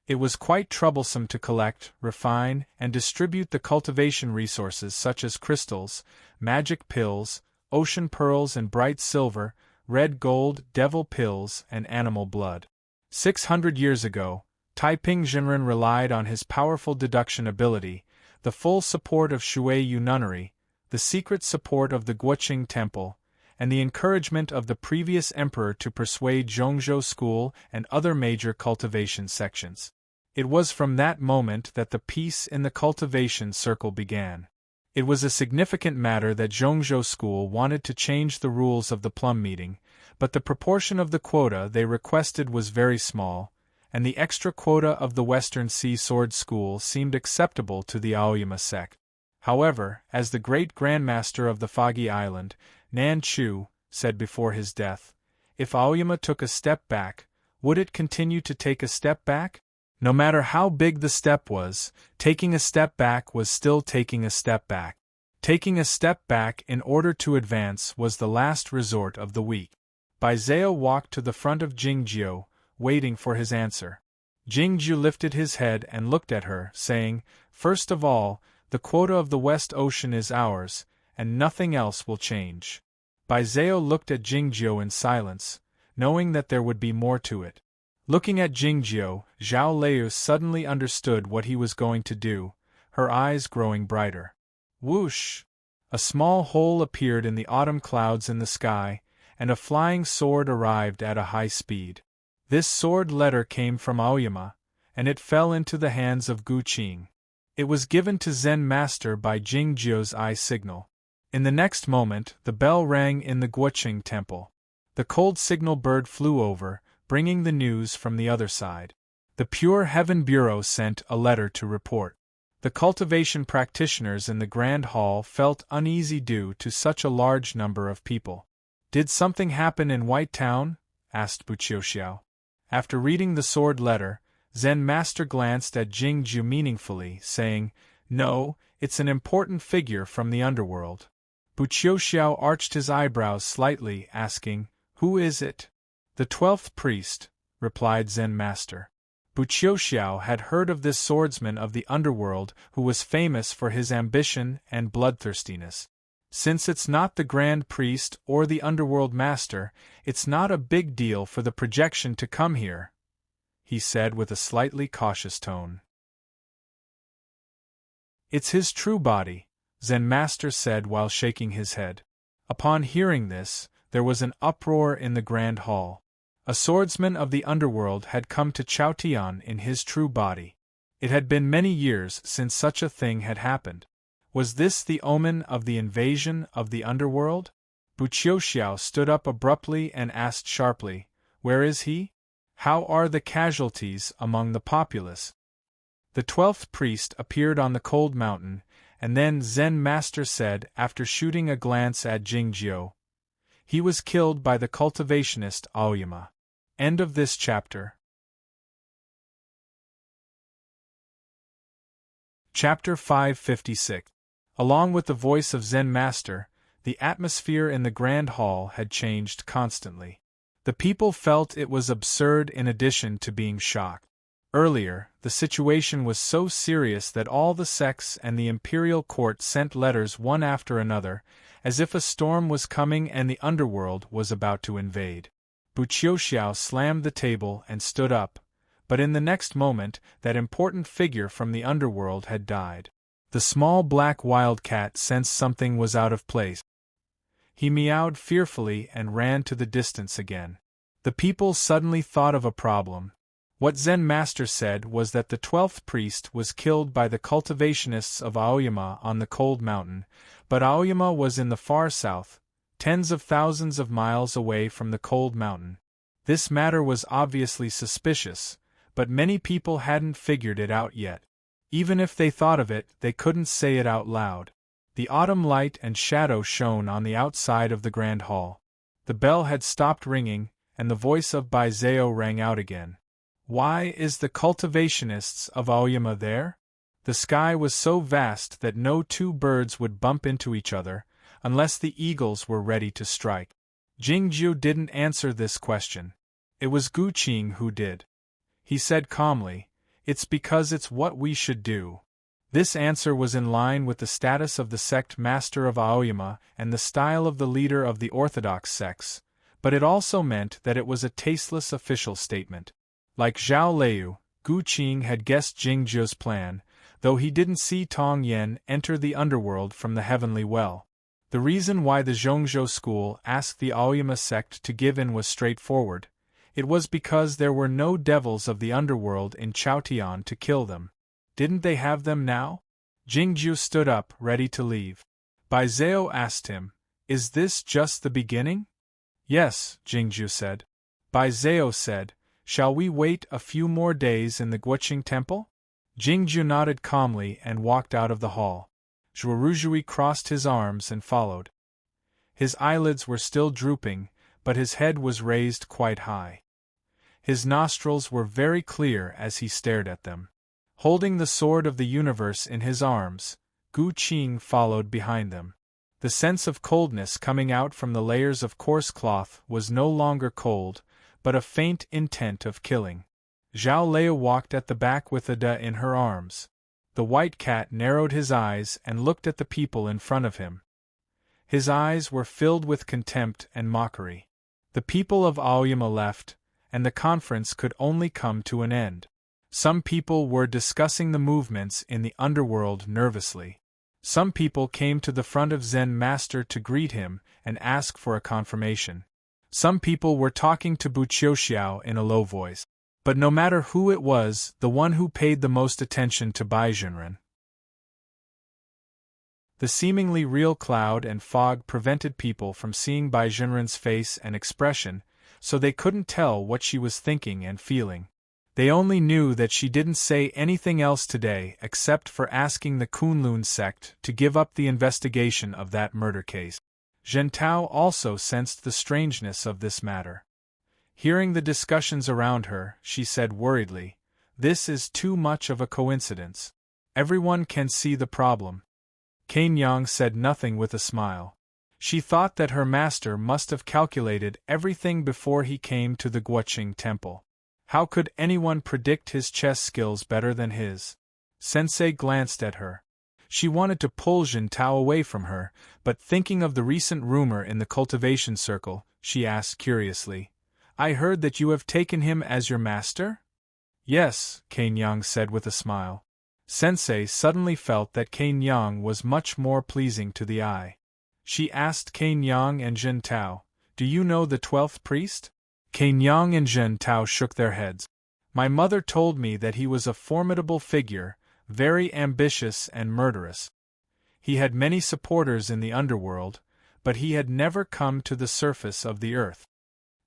It was quite troublesome to collect, refine, and distribute the cultivation resources such as crystals, magic pills, ocean pearls and bright silver, red gold, devil pills, and animal blood. 600 years ago, Taiping Jinren relied on his powerful deduction ability, the full support of Shuiyu Nunnery, the secret support of the Guoqing Temple, and the encouragement of the previous emperor to persuade Zhongzhou School and other major cultivation sections. It was from that moment that the peace in the cultivation circle began. It was a significant matter that Zhongzhou School wanted to change the rules of the Plum Meeting, but the proportion of the quota they requested was very small, and the extra quota of the Western Sea Sword School seemed acceptable to the Aoyama sect. However, as the great Grandmaster of the Foggy Island, Nan Chu, said before his death, if Aoyama took a step back, would it continue to take a step back? No matter how big the step was, taking a step back was still taking a step back. Taking a step back in order to advance was the last resort of the weak. Baizeo walked to the front of Jingjiu, waiting for his answer. Jingjiu lifted his head and looked at her, saying, "First of all, the quota of the West Ocean is ours, and nothing else will change." Baizeo looked at Jingjiu in silence, knowing that there would be more to it. Looking at Jingjiu, Zhao Liu suddenly understood what he was going to do, her eyes growing brighter. Whoosh! A small hole appeared in the autumn clouds in the sky, and a flying sword arrived at a high speed. This sword letter came from Aoyama, and it fell into the hands of Gu Qing. It was given to Zen Master by Jingjiu's eye signal. In the next moment, the bell rang in the Guoqing Temple. The cold signal bird flew over, bringing the news from the other side. The Pure Heaven Bureau sent a letter to report. The cultivation practitioners in the Grand Hall felt uneasy due to such a large number of people. "Did something happen in White Town?" asked Buqiuxiao. After reading the sword letter, Zen Master glanced at Jingjiu meaningfully, saying, "No, it's an important figure from the underworld." Buqiuxiao arched his eyebrows slightly, asking, "Who is it?" "The 12th priest," replied Zen Master. Buqiuxiao had heard of this swordsman of the underworld who was famous for his ambition and bloodthirstiness. "Since it's not the Grand Priest or the Underworld Master, it's not a big deal for the projection to come here," he said with a slightly cautious tone. "It's his true body," Zen Master said while shaking his head. Upon hearing this, there was an uproar in the Grand Hall. A swordsman of the underworld had come to Chaotian in his true body. It had been many years since such a thing had happened. Was this the omen of the invasion of the underworld? Buqiuxiao stood up abruptly and asked sharply, "Where is he? How are the casualties among the populace?" The 12th priest appeared on the cold mountain, and then Zen Master said after shooting a glance at Jingjiu, "He was killed by the cultivationist Aoyama." End of this chapter. Chapter 556. Along with the voice of Zen Master, the atmosphere in the Grand Hall had changed constantly. The people felt it was absurd in addition to being shocked. Earlier, the situation was so serious that all the sects and the imperial court sent letters one after another, as if a storm was coming and the underworld was about to invade. Buqiuxiao slammed the table and stood up, but in the next moment that important figure from the underworld had died. The small black wildcat sensed something was out of place. He meowed fearfully and ran to the distance again. The people suddenly thought of a problem. What Zen Master said was that the 12th priest was killed by the cultivationists of Aoyama on the cold mountain, but Aoyama was in the far south, tens of thousands of miles away from the cold mountain. This matter was obviously suspicious, but many people hadn't figured it out yet. Even if they thought of it, they couldn't say it out loud. The autumn light and shadow shone on the outside of the Grand Hall. The bell had stopped ringing, and the voice of Bai Zhao rang out again. Why is the cultivationists of Aoyama there? The sky was so vast that no two birds would bump into each other, unless the eagles were ready to strike. Jingzhu didn't answer this question. It was Gu Qing who did. He said calmly, "It's because it's what we should do." This answer was in line with the status of the sect master of Aoyama and the style of the leader of the orthodox sects, but it also meant that it was a tasteless official statement. Like Zhao Liu, Gu Qing had guessed Jingzhu's plan, though he didn't see Tong Yen enter the underworld from the heavenly well. The reason why the Zhongzhou school asked the Aoyama sect to give in was straightforward. It was because there were no devils of the underworld in Chaotian to kill them. Didn't they have them now? Jingzhu stood up, ready to leave. Bai Zhao asked him, "Is this just the beginning?" "Yes," Jingzhu said. Bai Zhao said, "Shall we wait a few more days in the Guoqing temple?" Jingzhu nodded calmly and walked out of the hall. Zhuoruzhui crossed his arms and followed. His eyelids were still drooping, but his head was raised quite high. His nostrils were very clear as he stared at them. Holding the sword of the universe in his arms, Gu Qing followed behind them. The sense of coldness coming out from the layers of coarse cloth was no longer cold, but a faint intent of killing. Zhao Liu walked at the back with Ada in her arms. The white cat narrowed his eyes and looked at the people in front of him. His eyes were filled with contempt and mockery. The people of Aoyama left, and the conference could only come to an end. Some people were discussing the movements in the underworld nervously. Some people came to the front of Zen Master to greet him and ask for a confirmation. Some people were talking to Buqiuxiao in a low voice. But no matter who it was, the one who paid the most attention to Bai Junren. The seemingly real cloud and fog prevented people from seeing Bai Junren's face and expression, so they couldn't tell what she was thinking and feeling. They only knew that she didn't say anything else today except for asking the Kunlun sect to give up the investigation of that murder case. Zhentao also sensed the strangeness of this matter. Hearing the discussions around her, she said worriedly, "This is too much of a coincidence. Everyone can see the problem." Cain Yang said nothing with a smile. She thought that her master must have calculated everything before he came to the Guoqing temple. How could anyone predict his chess skills better than his? Sensei glanced at her. She wanted to pull Zhentao away from her, but thinking of the recent rumor in the cultivation circle, she asked curiously, "I heard that you have taken him as your master?" "Yes," Cain Yang said with a smile. Sensei suddenly felt that Cain Yang was much more pleasing to the eye. She asked Cain Yang and Zhentao, "Do you know the 12th priest?" Cain Yang and Zhentao shook their heads. "My mother told me that he was a formidable figure, very ambitious and murderous. He had many supporters in the underworld, but he had never come to the surface of the earth."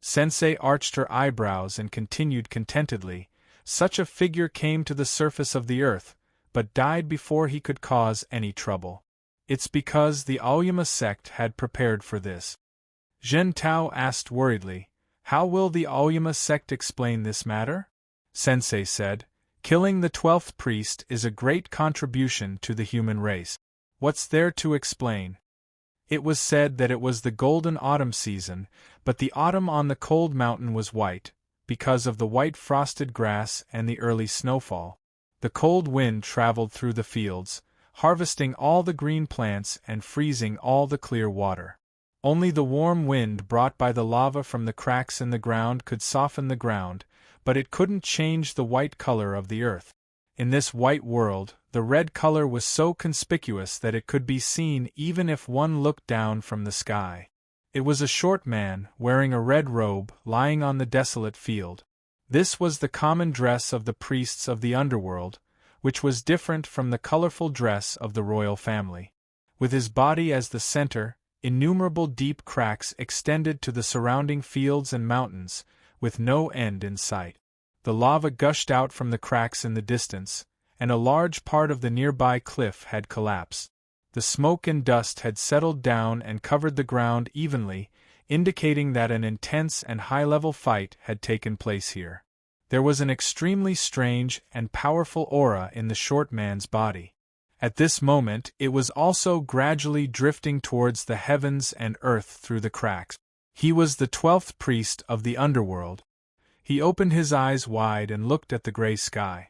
Sensei arched her eyebrows and continued contentedly, "Such a figure came to the surface of the earth, but died before he could cause any trouble. It's because the Aoyama sect had prepared for this." Zhentao asked worriedly, "How will the Aoyama sect explain this matter?" Sensei said, Killing the 12th priest is a great contribution to the human race. What's there to explain? It was said that it was the golden autumn season, but the autumn on the cold mountain was white, because of the white frosted grass and the early snowfall. The cold wind traveled through the fields, harvesting all the green plants and freezing all the clear water. Only the warm wind brought by the lava from the cracks in the ground could soften the ground, but it couldn't change the white color of the earth. In this white world, the red color was so conspicuous that it could be seen even if one looked down from the sky. It was a short man, wearing a red robe, lying on the desolate field. This was the common dress of the priests of the underworld, which was different from the colorful dress of the royal family. With his body as the center, innumerable deep cracks extended to the surrounding fields and mountains, with no end in sight. The lava gushed out from the cracks in the distance, and a large part of the nearby cliff had collapsed. The smoke and dust had settled down and covered the ground evenly, indicating that an intense and high-level fight had taken place here. There was an extremely strange and powerful aura in the short man's body. At this moment it was also gradually drifting towards the heavens and earth through the cracks. He was the 12th priest of the underworld. He opened his eyes wide and looked at the gray sky.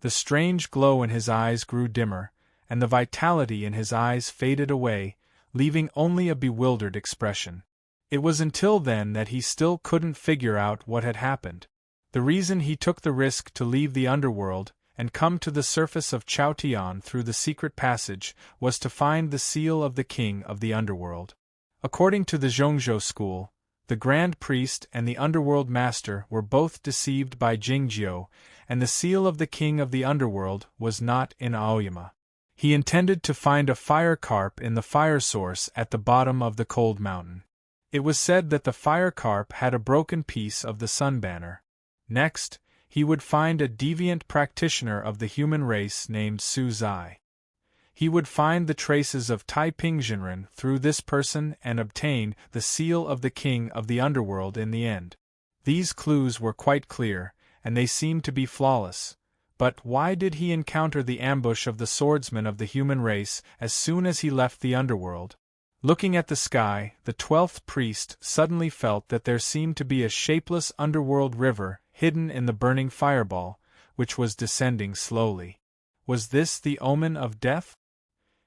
The strange glow in his eyes grew dimmer, and the vitality in his eyes faded away, leaving only a bewildered expression. It was until then that he still couldn't figure out what had happened. The reason he took the risk to leave the underworld and come to the surface of Chaotian through the secret passage was to find the seal of the king of the underworld. According to the Zhongzhou school, the Grand Priest and the Underworld Master were both deceived by Jingjiu, and the seal of the king of the underworld was not in Aoyama. He intended to find a fire carp in the fire source at the bottom of the cold mountain. It was said that the fire carp had a broken piece of the sun banner. Next, he would find a deviant practitioner of the human race named Su Zai. He would find the traces of Taiping Jinren through this person and obtain the seal of the king of the underworld in the end. These clues were quite clear, and they seemed to be flawless. But why did he encounter the ambush of the swordsmen of the human race as soon as he left the underworld? Looking at the sky, the 12th priest suddenly felt that there seemed to be a shapeless underworld river hidden in the burning fireball, which was descending slowly. Was this the omen of death?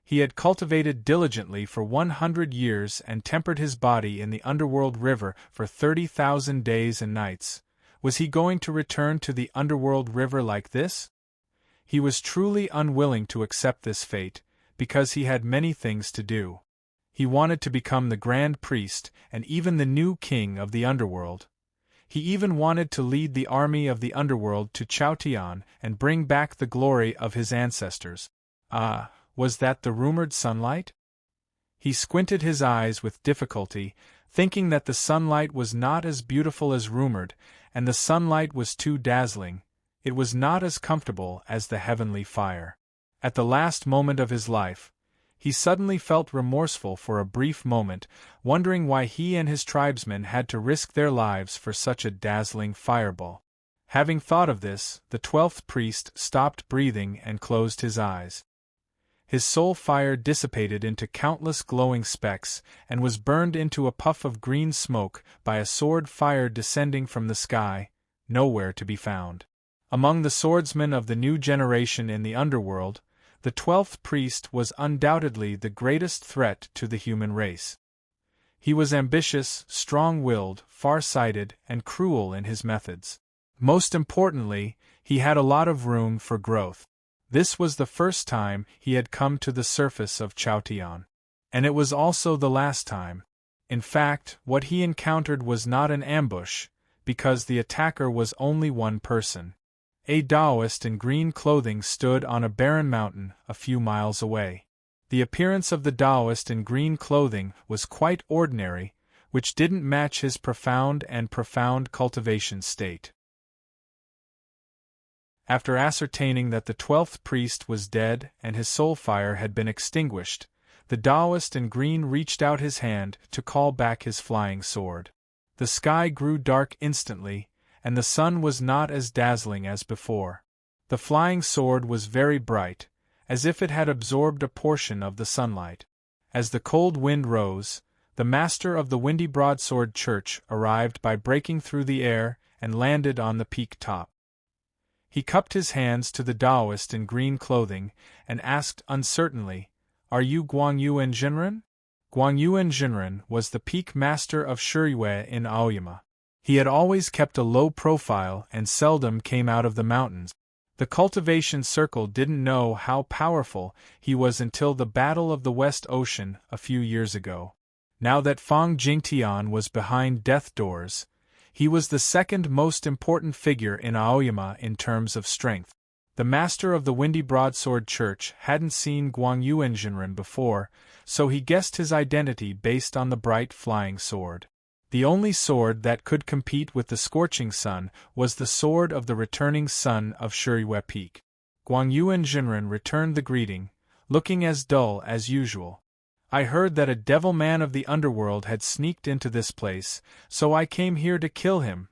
He had cultivated diligently for 100 years and tempered his body in the underworld river for 30,000 days and nights. Was he going to return to the underworld river like this? He was truly unwilling to accept this fate, because he had many things to do. He wanted to become the Grand Priest and even the new king of the underworld. He even wanted to lead the army of the underworld to Chaotian and bring back the glory of his ancestors. Ah, was that the rumored sunlight? He squinted his eyes with difficulty, thinking that the sunlight was not as beautiful as rumored, and the sunlight was too dazzling. It was not as comfortable as the heavenly fire. At the last moment of his life, he suddenly felt remorseful for a brief moment, wondering why he and his tribesmen had to risk their lives for such a dazzling fireball. Having thought of this, the 12th priest stopped breathing and closed his eyes. His soul fire dissipated into countless glowing specks and was burned into a puff of green smoke by a sword fire descending from the sky, nowhere to be found. Among the swordsmen of the new generation in the underworld, the 12th priest was undoubtedly the greatest threat to the human race. He was ambitious, strong-willed, far-sighted, and cruel in his methods. Most importantly, he had a lot of room for growth. This was the first time he had come to the surface of Chaotian. And it was also the last time. In fact, what he encountered was not an ambush, because the attacker was only one person. A Taoist in green clothing stood on a barren mountain a few miles away. The appearance of the Taoist in green clothing was quite ordinary, which didn't match his profound cultivation state. After ascertaining that the 12th priest was dead and his soul fire had been extinguished, the Taoist in green reached out his hand to call back his flying sword. The sky grew dark instantly, and the sun was not as dazzling as before. The flying sword was very bright, as if it had absorbed a portion of the sunlight. As the cold wind rose, the master of the windy broadsword church arrived by breaking through the air and landed on the peak top. He cupped his hands to the Taoist in green clothing and asked uncertainly, "Are you Guang Yuan Jinren?" Guang Yuan Jinren was the peak master of Shiyue in Aoyama. He had always kept a low profile and seldom came out of the mountains. The cultivation circle didn't know how powerful he was until the Battle of the West Ocean a few years ago. Now that Fang Jingtian was behind death doors, he was the second most important figure in Aoyama in terms of strength. The master of the Windy Broadsword Church hadn't seen Guang Yuan Jinren before, so he guessed his identity based on the bright flying sword. The only sword that could compete with the scorching sun was the sword of the returning son of Shiyue Peak. Guang Yuan Jinren returned the greeting, looking as dull as usual. "I heard that a devil man of the underworld had sneaked into this place, so I came here to kill him,"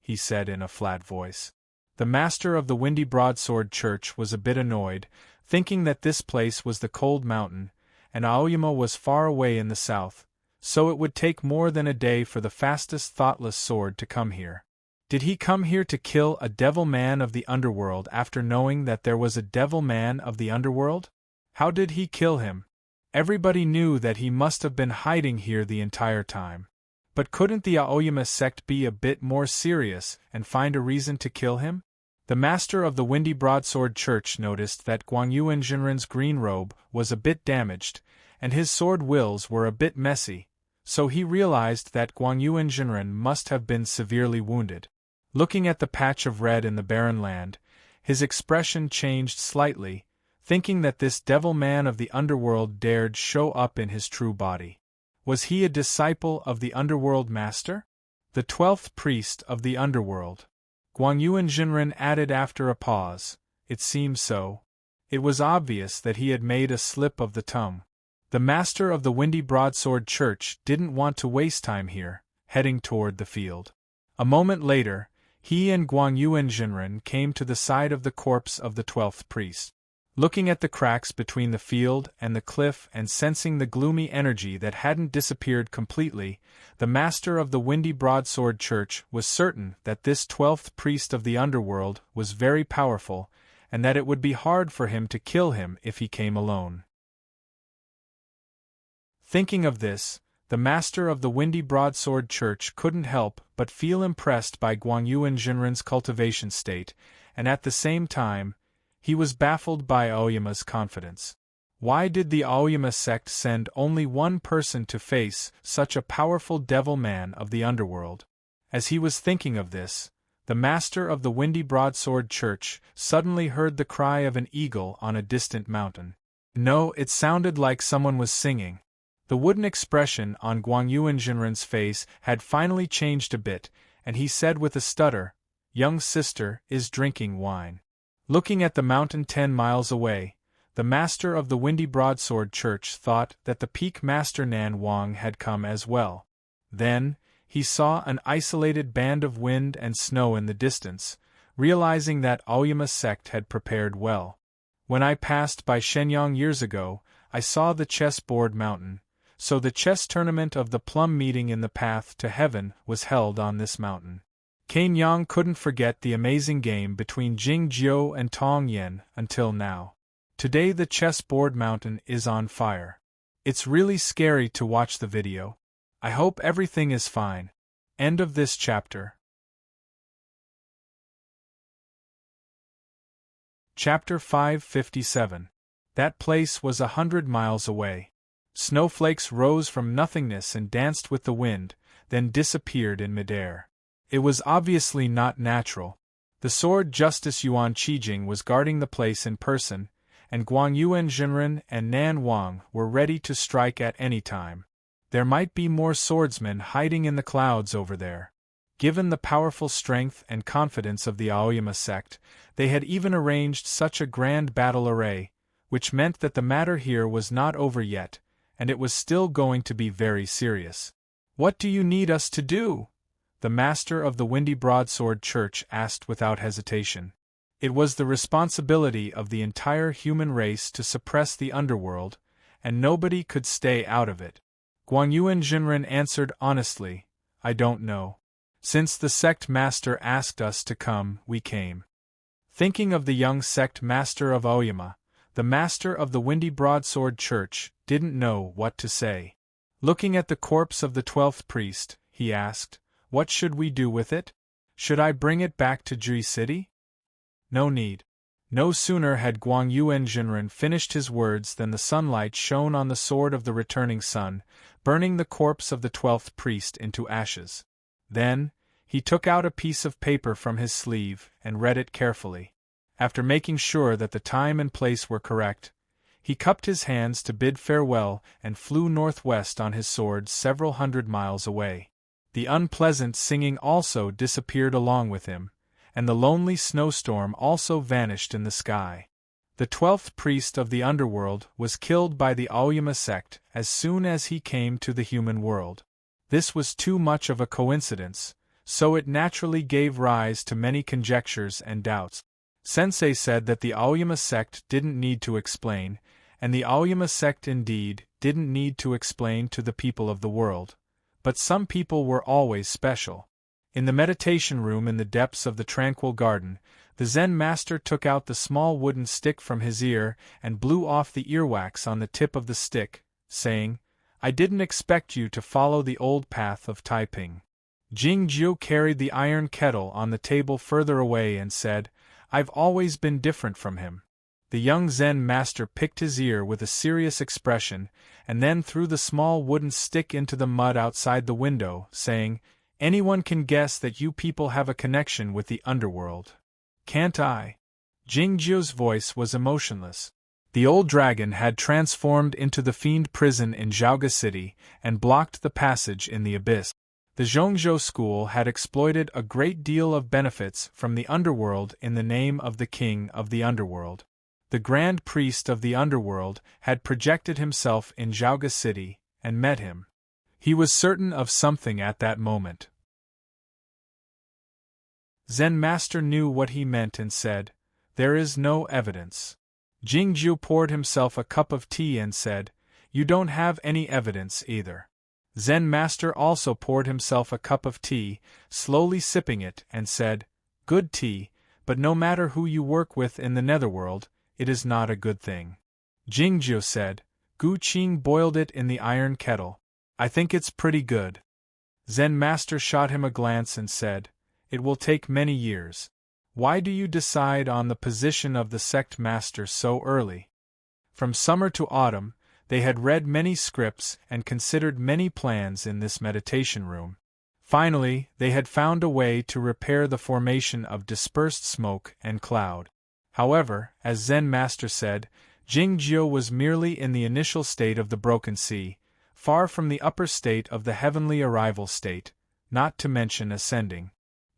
he said in a flat voice. The master of the Windy Broadsword Church was a bit annoyed, thinking that this place was the cold mountain, and Aoyama was far away in the south, so it would take more than a day for the fastest thoughtless sword to come here. Did he come here to kill a devil man of the underworld after knowing that there was a devil man of the underworld? How did he kill him? Everybody knew that he must have been hiding here the entire time. But couldn't the Aoyama sect be a bit more serious and find a reason to kill him? The master of the Windy Broadsword Church noticed that Guang Yuan Jinren's green robe was a bit damaged, and his sword wills were a bit messy, so he realized that Guang Yuan Jinren must have been severely wounded. Looking at the patch of red in the barren land, his expression changed slightly, thinking that this devil man of the underworld dared show up in his true body. Was he a disciple of the underworld master? The 12th priest of the underworld? Guang Yuan Jinren added after a pause, "It seems so." It was obvious that he had made a slip of the tongue. The master of the Windy Broadsword Church didn't want to waste time here, heading toward the field. A moment later, he and Guang Yuan Jinren came to the side of the corpse of the 12th priest. Looking at the cracks between the field and the cliff and sensing the gloomy energy that hadn't disappeared completely, the master of the Windy Broadsword Church was certain that this 12th priest of the underworld was very powerful, and that it would be hard for him to kill him if he came alone. Thinking of this, the master of the Windy Broadsword Church couldn't help but feel impressed by Guang Yuan Jinren's cultivation state, and at the same time, he was baffled by Aoyama's confidence. Why did the Aoyama sect send only one person to face such a powerful devil man of the underworld? As he was thinking of this, the master of the Windy Broadsword Church suddenly heard the cry of an eagle on a distant mountain. No, it sounded like someone was singing. The wooden expression on Guang Yuan Jinren's face had finally changed a bit, and he said with a stutter, "Young sister is drinking wine." Looking at the mountain 10 miles away, the master of the Windy Broadsword Church thought that the peak master Nan Wang had come as well. Then, he saw an isolated band of wind and snow in the distance, realizing that Aoyama sect had prepared well. "When I passed by Shenyang years ago, I saw the chessboard mountain, so the chess tournament of the plum meeting in the path to heaven was held on this mountain. Kane Yang couldn't forget the amazing game between Jing Jiu and Tong Yen until now. Today the chessboard mountain is on fire. It's really scary to watch the video. I hope everything is fine." End of this chapter. Chapter 557. That place was 100 miles away. Snowflakes rose from nothingness and danced with the wind, then disappeared in midair. It was obviously not natural. The sword Justice Yuan Qijing was guarding the place in person, and Guang Yuan Jinren and Nan Wang were ready to strike at any time. There might be more swordsmen hiding in the clouds over there. Given the powerful strength and confidence of the Aoyama sect, they had even arranged such a grand battle array, which meant that the matter here was not over yet, and it was still going to be very serious. "What do you need us to do?" the master of the Windy Broadsword Church asked without hesitation. It was the responsibility of the entire human race to suppress the underworld, and nobody could stay out of it. Guangyuan Jinren answered honestly, I don't know. Since the sect master asked us to come, we came. Thinking of the young sect master of Aoyama, the master of the Windy Broadsword Church didn't know what to say. Looking at the corpse of the 12th priest, he asked, what should we do with it? Should I bring it back to Jui City? No need. No sooner had Guangyuan Jinren finished his words than the sunlight shone on the sword of the returning sun, burning the corpse of the 12th priest into ashes. Then, he took out a piece of paper from his sleeve and read it carefully. After making sure that the time and place were correct, he cupped his hands to bid farewell and flew northwest on his sword several hundred miles away. The unpleasant singing also disappeared along with him, and the lonely snowstorm also vanished in the sky. The 12th priest of the underworld was killed by the Aoyama sect as soon as he came to the human world. This was too much of a coincidence, so it naturally gave rise to many conjectures and doubts. Sensei said that the Aoyama sect didn't need to explain, and the Aoyama sect indeed didn't need to explain to the people of the world. But some people were always special. In the meditation room in the depths of the tranquil garden, the Zen master took out the small wooden stick from his ear and blew off the earwax on the tip of the stick, saying, I didn't expect you to follow the old path of Taiping. Jingjiu carried the iron kettle on the table further away and said, I've always been different from him. The young Zen master picked his ear with a serious expression, and then threw the small wooden stick into the mud outside the window, saying, Anyone can guess that you people have a connection with the underworld. Can't I? Jingjiu's voice was emotionless. The old dragon had transformed into the fiend prison in Zhaoga City and blocked the passage in the abyss. The Zhongzhou school had exploited a great deal of benefits from the underworld in the name of the king of the underworld. The grand priest of the underworld had projected himself in Zhaoga City and met him. He was certain of something at that moment. Zen master knew what he meant and said, There is no evidence. Jingjiu poured himself a cup of tea and said, You don't have any evidence either. Zen master also poured himself a cup of tea, slowly sipping it, and said, Good tea, but no matter who you work with in the netherworld, it is not a good thing. Jingjiu said, Gu Qing boiled it in the iron kettle. I think it's pretty good. Zen master shot him a glance and said, It will take many years. Why do you decide on the position of the sect master so early? From summer to autumn, they had read many scripts and considered many plans in this meditation room. Finally, they had found a way to repair the formation of dispersed smoke and cloud. However, as Zen master said, Jingjiu was merely in the initial state of the broken sea, far from the upper state of the heavenly arrival state, not to mention ascending.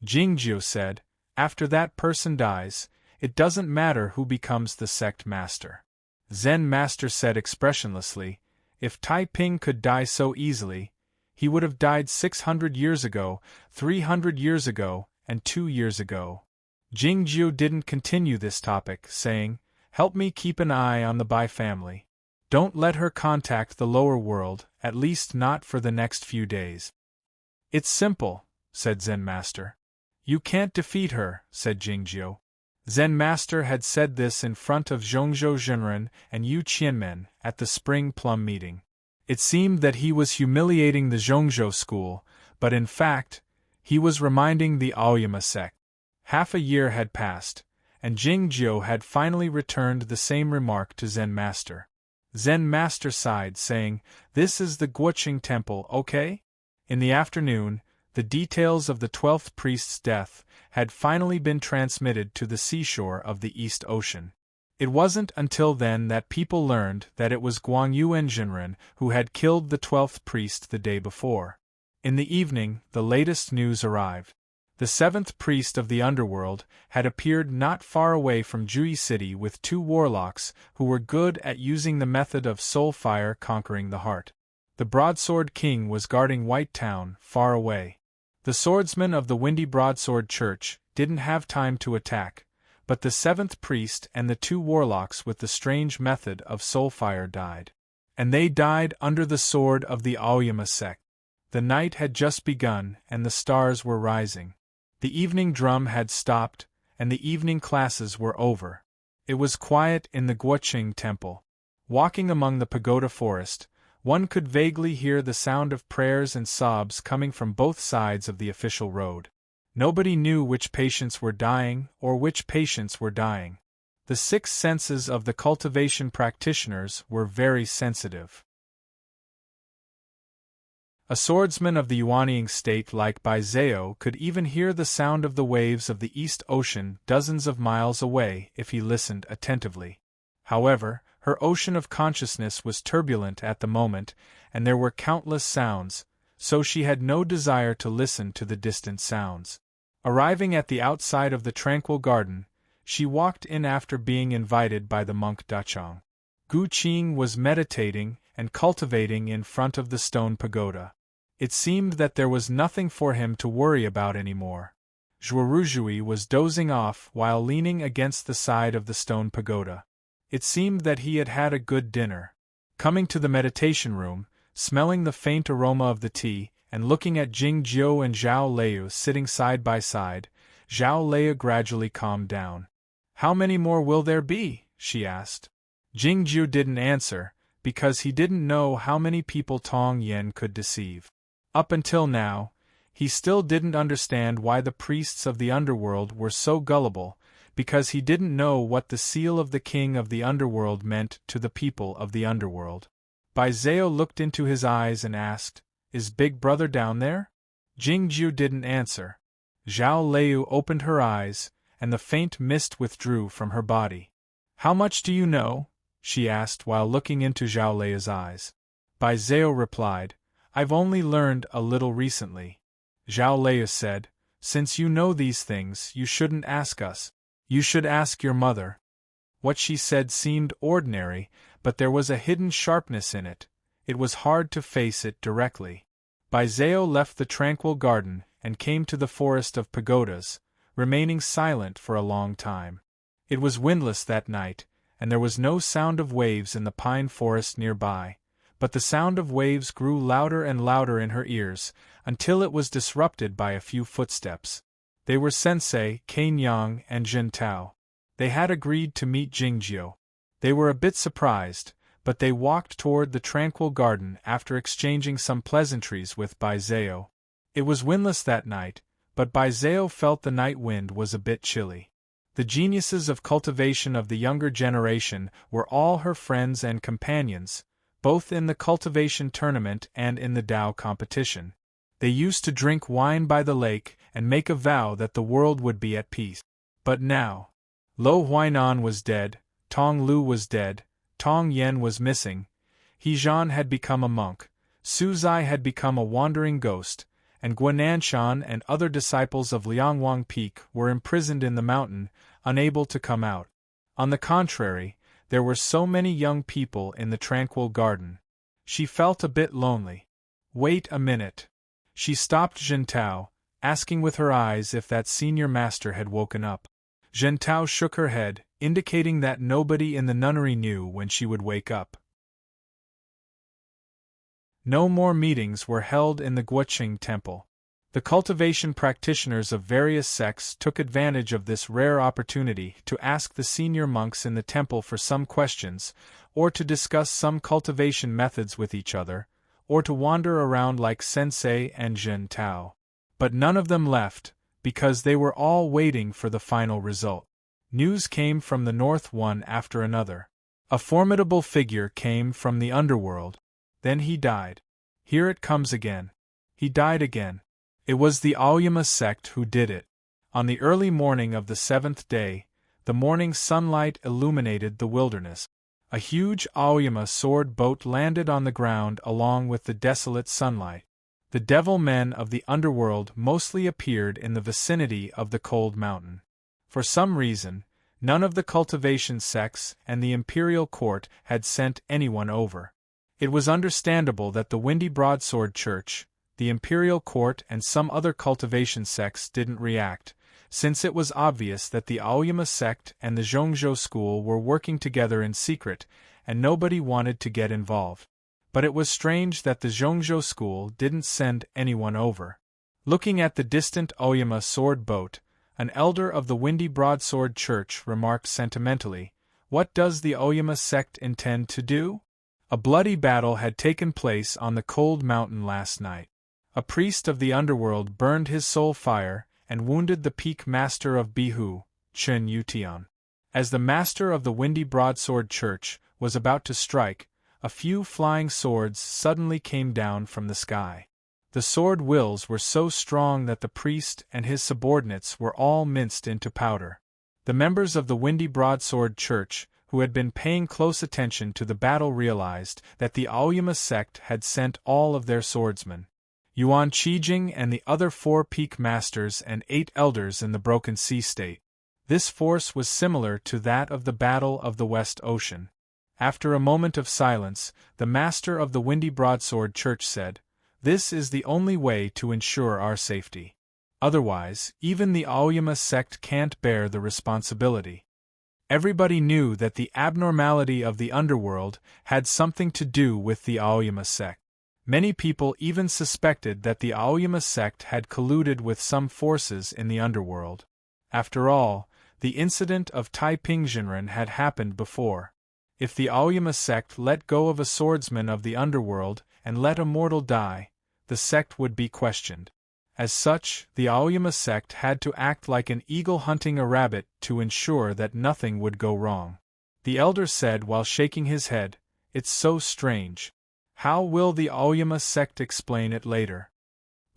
Jingjiu said, After that person dies, it doesn't matter who becomes the sect master. Zen master said expressionlessly, If Taiping could die so easily, he would have died 600 years ago, 300 years ago, and 2 years ago. Jingjiu didn't continue this topic, saying, Help me keep an eye on the Bai family. Don't let her contact the lower world, at least not for the next few days. It's simple, said Zen master. You can't defeat her, said Jingjiu. Zen master had said this in front of Zhongzhou Jinren and Yu Qianmen at the spring plum meeting. It seemed that he was humiliating the Zhongzhou school, but in fact, he was reminding the Aoyama sect. Half a year had passed, and Jingjiu had finally returned the same remark to Zen master. Zen master sighed, saying, This is the Guoqing temple, okay? In the afternoon, the details of the 12th priest's death had finally been transmitted to the seashore of the East Ocean. It wasn't until then that people learned that it was Guangyuan Jinren who had killed the 12th priest the day before. In the evening, the latest news arrived. The 7th priest of the underworld had appeared not far away from Jui City with 2 warlocks who were good at using the method of soul fire conquering the heart. The broadsword king was guarding White Town, far away. The swordsmen of the Windy Broadsword Church didn't have time to attack, but the seventh priest and the two warlocks with the strange method of soulfire died. And they died under the sword of the Auyama sect. The night had just begun and the stars were rising. The evening drum had stopped, and the evening classes were over. It was quiet in the Guoqing temple. Walking among the pagoda forest, one could vaguely hear the sound of prayers and sobs coming from both sides of the official road. Nobody knew which patients were dying or which patients were dying. The six senses of the cultivation practitioners were very sensitive. A swordsman of the Yuanying state like Bai Zhao could even hear the sound of the waves of the East Ocean dozens of miles away if he listened attentively. However, her ocean of consciousness was turbulent at the moment, and there were countless sounds, so she had no desire to listen to the distant sounds. Arriving at the outside of the tranquil garden, she walked in after being invited by the monk Dachang. Gu Qing was meditating and cultivating in front of the stone pagoda. It seemed that there was nothing for him to worry about anymore. Zhuoruzhui was dozing off while leaning against the side of the stone pagoda. It seemed that he had had a good dinner. Coming to the meditation room, smelling the faint aroma of the tea, and looking at Jing Jiu and Zhao Lei sitting side by side, Zhao Lei gradually calmed down. "How many more will there be?" she asked. Jing Jiu didn't answer, because he didn't know how many people Tong Yen could deceive. Up until now, he still didn't understand why the priests of the underworld were so gullible, because he didn't know what the seal of the king of the underworld meant to the people of the underworld. Bai Zhao looked into his eyes and asked, "Is Big Brother down there?" Jing Jiu didn't answer. Zhao Lei opened her eyes, and the faint mist withdrew from her body. "How much do you know?" she asked while looking into Zhao Lei's eyes. Bai Zhao replied, "I've only learned a little recently." Zhao Lei said, "Since you know these things, you shouldn't ask us. You should ask your mother." What she said seemed ordinary, but there was a hidden sharpness in it. It was hard to face it directly. Bai Zhao left the tranquil garden and came to the forest of pagodas, remaining silent for a long time. It was windless that night, and there was no sound of waves in the pine forest nearby, but the sound of waves grew louder and louder in her ears, until it was disrupted by a few footsteps. They were Sensei, Cain Yang, and Jin Tao. They had agreed to meet Jingjiu. They were a bit surprised, but they walked toward the tranquil garden after exchanging some pleasantries with Bai Zhao. It was windless that night, but Bai Zhao felt the night wind was a bit chilly. The geniuses of cultivation of the younger generation were all her friends and companions, both in the cultivation tournament and in the Tao competition. They used to drink wine by the lake and make a vow that the world would be at peace. But now, Lo Huainan was dead, Tong Lu was dead, Tong Yen was missing, He Zhan had become a monk, Su Zai had become a wandering ghost, and Guananshan and other disciples of Liangwang Peak were imprisoned in the mountain, unable to come out. On the contrary, there were so many young people in the tranquil garden. She felt a bit lonely. "Wait a minute." She stopped Jin Tao, asking with her eyes if that senior master had woken up. Jin Tao shook her head, indicating that nobody in the nunnery knew when she would wake up. No more meetings were held in the Guoqing temple. The cultivation practitioners of various sects took advantage of this rare opportunity to ask the senior monks in the temple for some questions, or to discuss some cultivation methods with each other, or to wander around like Sensei and Jin Tao. But none of them left, because they were all waiting for the final result. News came from the north one after another. A formidable figure came from the underworld. Then he died. Here it comes again. He died again. It was the Auyama sect who did it. On the early morning of the seventh day, the morning sunlight illuminated the wilderness. A huge Auyama sword boat landed on the ground along with the desolate sunlight. The devil men of the underworld mostly appeared in the vicinity of the cold mountain. For some reason, none of the cultivation sects and the imperial court had sent anyone over. It was understandable that the Windy Broadsword Church, The imperial court and some other cultivation sects didn't react, since it was obvious that the Aoyama sect and the Zhongzhou school were working together in secret, and nobody wanted to get involved. But it was strange that the Zhongzhou school didn't send anyone over. Looking at the distant Aoyama sword boat, an elder of the Windy Broadsword Church remarked sentimentally, "What does the Aoyama sect intend to do?" A bloody battle had taken place on the cold mountain last night. A priest of the underworld burned his soul fire and wounded the peak master of Bihu, Chen Yutian. As the master of the Windy Broadsword Church was about to strike, a few flying swords suddenly came down from the sky. The sword wills were so strong that the priest and his subordinates were all minced into powder. The members of the Windy Broadsword Church, who had been paying close attention to the battle, realized that the Aoyama sect had sent all of their swordsmen. Yuan Qijing and the other 4 peak masters and 8 elders in the Broken Sea state. This force was similar to that of the Battle of the West Ocean. After a moment of silence, the master of the Windy Broadsword Church said, "This is the only way to ensure our safety. Otherwise, even the Aoyama sect can't bear the responsibility." Everybody knew that the abnormality of the underworld had something to do with the Aoyama sect. Many people even suspected that the Aoyama sect had colluded with some forces in the underworld. After all, the incident of Taiping-Jinren had happened before. If the Aoyama sect let go of a swordsman of the underworld and let a mortal die, the sect would be questioned. As such, the Aoyama sect had to act like an eagle hunting a rabbit to ensure that nothing would go wrong. The elder said while shaking his head, "It's so strange. How will the Aoyama sect explain it later?"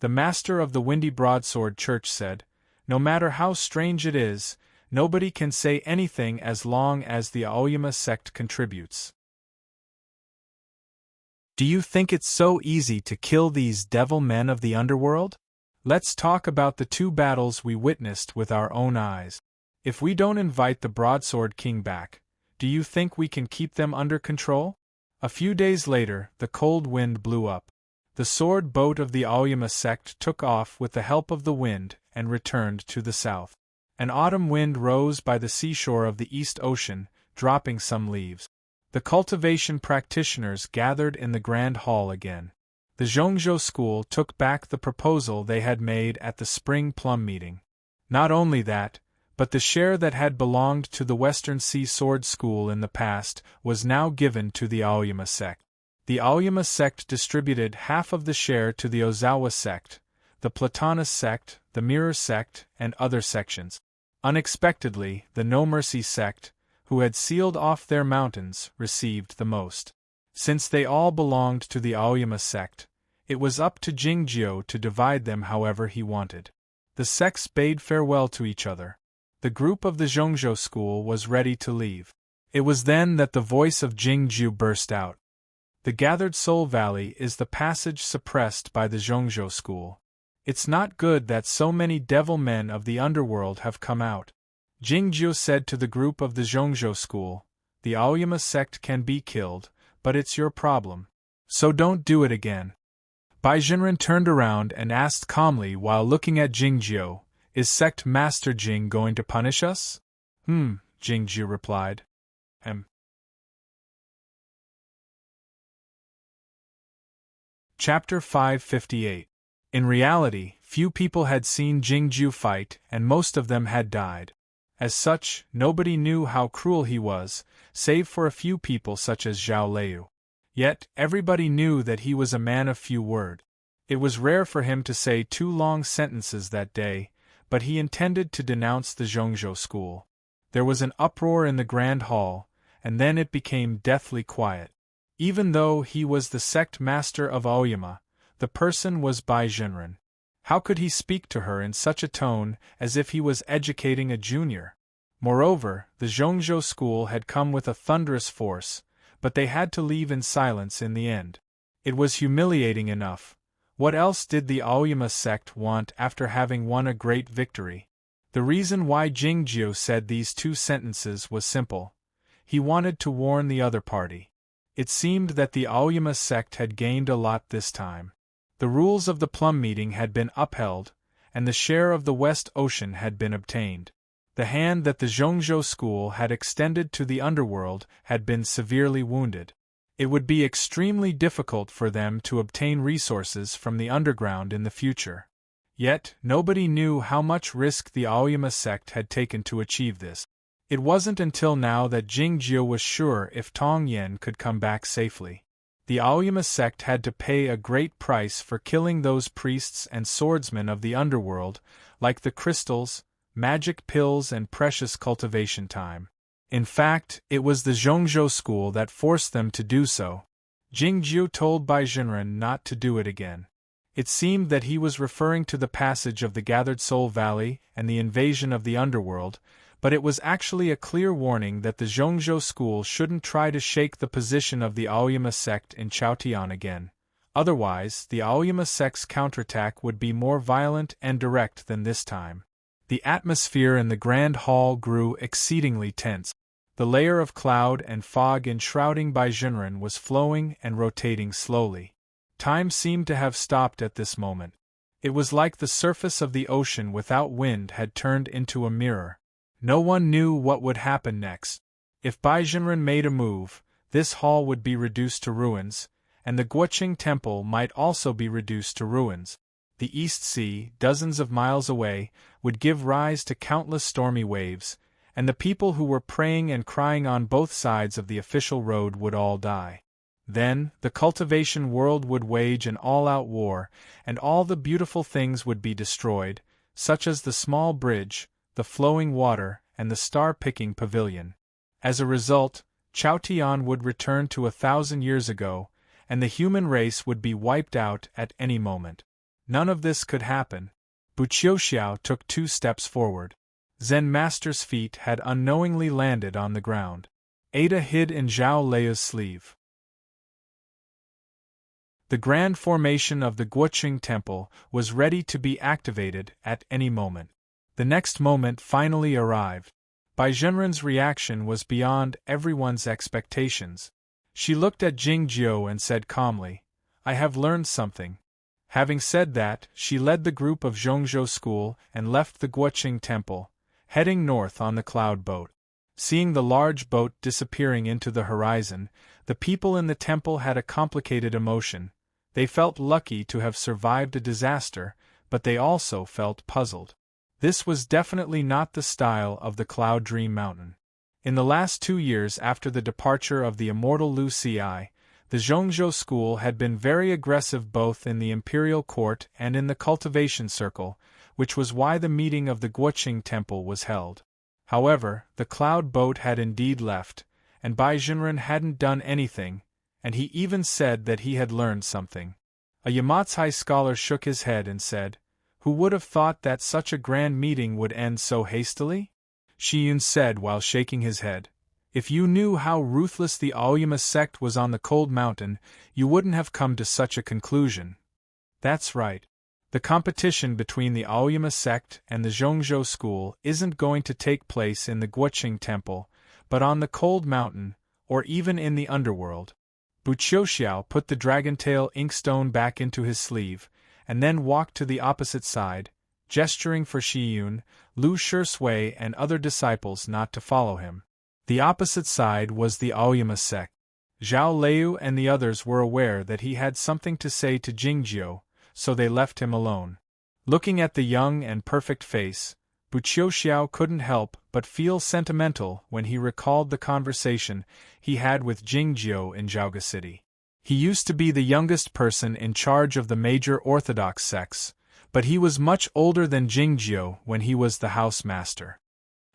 The master of the Windy Broadsword Church said, "No matter how strange it is, nobody can say anything as long as the Aoyama sect contributes." Do you think it's so easy to kill these devil men of the underworld? Let's talk about the 2 battles we witnessed with our own eyes. If we don't invite the Broadsword King back, do you think we can keep them under control? A few days later, the cold wind blew up. The sword boat of the Aoyama sect took off with the help of the wind and returned to the south. An autumn wind rose by the seashore of the East Ocean, dropping some leaves. The cultivation practitioners gathered in the Grand Hall again. The Zhongzhou school took back the proposal they had made at the spring plum meeting. Not only that, but the share that had belonged to the Western Sea Sword School in the past was now given to the Aoyama sect. The Aoyama sect distributed half of the share to the Ozawa sect, the Platanus sect, the Mirror sect, and other sections. Unexpectedly, the No Mercy sect, who had sealed off their mountains, received the most. Since they all belonged to the Aoyama sect, it was up to Jingjiu to divide them however he wanted. The sects bade farewell to each other. The group of the Zhongzhou school was ready to leave. It was then that the voice of Jingjiu burst out. "The Gathered Soul Valley is the passage suppressed by the Zhongzhou school. It's not good that so many devil men of the underworld have come out." Jingjiu said to the group of the Zhongzhou school, "The Aoyama sect can be killed, but it's your problem. So don't do it again." Bai Jinren turned around and asked calmly while looking at Jingjiu, "Is Sect Master Jing going to punish us?" Jingjiu replied. Chapter 558. In reality, few people had seen Jingjiu fight, and most of them had died. As such, nobody knew how cruel he was, save for a few people such as Zhao Leu. Yet, everybody knew that he was a man of few words. It was rare for him to say 2 long sentences that day, but he intended to denounce the Zhongzhou school. There was an uproar in the Grand Hall, and then it became deathly quiet. Even though he was the sect master of Aoyama, the person was Bai Jinren. How could he speak to her in such a tone as if he was educating a junior? Moreover, the Zhongzhou school had come with a thunderous force, but they had to leave in silence in the end. It was humiliating enough. What else did the Aoyama sect want after having won a great victory? The reason why Jingjiu said these 2 sentences was simple. He wanted to warn the other party. It seemed that the Aoyama sect had gained a lot this time. The rules of the plum meeting had been upheld, and the share of the West Ocean had been obtained. The hand that the Zhongzhou school had extended to the underworld had been severely wounded. It would be extremely difficult for them to obtain resources from the underground in the future. Yet, nobody knew how much risk the Aoyama sect had taken to achieve this. It wasn't until now that Jingjiu was sure if Tong Yen could come back safely. The Aoyama sect had to pay a great price for killing those priests and swordsmen of the underworld, like the crystals, magic pills and precious cultivation time. In fact, it was the Zhongzhou school that forced them to do so. Jingjiu told Bai Jinren not to do it again. It seemed that he was referring to the passage of the Gathered Soul Valley and the invasion of the underworld, but it was actually a clear warning that the Zhongzhou school shouldn't try to shake the position of the Aoyama sect in Chaotian again. Otherwise, the Aoyama sect's counterattack would be more violent and direct than this time. The atmosphere in the grand hall grew exceedingly tense. The layer of cloud and fog enshrouding Bai Jinren was flowing and rotating slowly. Time seemed to have stopped at this moment. It was like the surface of the ocean without wind had turned into a mirror. No one knew what would happen next. If Bai Jinren made a move, this hall would be reduced to ruins, and the Guoqing temple might also be reduced to ruins. The East Sea, dozens of miles away, would give rise to countless stormy waves, and the people who were praying and crying on both sides of the official road would all die. Then, the cultivation world would wage an all-out war, and all the beautiful things would be destroyed, such as the small bridge, the flowing water, and the star-picking pavilion. As a result, Chaotian would return to 1,000 years ago, and the human race would be wiped out at any moment. None of this could happen. Buqiuxiao took 2 steps forward. Zen Master's feet had unknowingly landed on the ground. Ada hid in Zhao Leia's sleeve. The grand formation of the Guoqing temple was ready to be activated at any moment. The next moment finally arrived. Bai Jinren's reaction was beyond everyone's expectations. She looked at Jingjiu and said calmly, "I have learned something." Having said that, she led the group of Zhongzhou school and left the Guoqing temple, heading north on the cloud boat. Seeing the large boat disappearing into the horizon, the people in the temple had a complicated emotion. They felt lucky to have survived a disaster, but they also felt puzzled. This was definitely not the style of the Cloud Dream Mountain. In the last 2 years after the departure of the immortal Lu Ci, the Zhongzhou school had been very aggressive both in the imperial court and in the cultivation circle, which was why the meeting of the Guoqing temple was held. However, the cloud boat had indeed left, and Bai Jinren hadn't done anything, and he even said that he had learned something. A Yamatsai scholar shook his head and said, "Who would have thought that such a grand meeting would end so hastily?" Shiyun said while shaking his head, "If you knew how ruthless the Aoyama sect was on the cold mountain, you wouldn't have come to such a conclusion." That's right. The competition between the Aoyama sect and the Zhongzhou school isn't going to take place in the Guoqing temple, but on the cold mountain, or even in the underworld. Buqiuxiao put the dragon-tail inkstone back into his sleeve, and then walked to the opposite side, gesturing for Shiyun, Lu Shisui and other disciples not to follow him. The opposite side was the Aoyama sect. Zhao Leiu and the others were aware that he had something to say to Jingjiu, so they left him alone. Looking at the young and perfect face, Buqiuxiao couldn't help but feel sentimental when he recalled the conversation he had with Jingjiu in Zhaoga City. He used to be the youngest person in charge of the major orthodox sects, but he was much older than Jingjiu when he was the house master.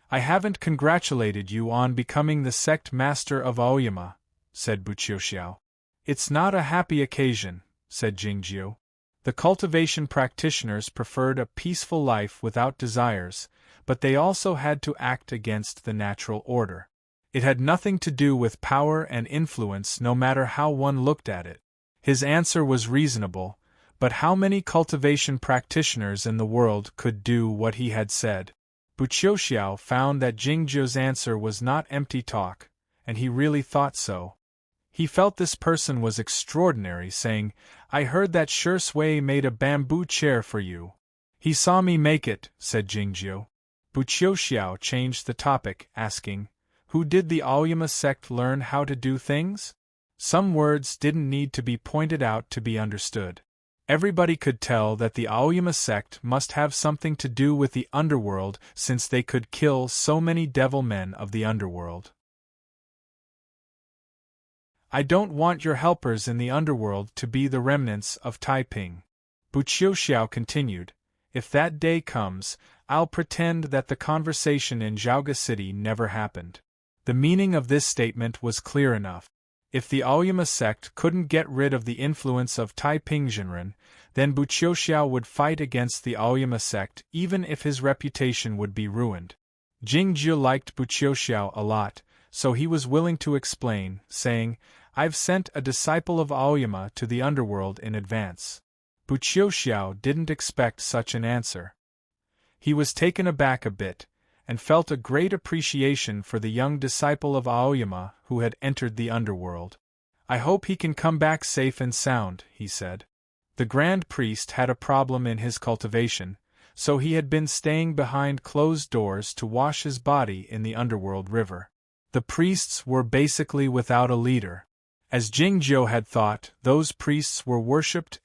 "I haven't congratulated you on becoming the sect master of Aoyama," said Buqiuxiao. "It's not a happy occasion," said Jingjiu. The cultivation practitioners preferred a peaceful life without desires, but they also had to act against the natural order. It had nothing to do with power and influence no matter how one looked at it. His answer was reasonable, but how many cultivation practitioners in the world could do what he had said? Buqiuxiao found that Jingjiu's answer was not empty talk, and he really thought so. He felt this person was extraordinary, saying, "I heard that Shui made a bamboo chair for you." "He saw me make it," said Jingjiu. Buqiuxiao changed the topic, asking, "Who did the Aoyama sect learn how to do things?" Some words didn't need to be pointed out to be understood. Everybody could tell that the Aoyama sect must have something to do with the underworld, since they could kill so many devil men of the underworld. "I don't want your helpers in the underworld to be the remnants of Taiping," Buqiuxiao continued. "If that day comes, I'll pretend that the conversation in Zhaoga City never happened." The meaning of this statement was clear enough. If the Aoyama sect couldn't get rid of the influence of Taiping Jinren, then Buqiuxiao would fight against the Aoyama sect even if his reputation would be ruined. Jingjiu liked Buqiuxiao a lot, so he was willing to explain, saying, "I've sent a disciple of Aoyama to the underworld in advance." Buqiuxiao didn't expect such an answer. He was taken aback a bit, and felt a great appreciation for the young disciple of Aoyama who had entered the underworld. "I hope he can come back safe and sound," he said. The Grand Priest had a problem in his cultivation, so he had been staying behind closed doors to wash his body in the underworld river. The priests were basically without a leader. As Jingjiu had thought, those priests were worshipped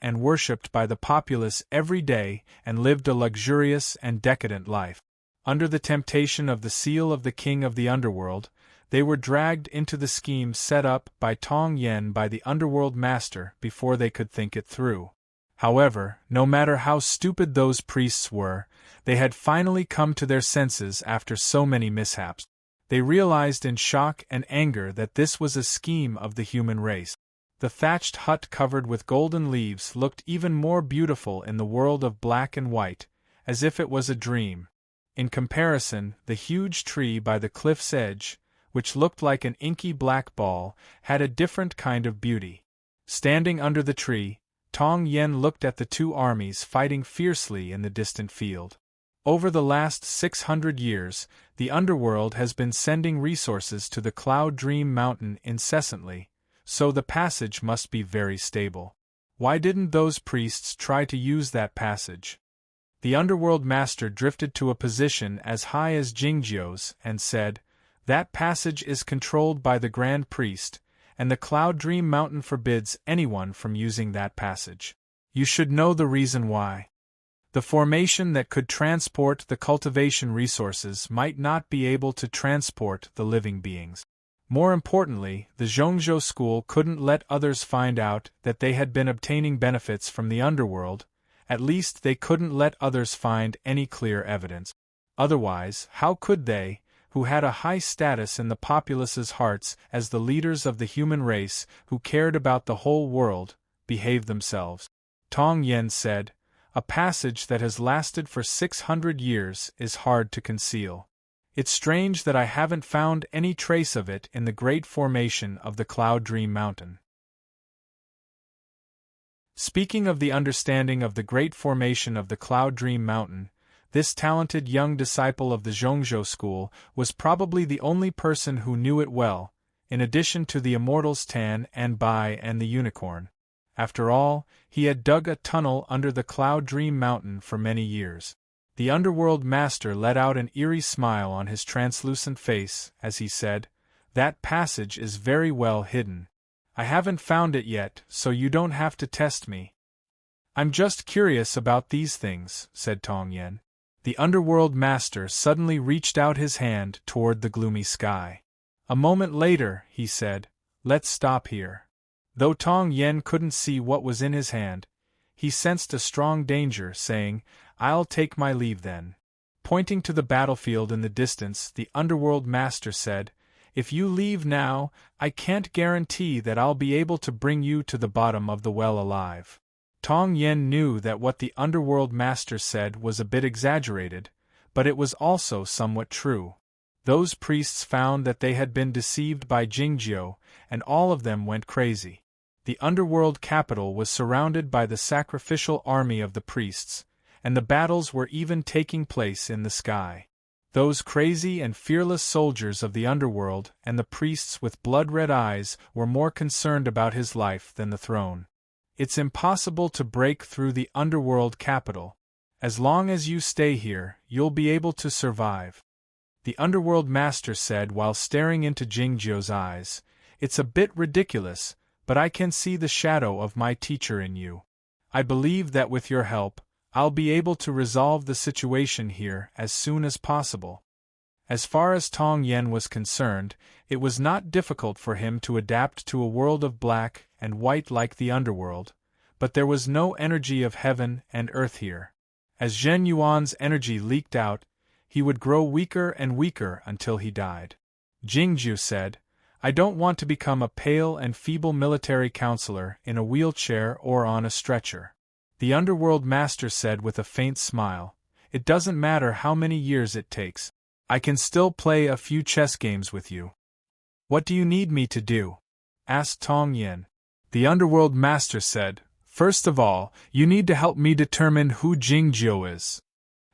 by the populace every day and lived a luxurious and decadent life. Under the temptation of the seal of the king of the underworld, they were dragged into the scheme set up by Tong Yen by the underworld master before they could think it through. However, no matter how stupid those priests were, they had finally come to their senses after so many mishaps. They realized in shock and anger that this was a scheme of the human race. The thatched hut covered with golden leaves looked even more beautiful in the world of black and white, as if it was a dream. In comparison, the huge tree by the cliff's edge, which looked like an inky black ball, had a different kind of beauty. Standing under the tree, Tong Yen looked at the two armies fighting fiercely in the distant field. Over the last 600 years, the underworld has been sending resources to the Cloud Dream Mountain incessantly, so the passage must be very stable. Why didn't those priests try to use that passage? The underworld master drifted to a position as high as Jingjiu's and said, "That passage is controlled by the Grand Priest, and the Cloud Dream Mountain forbids anyone from using that passage. You should know the reason why. The formation that could transport the cultivation resources might not be able to transport the living beings. More importantly, the Zhongzhou school couldn't let others find out that they had been obtaining benefits from the underworld. At least they couldn't let others find any clear evidence. Otherwise, how could they, who had a high status in the populace's hearts as the leaders of the human race who cared about the whole world, behave themselves?" Tong Yen said, "A passage that has lasted for 600 years is hard to conceal. It's strange that I haven't found any trace of it in the great formation of the Cloud Dream Mountain." Speaking of the understanding of the great formation of the Cloud Dream Mountain, this talented young disciple of the Zhongzhou school was probably the only person who knew it well, in addition to the immortals Tan and Bai and the unicorn. After all, he had dug a tunnel under the Cloud Dream Mountain for many years. The underworld master let out an eerie smile on his translucent face as he said, "That passage is very well hidden. I haven't found it yet, so you don't have to test me." "I'm just curious about these things," said Tong Yen. The underworld master suddenly reached out his hand toward the gloomy sky. A moment later, he said, "Let's stop here." Though Tong Yen couldn't see what was in his hand, he sensed a strong danger, saying, "I'll take my leave then." Pointing to the battlefield in the distance, the underworld master said, "If you leave now, I can't guarantee that I'll be able to bring you to the bottom of the well alive." Tong Yen knew that what the underworld master said was a bit exaggerated, but it was also somewhat true. Those priests found that they had been deceived by Jingjiu, and all of them went crazy. The underworld capital was surrounded by the sacrificial army of the priests, and the battles were even taking place in the sky. Those crazy and fearless soldiers of the underworld and the priests with blood-red eyes were more concerned about his life than the throne. It's impossible to break through the underworld capital. As long as you stay here, you'll be able to survive. The underworld master said while staring into Jingzhou's eyes. It's a bit ridiculous, but I can see the shadow of my teacher in you. I believe that with your help, I'll be able to resolve the situation here as soon as possible. As far as Tong Yen was concerned, it was not difficult for him to adapt to a world of black and white like the underworld, but there was no energy of heaven and earth here. As Zhen Yuan's energy leaked out, he would grow weaker and weaker until he died. Jingzhou said, I don't want to become a pale and feeble military counselor in a wheelchair or on a stretcher. The underworld master said with a faint smile, It doesn't matter how many years it takes. I can still play a few chess games with you. What do you need me to do? Asked Tong Yen. The underworld master said, First of all, you need to help me determine who Jingzhou is.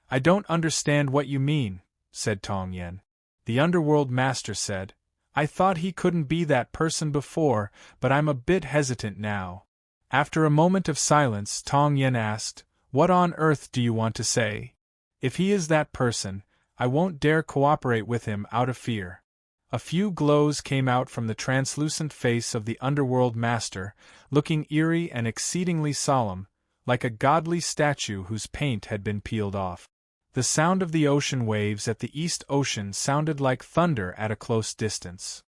I don't understand what you mean, said Tong Yen. The underworld master said, I thought he couldn't be that person before, but I'm a bit hesitant now. After a moment of silence, Tong Yen asked, What on earth do you want to say? If he is that person, I won't dare cooperate with him out of fear. A few glows came out from the translucent face of the underworld master, looking eerie and exceedingly solemn, like a godly statue whose paint had been peeled off. The sound of the ocean waves at the East Ocean sounded like thunder at a close distance.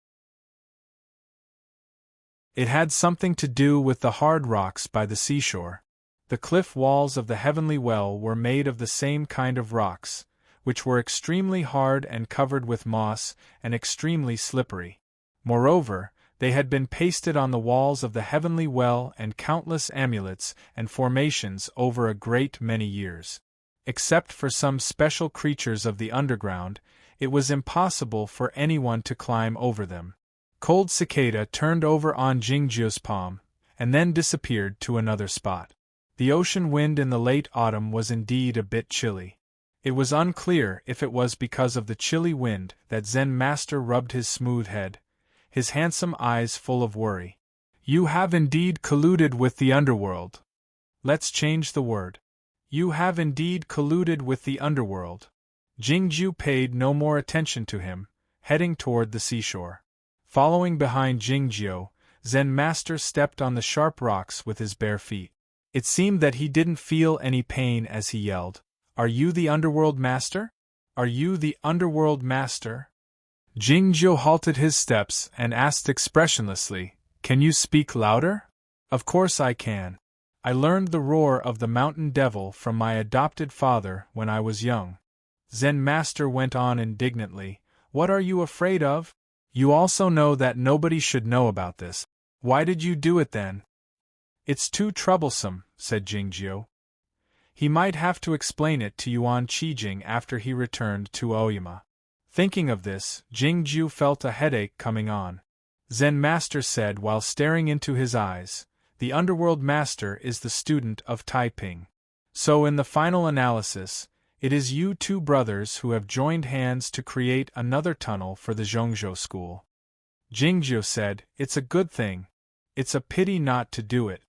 It had something to do with the hard rocks by the seashore. The cliff walls of the Heavenly Well were made of the same kind of rocks, which were extremely hard and covered with moss and extremely slippery. Moreover, they had been pasted on the walls of the Heavenly Well and countless amulets and formations over a great many years. Except for some special creatures of the underground, it was impossible for anyone to climb over them. Cold Cicada turned over on Jingzhou's palm, and then disappeared to another spot. The ocean wind in the late autumn was indeed a bit chilly. It was unclear if it was because of the chilly wind that Zen Master rubbed his smooth head, his handsome eyes full of worry. You have indeed colluded with the underworld. Let's change the word. You have indeed colluded with the underworld. Jingzhou paid no more attention to him, heading toward the seashore. Following behind Jingzhou, Zen Master stepped on the sharp rocks with his bare feet. It seemed that he didn't feel any pain as he yelled, Are you the underworld master? Are you the underworld master? Jingzhou halted his steps and asked expressionlessly, Can you speak louder? Of course I can. I learned the roar of the mountain devil from my adopted father when I was young. Zen Master went on indignantly, What are you afraid of? You also know that nobody should know about this. Why did you do it then? It's too troublesome, said Jingzhou. He might have to explain it to Yuan Qijing after he returned to Oyama. Thinking of this, Jingzhou felt a headache coming on. Zen Master said while staring into his eyes, The underworld master is the student of Taiping. So in the final analysis, it is you two brothers who have joined hands to create another tunnel for the Zhongzhou school. Jingzhou said, It's a good thing. It's a pity not to do it.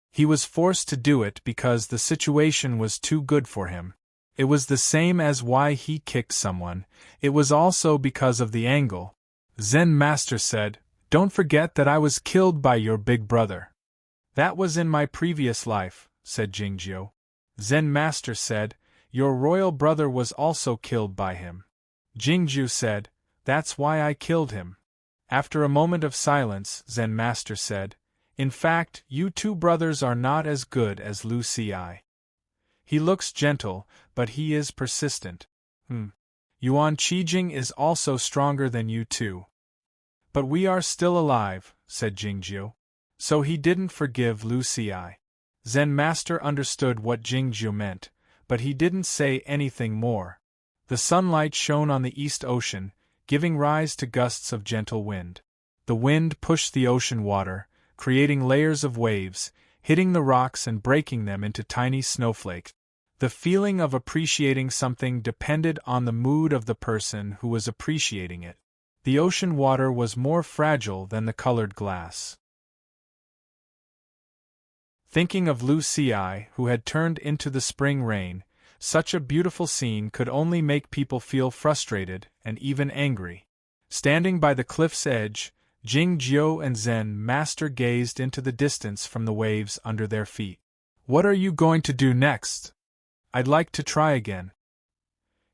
He was forced to do it because the situation was too good for him. It was the same as why he kicked someone. It was also because of the angle. Zen Master said, Don't forget that I was killed by your big brother. That was in my previous life, said Jingzhou. Zen Master said, Your royal brother was also killed by him. Jingzhou said, That's why I killed him. After a moment of silence, Zen Master said, In fact, you two brothers are not as good as Lu Ci. He looks gentle, but he is persistent. Yuan Qijing is also stronger than you two. But we are still alive, said Jingzhou. So he didn't forgive Lu Ci. Zen Master understood what Jingzhou meant, but he didn't say anything more. The sunlight shone on the East Ocean, giving rise to gusts of gentle wind. The wind pushed the ocean water, creating layers of waves, hitting the rocks and breaking them into tiny snowflakes. The feeling of appreciating something depended on the mood of the person who was appreciating it. The ocean water was more fragile than the colored glass. Thinking of Lu Ci, who had turned into the spring rain, such a beautiful scene could only make people feel frustrated and even angry. Standing by the cliff's edge, Jing Jiu and Zen Master gazed into the distance from the waves under their feet. "What are you going to do next?" "I'd like to try again."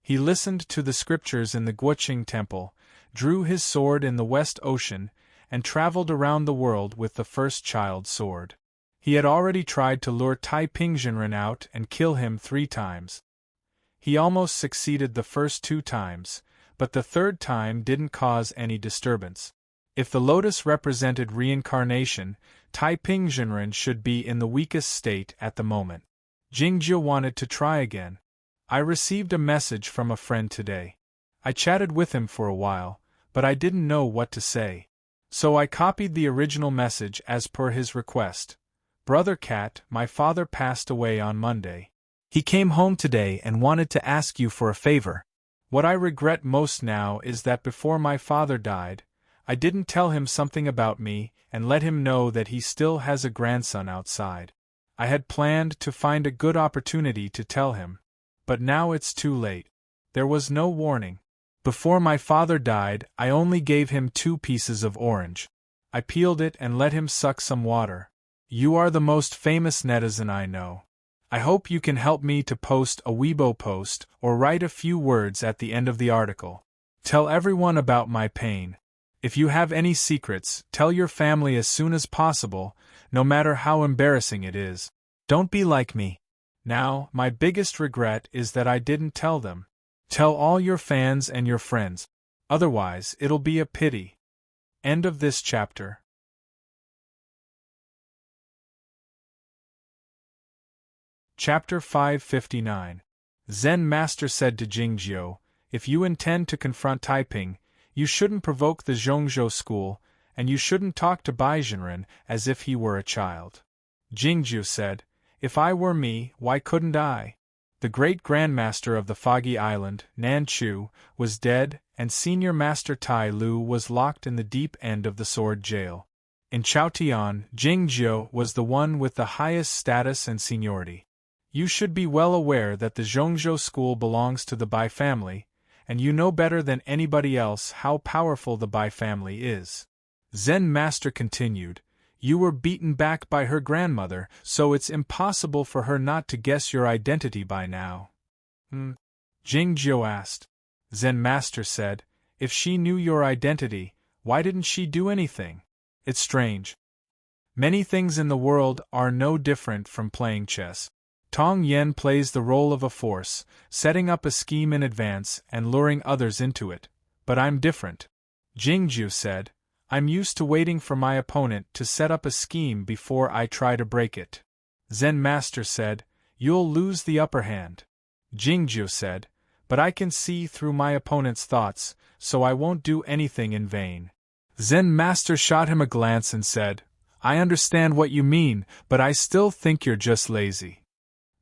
He listened to the scriptures in the Guoqing temple, drew his sword in the West Ocean, and traveled around the world with the first child sword. He had already tried to lure Tai Pingjinren out and kill him 3 times. He almost succeeded the first 2 times, but the third time didn't cause any disturbance. If the lotus represented reincarnation, Tai Pingjinren should be in the weakest state at the moment. Jingjiu wanted to try again. "I received a message from a friend today. I chatted with him for a while, but I didn't know what to say. So I copied the original message as per his request. Brother Cat, my father passed away on Monday. He came home today and wanted to ask you for a favor. What I regret most now is that before my father died, I didn't tell him something about me and let him know that he still has a grandson outside. I had planned to find a good opportunity to tell him, but now it's too late. There was no warning. Before my father died, I only gave him 2 pieces of orange. I peeled it and let him suck some water. You are the most famous netizen I know. I hope you can help me to post a Weibo post or write a few words at the end of the article. Tell everyone about my pain. If you have any secrets, tell your family as soon as possible, no matter how embarrassing it is. Don't be like me. Now, my biggest regret is that I didn't tell them. Tell all your fans and your friends. Otherwise, it'll be a pity." End of this chapter. Chapter 559. Zen Master said to Jingjiu, "If you intend to confront Taiping, you shouldn't provoke the Zhongzhou school, and you shouldn't talk to Baizhenren as if he were a child." Jingjiu said, "If I were me, why couldn't I?" The great grandmaster of the Foggy Island, Nan Chu, was dead, and senior master Tai Lu was locked in the deep end of the sword jail. In Chaotian, Jingjiu was the one with the highest status and seniority. You should be well aware that the Zhongzhou school belongs to the Bai family, and you know better than anybody else how powerful the Bai family is. Zen Master continued, "You were beaten back by her grandmother, so it's impossible for her not to guess your identity by now." Jingjiu asked. Zen Master said, "If she knew your identity, why didn't she do anything? It's strange. Many things in the world are no different from playing chess. Tong Yen plays the role of a force, setting up a scheme in advance and luring others into it, but I'm different." Jingjiu said, "I'm used to waiting for my opponent to set up a scheme before I try to break it." Zen Master said, "You'll lose the upper hand." Jingjiu said, "But I can see through my opponent's thoughts, so I won't do anything in vain." Zen Master shot him a glance and said, "I understand what you mean, but I still think you're just lazy."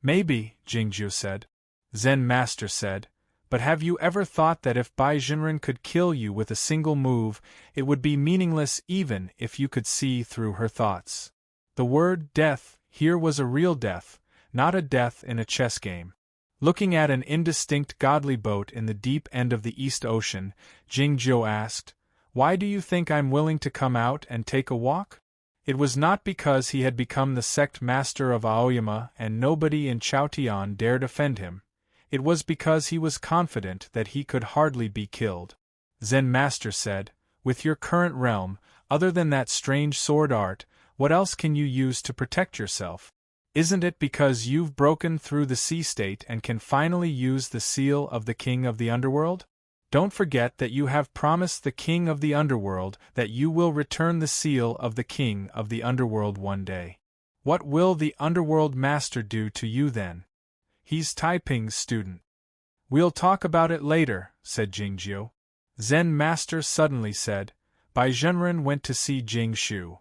"Maybe," Jingjiu said. Zen Master said, "But have you ever thought that if Baizhenren could kill you with a single move, it would be meaningless even if you could see through her thoughts?" The word death here was a real death, not a death in a chess game. Looking at an indistinct godly boat in the deep end of the East Ocean, Jingjiu asked, "Why do you think I'm willing to come out and take a walk?" It was not because he had become the sect master of Aoyama and nobody in Chaotian dared offend him. It was because he was confident that he could hardly be killed. Zen Master said, "With your current realm, other than that strange sword art, what else can you use to protect yourself? Isn't it because you've broken through the sea state and can finally use the seal of the King of the Underworld? Don't forget that you have promised the King of the Underworld that you will return the seal of the King of the Underworld one day. What will the Underworld Master do to you then? He's Taiping's student." "We'll talk about it later," said Jingjiu. Zen Master suddenly said, "Baizhenren went to see Jing Shu."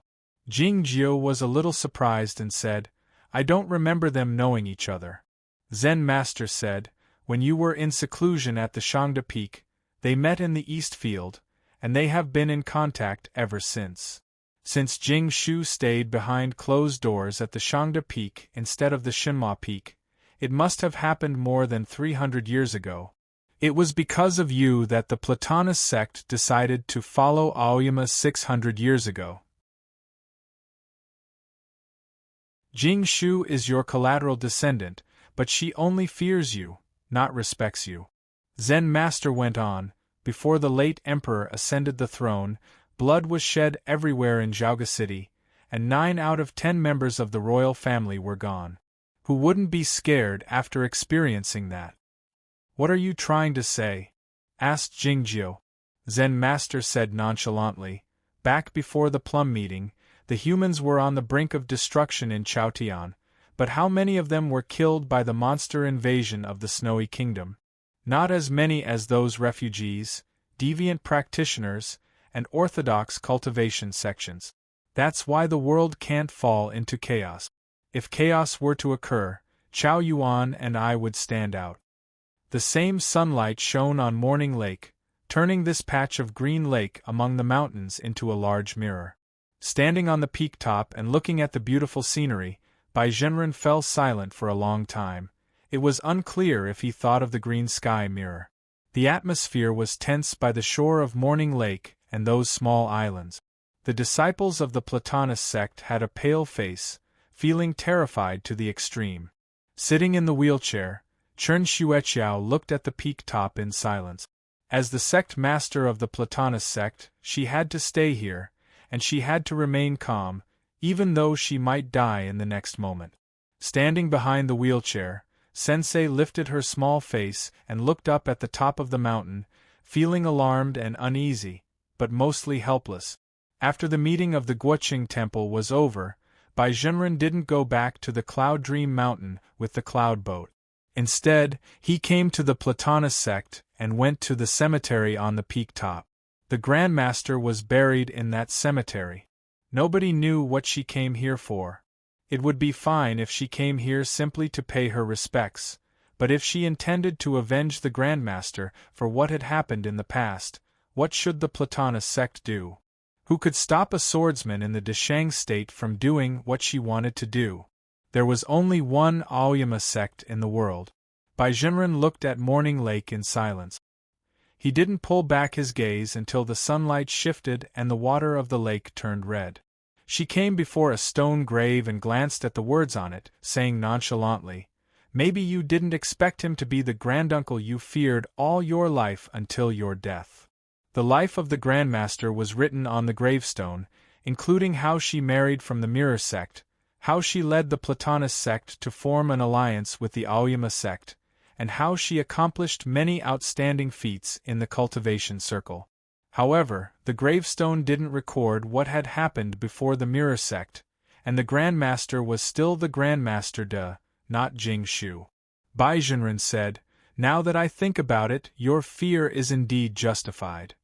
Jingjiu was a little surprised and said, "I don't remember them knowing each other." Zen Master said, when you were in seclusion at the Shangda Peak, they met in the East Field, and they have been in contact ever since. Since Jing Shu stayed behind closed doors at the Shangda Peak instead of the Shinma Peak, it must have happened more than 300 years ago. It was because of you that the Platonist sect decided to follow Aoyama 600 years ago. Jing Shu is your collateral descendant, but she only fears you, not respects you. Zen Master went on, before the late emperor ascended the throne, blood was shed everywhere in Zhaoga City, and 9 out of 10 members of the royal family were gone. Who wouldn't be scared after experiencing that? What are you trying to say? Asked Jingjiu. Zen Master said nonchalantly, back before the plum meeting, the humans were on the brink of destruction in Chaotian, but how many of them were killed by the monster invasion of the Snowy Kingdom? Not as many as those refugees, deviant practitioners, and orthodox cultivation sections. That's why the world can't fall into chaos. If chaos were to occur, Chao Yuan and I would stand out. The same sunlight shone on Morning Lake, turning this patch of green lake among the mountains into a large mirror. Standing on the peak top and looking at the beautiful scenery, Bai Zhenren fell silent for a long time. It was unclear if he thought of the green sky mirror. The atmosphere was tense by the shore of Morning Lake and those small islands. The disciples of the Platonist sect had a pale face, feeling terrified to the extreme. Sitting in the wheelchair, Chen Xueqiao looked at the peak top in silence. As the sect master of the Platonist sect, she had to stay here, and she had to remain calm, even though she might die in the next moment. Standing behind the wheelchair, Sensei lifted her small face and looked up at the top of the mountain, feeling alarmed and uneasy, but mostly helpless. After the meeting of the Guoqing Temple was over, Bai Zhenren didn't go back to the Cloud Dream Mountain with the cloud boat. Instead, he came to the Platonist sect and went to the cemetery on the peak top. The Grandmaster was buried in that cemetery. Nobody knew what she came here for. It would be fine if she came here simply to pay her respects, but if she intended to avenge the Grandmaster for what had happened in the past, what should the Platonist sect do? Who could stop a swordsman in the Deshang state from doing what she wanted to do? There was only one Aoyama sect in the world. Bai Zhenren looked at Morning Lake in silence. He didn't pull back his gaze until the sunlight shifted and the water of the lake turned red. She came before a stone grave and glanced at the words on it, saying nonchalantly, "Maybe you didn't expect him to be the granduncle you feared all your life until your death." The life of the Grandmaster was written on the gravestone, including how she married from the Mirror sect, how she led the Platonist sect to form an alliance with the Aoyama sect, and how she accomplished many outstanding feats in the cultivation circle. However, the gravestone didn't record what had happened before the Mirror sect, and the Grandmaster was still the Grandmaster De, not Jing Shu. Bai Zhenren said, "Now that I think about it, your fear is indeed justified.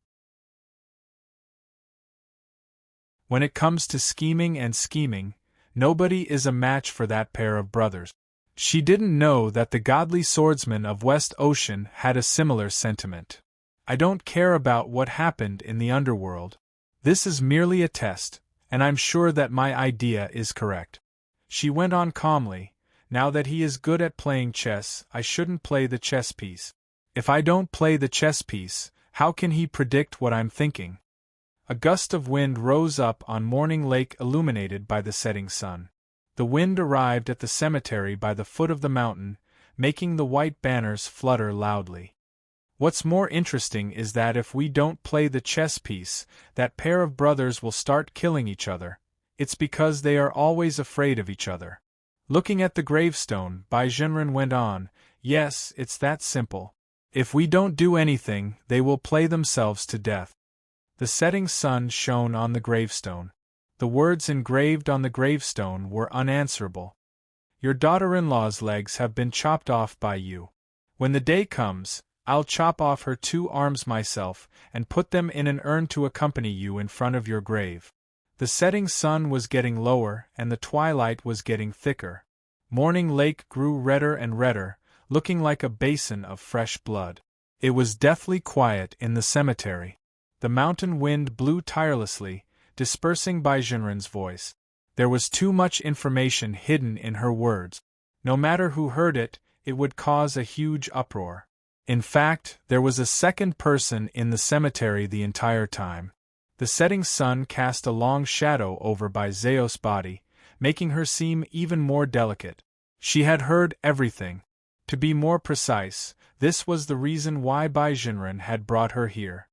When it comes to scheming, nobody is a match for that pair of brothers." She didn't know that the godly swordsman of West Ocean had a similar sentiment. "I don't care about what happened in the underworld. This is merely a test, and I'm sure that my idea is correct." She went on calmly, "Now that he is good at playing chess, I shouldn't play the chess piece. If I don't play the chess piece, how can he predict what I'm thinking?" A gust of wind rose up on Morning Lake illuminated by the setting sun. The wind arrived at the cemetery by the foot of the mountain, making the white banners flutter loudly. What's more interesting is that if we don't play the chess piece, that pair of brothers will start killing each other. It's because they are always afraid of each other. Looking at the gravestone, Bai Zhenren went on, "Yes, it's that simple. If we don't do anything, they will play themselves to death." The setting sun shone on the gravestone. The words engraved on the gravestone were unanswerable. "Your daughter-in-law's legs have been chopped off by you. When the day comes, I'll chop off her 2 arms myself and put them in an urn to accompany you in front of your grave." The setting sun was getting lower and the twilight was getting thicker. Morning Lake grew redder and redder, looking like a basin of fresh blood. It was deathly quiet in the cemetery. The mountain wind blew tirelessly, dispersing Baijenren's voice. There was too much information hidden in her words. No matter who heard it, it would cause a huge uproar. In fact, there was a second person in the cemetery the entire time. The setting sun cast a long shadow over Baizeos' body, making her seem even more delicate. She had heard everything. To be more precise, this was the reason why Baijenren had brought her here.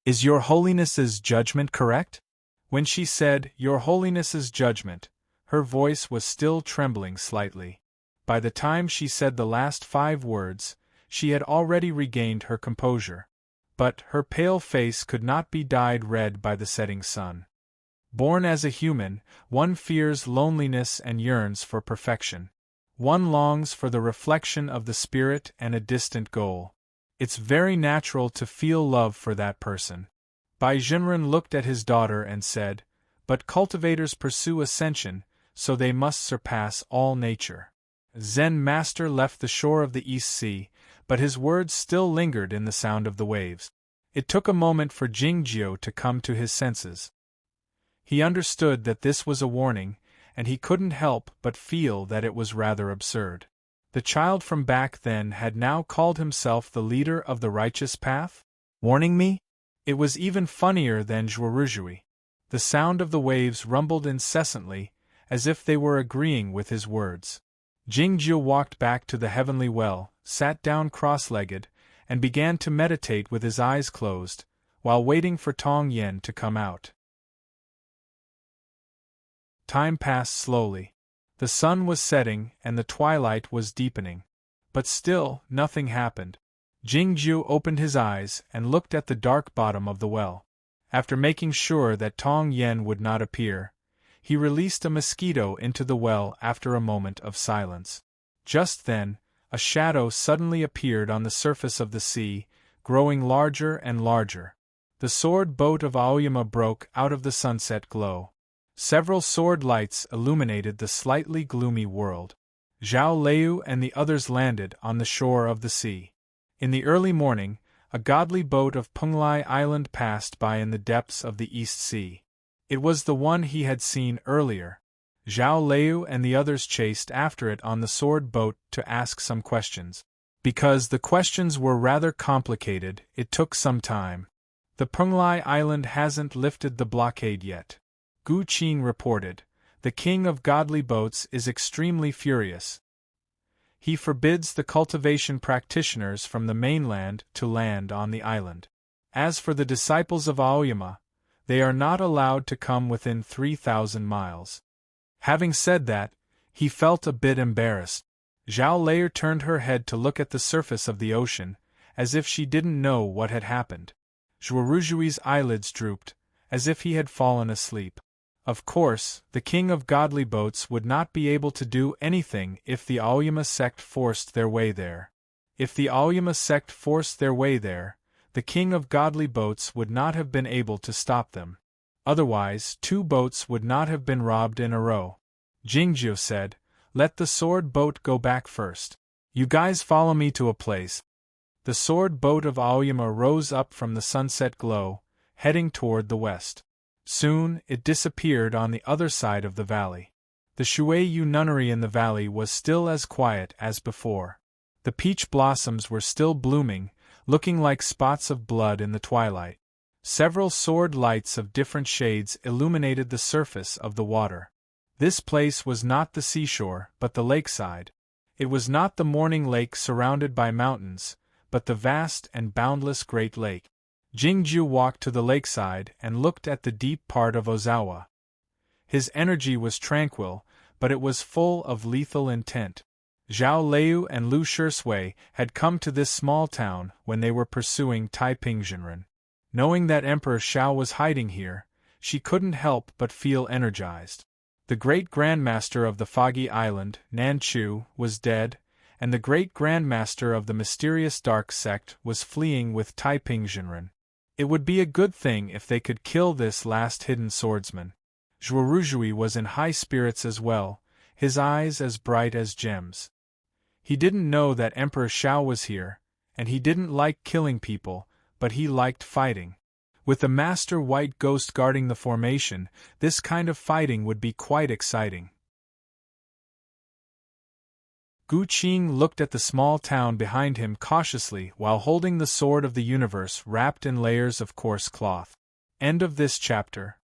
"Is Your Holiness's judgment correct?" When she said, "Your Holiness's judgment," her voice was still trembling slightly. By the time she said the last 5 words, she had already regained her composure. But her pale face could not be dyed red by the setting sun. Born as a human, one fears loneliness and yearns for perfection. One longs for the reflection of the spirit and a distant goal. It's very natural to feel love for that person. Baijenren looked at his daughter and said, "But cultivators pursue ascension, so they must surpass all nature." Zen Master left the shore of the East Sea, but his words still lingered in the sound of the waves. It took a moment for Jingjiu to come to his senses. He understood that this was a warning, and he couldn't help but feel that it was rather absurd. The child from back then had now called himself the leader of the righteous path? Warning me? It was even funnier than Zhuoruzhui. The sound of the waves rumbled incessantly, as if they were agreeing with his words. Jingjiu walked back to the heavenly well, sat down cross-legged, and began to meditate with his eyes closed, while waiting for Tong Yen to come out. Time passed slowly. The sun was setting and the twilight was deepening. But still, nothing happened. Jingjiu opened his eyes and looked at the dark bottom of the well. After making sure that Tong Yen would not appear, he released a mosquito into the well after a moment of silence. Just then, a shadow suddenly appeared on the surface of the sea, growing larger and larger. The sword boat of Aoyama broke out of the sunset glow. Several sword lights illuminated the slightly gloomy world. Zhao Leu and the others landed on the shore of the sea. In the early morning, a godly boat of Penglai Island passed by in the depths of the East Sea. It was the one he had seen earlier. Zhao Leu and the others chased after it on the sword boat to ask some questions. Because the questions were rather complicated, it took some time. "The Penglai Island hasn't lifted the blockade yet," Gu Qin reported. "The king of godly boats is extremely furious. He forbids the cultivation practitioners from the mainland to land on the island. As for the disciples of Aoyama, they are not allowed to come within 3,000 miles. Having said that, he felt a bit embarrassed. Zhao Lei turned her head to look at the surface of the ocean, as if she didn't know what had happened. Zhuoruzhui's eyelids drooped, as if he had fallen asleep. Of course, the king of godly boats would not be able to do anything if the Aoyama sect forced their way there. If the Aoyama sect forced their way there, the king of godly boats would not have been able to stop them. Otherwise, 2 boats would not have been robbed in a row. Jingjiu said, "Let the sword boat go back first. You guys follow me to a place." The sword boat of Aoyama rose up from the sunset glow, heading toward the west. Soon, it disappeared on the other side of the valley. The Shuiyu nunnery in the valley was still as quiet as before. The peach blossoms were still blooming, looking like spots of blood in the twilight. Several sword lights of different shades illuminated the surface of the water. This place was not the seashore, but the lakeside. It was not the morning lake surrounded by mountains, but the vast and boundless Great Lake. Jingjiu walked to the lakeside and looked at the deep part of Ozawa. His energy was tranquil, but it was full of lethal intent. Zhao Leu and Lu Shisui had come to this small town when they were pursuing Taipingzhenren. Knowing that Emperor Xiao was hiding here, she couldn't help but feel energized. The great grandmaster of the Foggy Island, Nanchu, was dead, and the great grandmaster of the mysterious dark sect was fleeing with Taipingzhenren. It would be a good thing if they could kill this last hidden swordsman. Zhuoruzhui was in high spirits as well. his eyes as bright as gems. He didn't know that Emperor Xiao was here, and he didn't like killing people, but he liked fighting. With the Master White Ghost guarding the formation, this kind of fighting would be quite exciting. Gu Qing looked at the small town behind him cautiously while holding the sword of the universe wrapped in layers of coarse cloth. End of this chapter.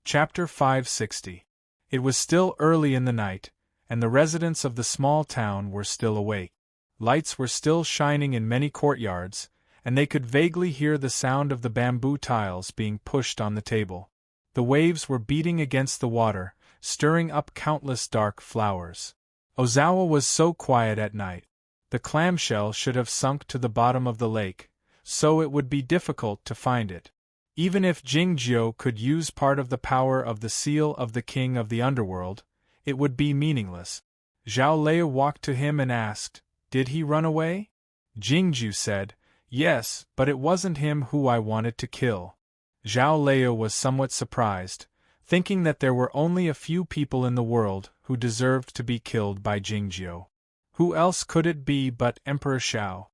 Chapter 560. It was still early in the night, and the residents of the small town were still awake. Lights were still shining in many courtyards, and they could vaguely hear the sound of the bamboo tiles being pushed on the table. The waves were beating against the water, stirring up countless dark flowers. Ozawa was so quiet at night. The clamshell should have sunk to the bottom of the lake, so it would be difficult to find it. Even if Jingjiu could use part of the power of the seal of the king of the underworld, it would be meaningless. Zhao Lei walked to him and asked, "Did he run away?" Jingjiu said, "Yes, but it wasn't him who I wanted to kill." Zhao Lei was somewhat surprised, thinking that there were only a few people in the world who deserved to be killed by Jingjiu. Who else could it be but Emperor Xiao?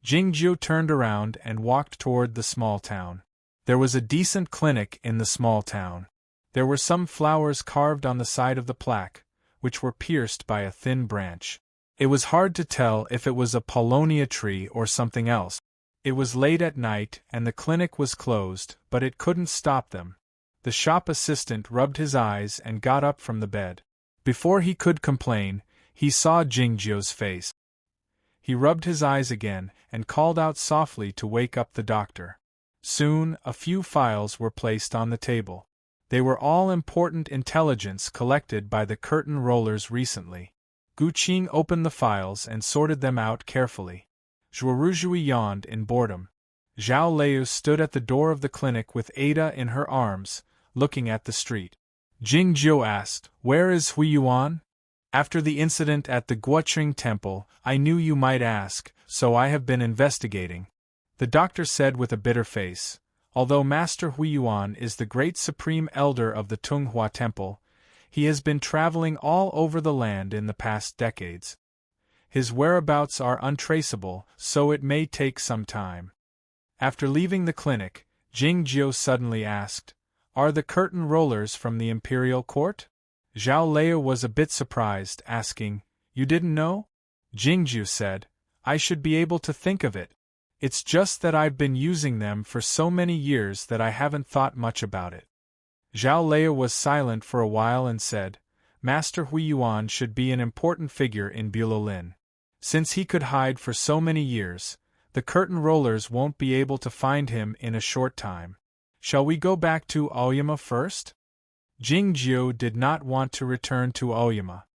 Jingjiu turned around and walked toward the small town. There was a decent clinic in the small town. There were some flowers carved on the side of the plaque, which were pierced by a thin branch. It was hard to tell if it was a paulownia tree or something else. It was late at night and the clinic was closed, but it couldn't stop them. The shop assistant rubbed his eyes and got up from the bed. Before he could complain, he saw Jingjiu's face. He rubbed his eyes again and called out softly to wake up the doctor. Soon, a few files were placed on the table. They were all important intelligence collected by the curtain rollers recently. Gu Qing opened the files and sorted them out carefully. Zhuoruzhui yawned in boredom. Zhao Lei stood at the door of the clinic with Ada in her arms, looking at the street. Jingjiu asked, "Where is Hui Yuan?" "After the incident at the Guoqing temple, I knew you might ask, so I have been investigating," the doctor said with a bitter face. Although Master Hui Yuan is the great supreme elder of the Tunghua Temple, he has been traveling all over the land in the past decades. His whereabouts are untraceable, so it may take some time. After leaving the clinic, Jingjiu suddenly asked, "Are the curtain rollers from the imperial court?" Zhao Lei was a bit surprised, asking, "You didn't know?" Jingjiu said, "I should be able to think of it. It's just that I've been using them for so many years that I haven't thought much about it." Zhao Lei was silent for a while and said, "Master Hui Yuan should be an important figure in Bulolin. Since he could hide for so many years, the curtain rollers won't be able to find him in a short time. Shall we go back to Aoyama first?" Jingjiu did not want to return to Aoyama.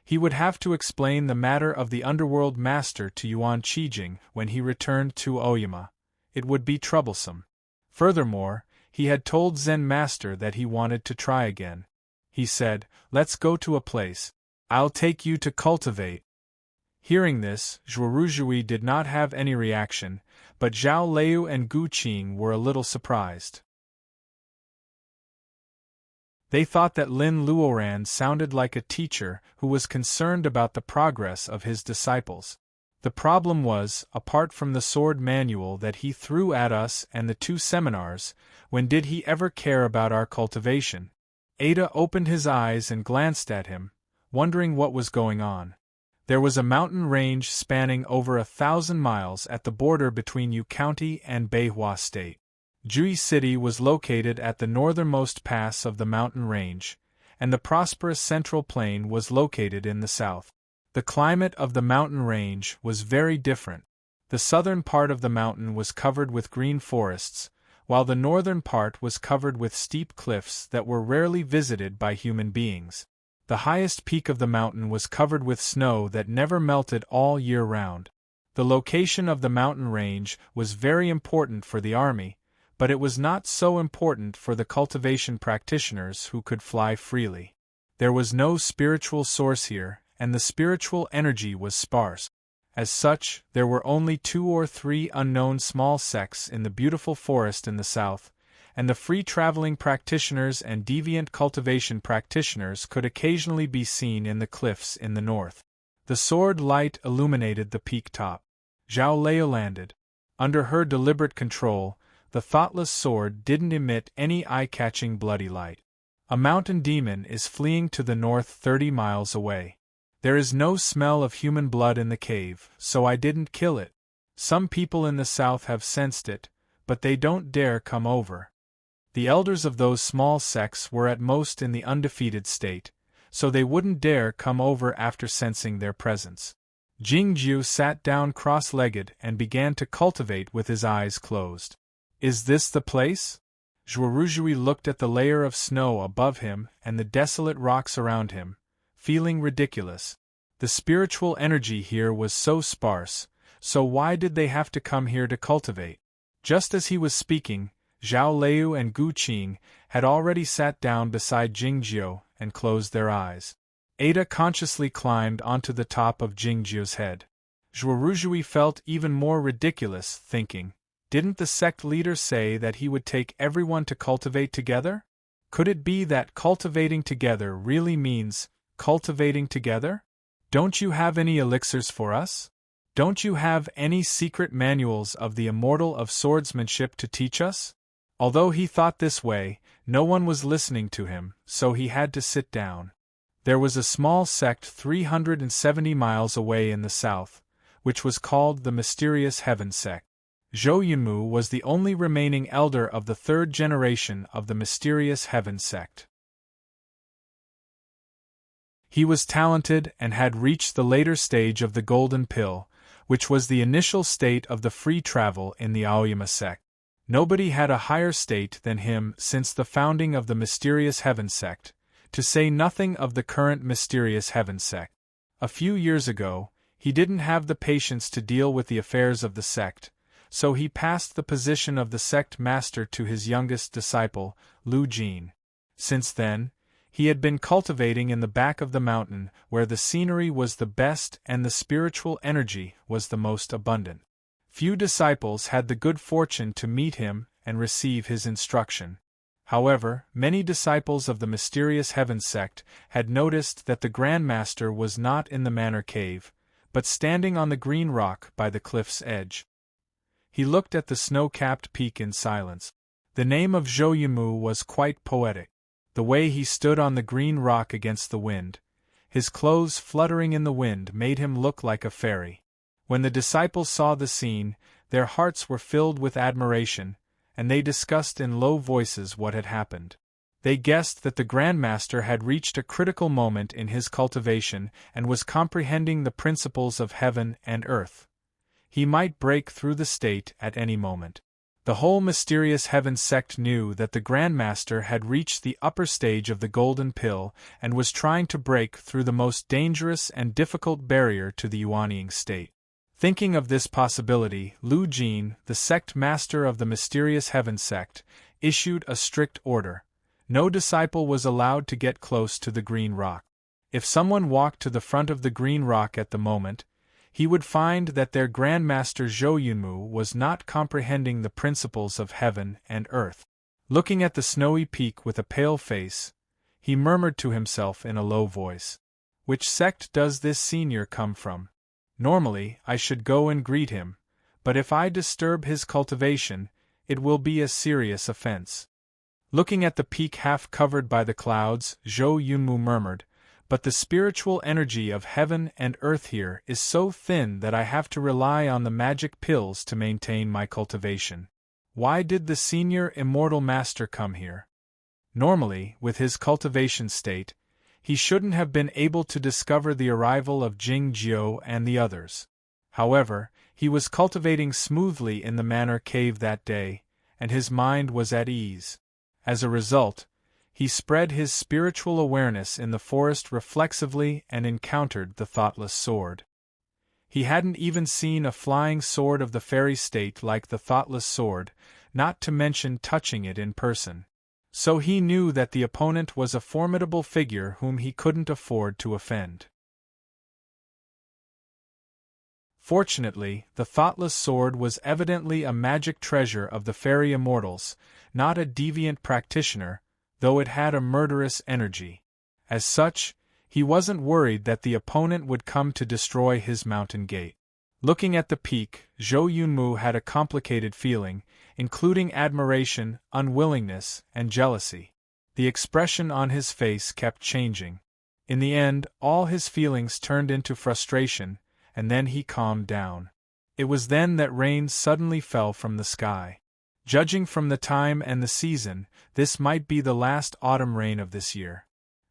He would have to explain the matter of the underworld master to Yuan Qijing when he returned to Aoyama. It would be troublesome. Furthermore, he had told Zen Master that he wanted to try again. He said, "Let's go to a place. I'll take you to cultivate." Hearing this, Zhuoruzhui did not have any reaction, but Zhao Lei and Gu Qing were a little surprised. They thought that Lin Luoran sounded like a teacher who was concerned about the progress of his disciples. The problem was, apart from the sword manual that he threw at us and the 2 seminars, when did he ever care about our cultivation? Ada opened his eyes and glanced at him, wondering what was going on. There was a mountain range spanning over 1,000 miles at the border between Yu County and Beihua State. Jui City was located at the northernmost pass of the mountain range, and the prosperous Central Plain was located in the south. The climate of the mountain range was very different. The southern part of the mountain was covered with green forests, while the northern part was covered with steep cliffs that were rarely visited by human beings. The highest peak of the mountain was covered with snow that never melted all year round. The location of the mountain range was very important for the army, but it was not so important for the cultivation practitioners who could fly freely. There was no spiritual source here, and the spiritual energy was sparse. As such, there were only 2 or 3 unknown small sects in the beautiful forest in the south, and the free-traveling practitioners and deviant cultivation practitioners could occasionally be seen in the cliffs in the north. The sword light illuminated the peak top. Zhao Leo landed. Under her deliberate control, the thoughtless sword didn't emit any eye-catching bloody light. A mountain demon is fleeing to the north 30 miles away. There is no smell of human blood in the cave, so I didn't kill it. Some people in the south have sensed it, but they don't dare come over. The elders of those small sects were at most in the undefeated state, so they wouldn't dare come over after sensing their presence. Jingjiu sat down cross-legged and began to cultivate with his eyes closed. Is this the place? Zhuoruzhui looked at the layer of snow above him and the desolate rocks around him, feeling ridiculous. The spiritual energy here was so sparse, so why did they have to come here to cultivate? Just as he was speaking, Zhao Leu and Gu Qing had already sat down beside Jingjiu and closed their eyes. Ada consciously climbed onto the top of Jingjiu's head. Zhuoruzhui felt even more ridiculous, thinking, didn't the sect leader say that he would take everyone to cultivate together? Could it be that cultivating together really means cultivating together? Don't you have any elixirs for us? Don't you have any secret manuals of the immortal of swordsmanship to teach us? Although he thought this way, no one was listening to him, so he had to sit down. There was a small sect 370 miles away in the south, which was called the Mysterious Heaven Sect. Zhou Yunmu was the only remaining elder of the third generation of the Mysterious Heaven Sect. He was talented and had reached the later stage of the Golden Pill, which was the initial state of the free travel in the Aoyama sect. Nobody had a higher state than him since the founding of the Mysterious Heaven Sect, to say nothing of the current Mysterious Heaven Sect. A few years ago, he didn't have the patience to deal with the affairs of the sect, so he passed the position of the sect master to his youngest disciple, Lu Jin. Since then, he had been cultivating in the back of the mountain where the scenery was the best and the spiritual energy was the most abundant. Few disciples had the good fortune to meet him and receive his instruction. However, many disciples of the Mysterious Heaven Sect had noticed that the Grand Master was not in the Manor Cave, but standing on the green rock by the cliff's edge. He looked at the snow-capped peak in silence. The name of Zhou Yunmu was quite poetic. The way he stood on the green rock against the wind, his clothes fluttering in the wind, made him look like a fairy. When the disciples saw the scene, their hearts were filled with admiration, and they discussed in low voices what had happened. They guessed that the Grand Master had reached a critical moment in his cultivation and was comprehending the principles of heaven and earth. He might break through the state at any moment. The whole Mysterious Heaven Sect knew that the Grand Master had reached the upper stage of the Golden Pill and was trying to break through the most dangerous and difficult barrier to the Yuanying state. Thinking of this possibility, Lu Jin, the sect master of the Mysterious Heaven Sect, issued a strict order. No disciple was allowed to get close to the green rock. If someone walked to the front of the green rock at the moment, he would find that their Grand Master Zhou Yunmu was not comprehending the principles of heaven and earth. Looking at the snowy peak with a pale face, he murmured to himself in a low voice, "Which sect does this senior come from? Normally, I should go and greet him, but if I disturb his cultivation, it will be a serious offense." Looking at the peak half covered by the clouds, Zhou Yunmu murmured, "But the spiritual energy of heaven and earth here is so thin that I have to rely on the magic pills to maintain my cultivation. Why did the senior immortal master come here? Normally, with his cultivation state, he shouldn't have been able to discover the arrival of Jing Jiu and the others. However, he was cultivating smoothly in the Manor Cave that day, and his mind was at ease. As a result, he spread his spiritual awareness in the forest reflexively and encountered the thoughtless sword. He hadn't even seen a flying sword of the fairy state like the thoughtless sword, not to mention touching it in person. So he knew that the opponent was a formidable figure whom he couldn't afford to offend. Fortunately, the thoughtless sword was evidently a magic treasure of the fairy immortals, not a deviant practitioner, though it had a murderous energy. As such, he wasn't worried that the opponent would come to destroy his mountain gate. Looking at the peak, Zhou Yunmu had a complicated feeling, including admiration, unwillingness, and jealousy. The expression on his face kept changing. In the end, all his feelings turned into frustration, and then he calmed down. It was then that rain suddenly fell from the sky. Judging from the time and the season, this might be the last autumn rain of this year.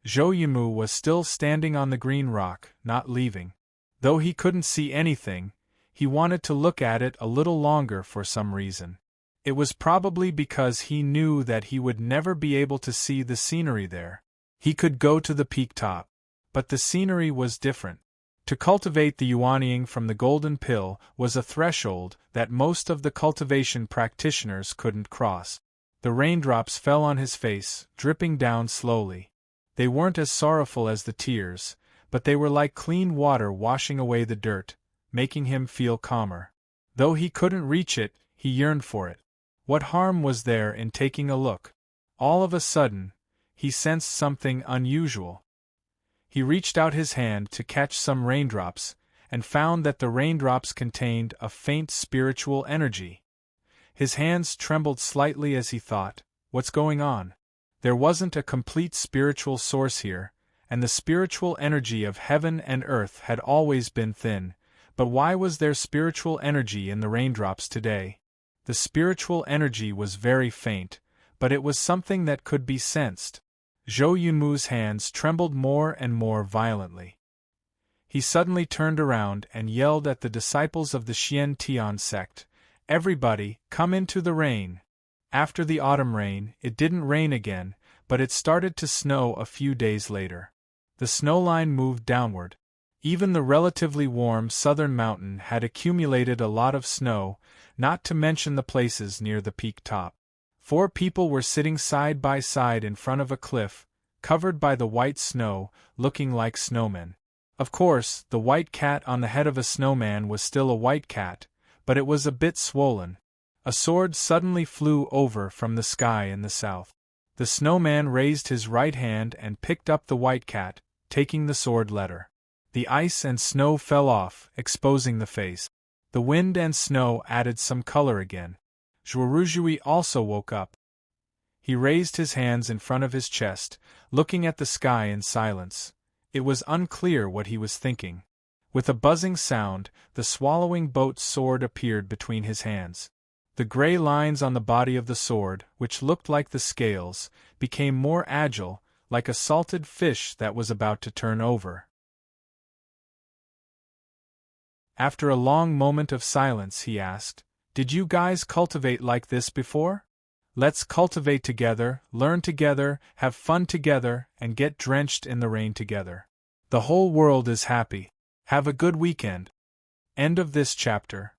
Zhou Yunmu was still standing on the green rock, not leaving. Though he couldn't see anything, he wanted to look at it a little longer for some reason. It was probably because he knew that he would never be able to see the scenery there. He could go to the peak top. But the scenery was different. To cultivate the Yuanying from the golden pill was a threshold that most of the cultivation practitioners couldn't cross. The raindrops fell on his face, dripping down slowly. They weren't as sorrowful as the tears, but they were like clean water washing away the dirt, making him feel calmer. Though he couldn't reach it, he yearned for it. What harm was there in taking a look? All of a sudden, he sensed something unusual. He reached out his hand to catch some raindrops, and found that the raindrops contained a faint spiritual energy. His hands trembled slightly as he thought, "What's going on?" There wasn't a complete spiritual source here, and the spiritual energy of heaven and earth had always been thin, but why was there spiritual energy in the raindrops today? The spiritual energy was very faint, but it was something that could be sensed. Zhou Yunmu's hands trembled more and more violently. He suddenly turned around and yelled at the disciples of the Xian Tian sect, "Everybody, come into the rain!" After the autumn rain, it didn't rain again, but it started to snow a few days later. The snowline moved downward. Even the relatively warm southern mountain had accumulated a lot of snow, not to mention the places near the peak top. 4 people were sitting side by side in front of a cliff, covered by the white snow, looking like snowmen. Of course, the white cat on the head of a snowman was still a white cat, but it was a bit swollen. A sword suddenly flew over from the sky in the south. The snowman raised his right hand and picked up the white cat, taking the sword letter. The ice and snow fell off, exposing the face. The wind and snow added some color again. Zhuoruzhui also woke up. He raised his hands in front of his chest, looking at the sky in silence. It was unclear what he was thinking. With a buzzing sound, the swallowing boat's sword appeared between his hands. The gray lines on the body of the sword, which looked like the scales, became more agile, like a salted fish that was about to turn over. After a long moment of silence, he asked, "Did you guys cultivate like this before? Let's cultivate together, learn together, have fun together, and get drenched in the rain together. The whole world is happy. Have a good weekend." End of this chapter.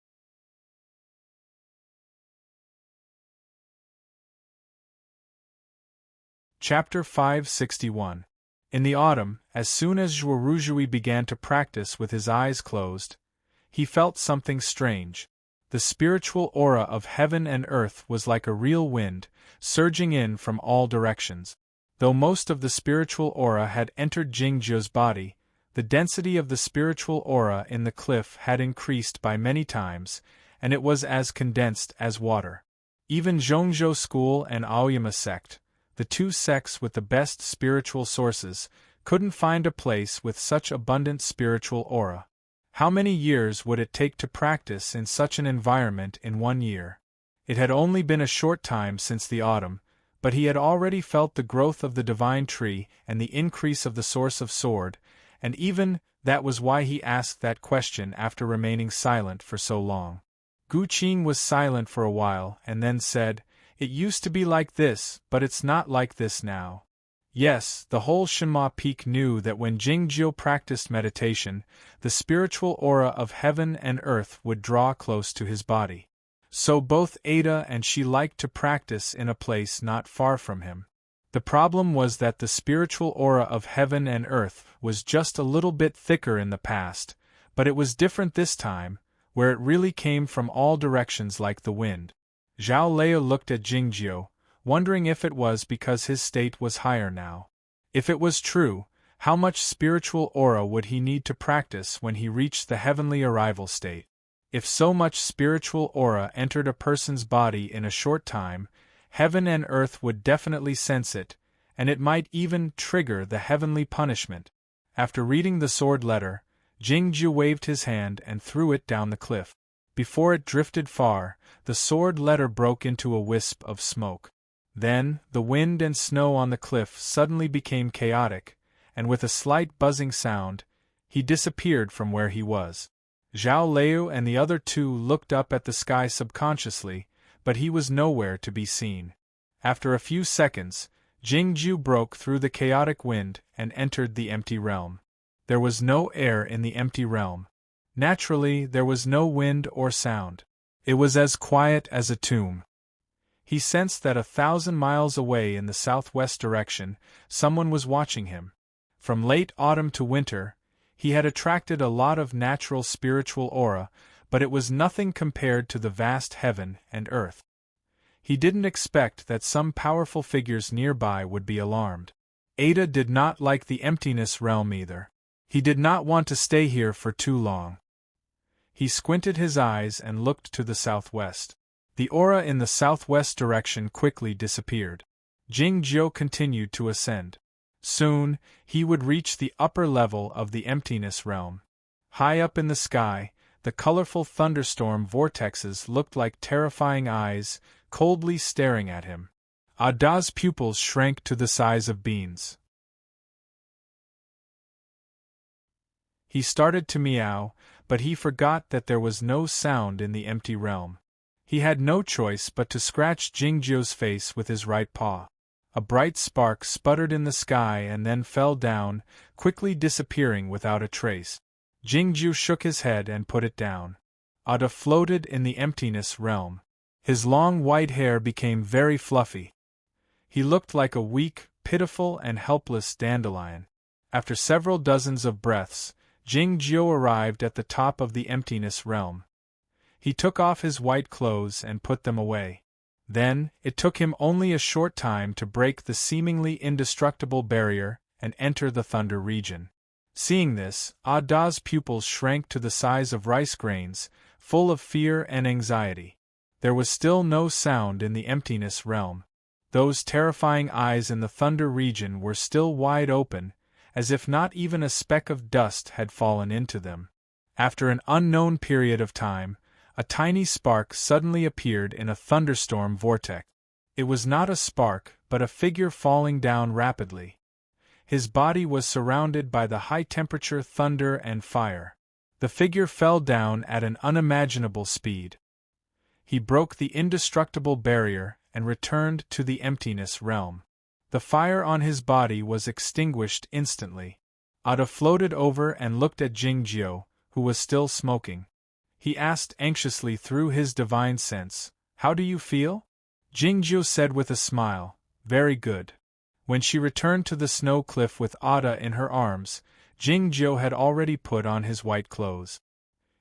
Chapter 561. In the autumn, as soon as Zhuoruzhui began to practice with his eyes closed, he felt something strange. The spiritual aura of heaven and earth was like a real wind, surging in from all directions. Though most of the spiritual aura had entered Jingzhou's body, the density of the spiritual aura in the cliff had increased by many times, and it was as condensed as water. Even Zhongzhou school and Aoyama sect, the 2 sects with the best spiritual sources, couldn't find a place with such abundant spiritual aura. How many years would it take to practice in such an environment in 1 year? It had only been a short time since the autumn, but he had already felt the growth of the divine tree and the increase of the source of sword, and even that was why he asked that question after remaining silent for so long. Gu Qing was silent for a while and then said, "It used to be like this, but it's not like this now." Yes, the whole Shenhua Peak knew that when Jingzhou practiced meditation, the spiritual aura of heaven and earth would draw close to his body. So both Ada and she liked to practice in a place not far from him. The problem was that the spiritual aura of heaven and earth was just a little bit thicker in the past, but it was different this time, where it really came from all directions like the wind. Zhao Lei looked at Jingjiu, wondering if it was because his state was higher now. If it was true, how much spiritual aura would he need to practice when he reached the heavenly arrival state? If so much spiritual aura entered a person's body in a short time, heaven and earth would definitely sense it, and it might even trigger the heavenly punishment. After reading the sword letter, Jingjiu waved his hand and threw it down the cliff. Before it drifted far, the sword letter broke into a wisp of smoke. Then, the wind and snow on the cliff suddenly became chaotic, and with a slight buzzing sound, he disappeared from where he was. Zhao Lei and the other two looked up at the sky subconsciously, but he was nowhere to be seen. After a few seconds, Jingjiu broke through the chaotic wind and entered the empty realm. There was no air in the empty realm. Naturally, there was no wind or sound. It was as quiet as a tomb. He sensed that 1,000 miles away in the southwest direction, someone was watching him. From late autumn to winter, he had attracted a lot of natural spiritual aura, but it was nothing compared to the vast heaven and earth. He didn't expect that some powerful figures nearby would be alarmed. Ada did not like the emptiness realm either. He did not want to stay here for too long. He squinted his eyes and looked to the southwest. The aura in the southwest direction quickly disappeared. Jingjiu continued to ascend. Soon, he would reach the upper level of the emptiness realm. High up in the sky, the colorful thunderstorm vortexes looked like terrifying eyes, coldly staring at him. Ada's pupils shrank to the size of beans. He started to meow, but he forgot that there was no sound in the empty realm. He had no choice but to scratch Jingjiu's face with his right paw. A bright spark sputtered in the sky and then fell down, quickly disappearing without a trace. Jingjiu shook his head and put it down. Ada floated in the emptiness realm. His long white hair became very fluffy. He looked like a weak, pitiful and helpless dandelion. After several dozens of breaths, Jingjiu arrived at the top of the emptiness realm. He took off his white clothes and put them away. Then, it took him only a short time to break the seemingly indestructible barrier and enter the thunder region. Seeing this, Ada's pupils shrank to the size of rice grains, full of fear and anxiety. There was still no sound in the emptiness realm. Those terrifying eyes in the thunder region were still wide open, as if not even a speck of dust had fallen into them. After an unknown period of time, a tiny spark suddenly appeared in a thunderstorm vortex. It was not a spark, but a figure falling down rapidly. His body was surrounded by the high-temperature thunder and fire. The figure fell down at an unimaginable speed. He broke the indestructible barrier and returned to the emptiness realm. The fire on his body was extinguished instantly. Ada floated over and looked at Jingjiu, who was still smoking. He asked anxiously through his divine sense, "How do you feel?" Jingjiu said with a smile, "Very good." When she returned to the snow cliff with Ada in her arms, Jingjiu had already put on his white clothes.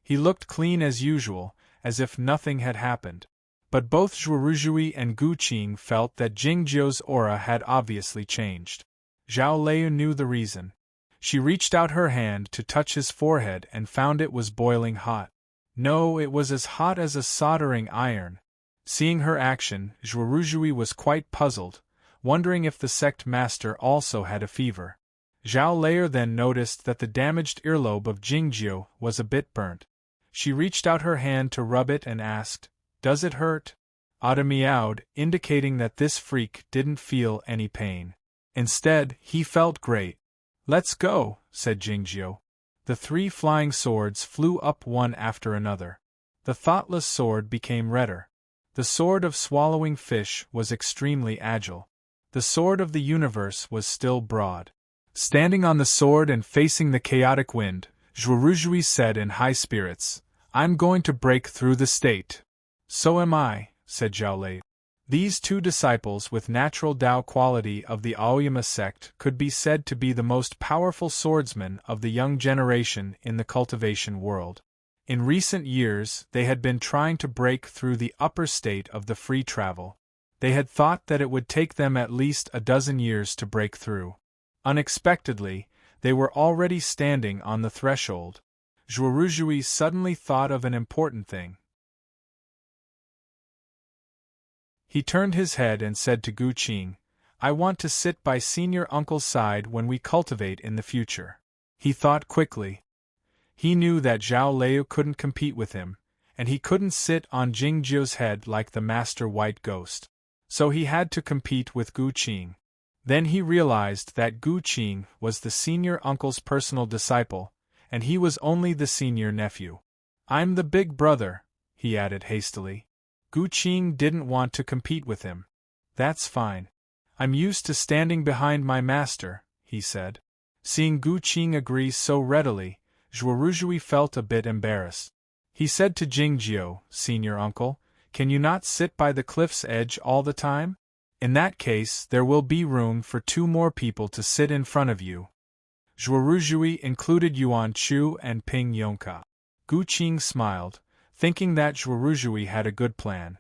He looked clean as usual, as if nothing had happened. But both Zhuoruzhui and Gu Qing felt that Jingjiu's aura had obviously changed. Zhao Lei knew the reason. She reached out her hand to touch his forehead and found it was boiling hot. No, it was as hot as a soldering iron. Seeing her action, Zhuoruzhui was quite puzzled, wondering if the sect master also had a fever. Zhao Lei then noticed that the damaged earlobe of Jingjiu was a bit burnt. She reached out her hand to rub it and asked, "Does it hurt?" Ada meowed, indicating that this freak didn't feel any pain. Instead, he felt great. "Let's go," said Jingjiu. The 3 flying swords flew up one after another. The thoughtless sword became redder. The sword of swallowing fish was extremely agile. The sword of the universe was still broad. Standing on the sword and facing the chaotic wind, Zhuoruzhui said in high spirits, "I'm going to break through the state." "So am I," said Zhao Lei. These 2 disciples with natural Tao quality of the Aoyama sect could be said to be the most powerful swordsmen of the young generation in the cultivation world. In recent years, they had been trying to break through the upper state of the free travel. They had thought that it would take them at least a dozen years to break through. Unexpectedly, they were already standing on the threshold. Zhuoruzhui suddenly thought of an important thing. He turned his head and said to Gu Qing, "I want to sit by senior uncle's side when we cultivate in the future." He thought quickly. He knew that Zhao Liu couldn't compete with him, and he couldn't sit on Jingjiu's head like the master white ghost. So he had to compete with Gu Qing. Then he realized that Gu Qing was the senior uncle's personal disciple, and he was only the senior nephew. "I'm the big brother," he added hastily. Gu Qing didn't want to compete with him. "That's fine. I'm used to standing behind my master," he said. Seeing Gu Qing agree so readily, Zhuoruzhui felt a bit embarrassed. He said to Jingjiu, "Senior uncle, can you not sit by the cliff's edge all the time? In that case, there will be room for 2 more people to sit in front of you." Zhuoruzhui included Yuan Chu and Ping Yongka. Gu Qing smiled, thinking that Zhuoruzhui had a good plan.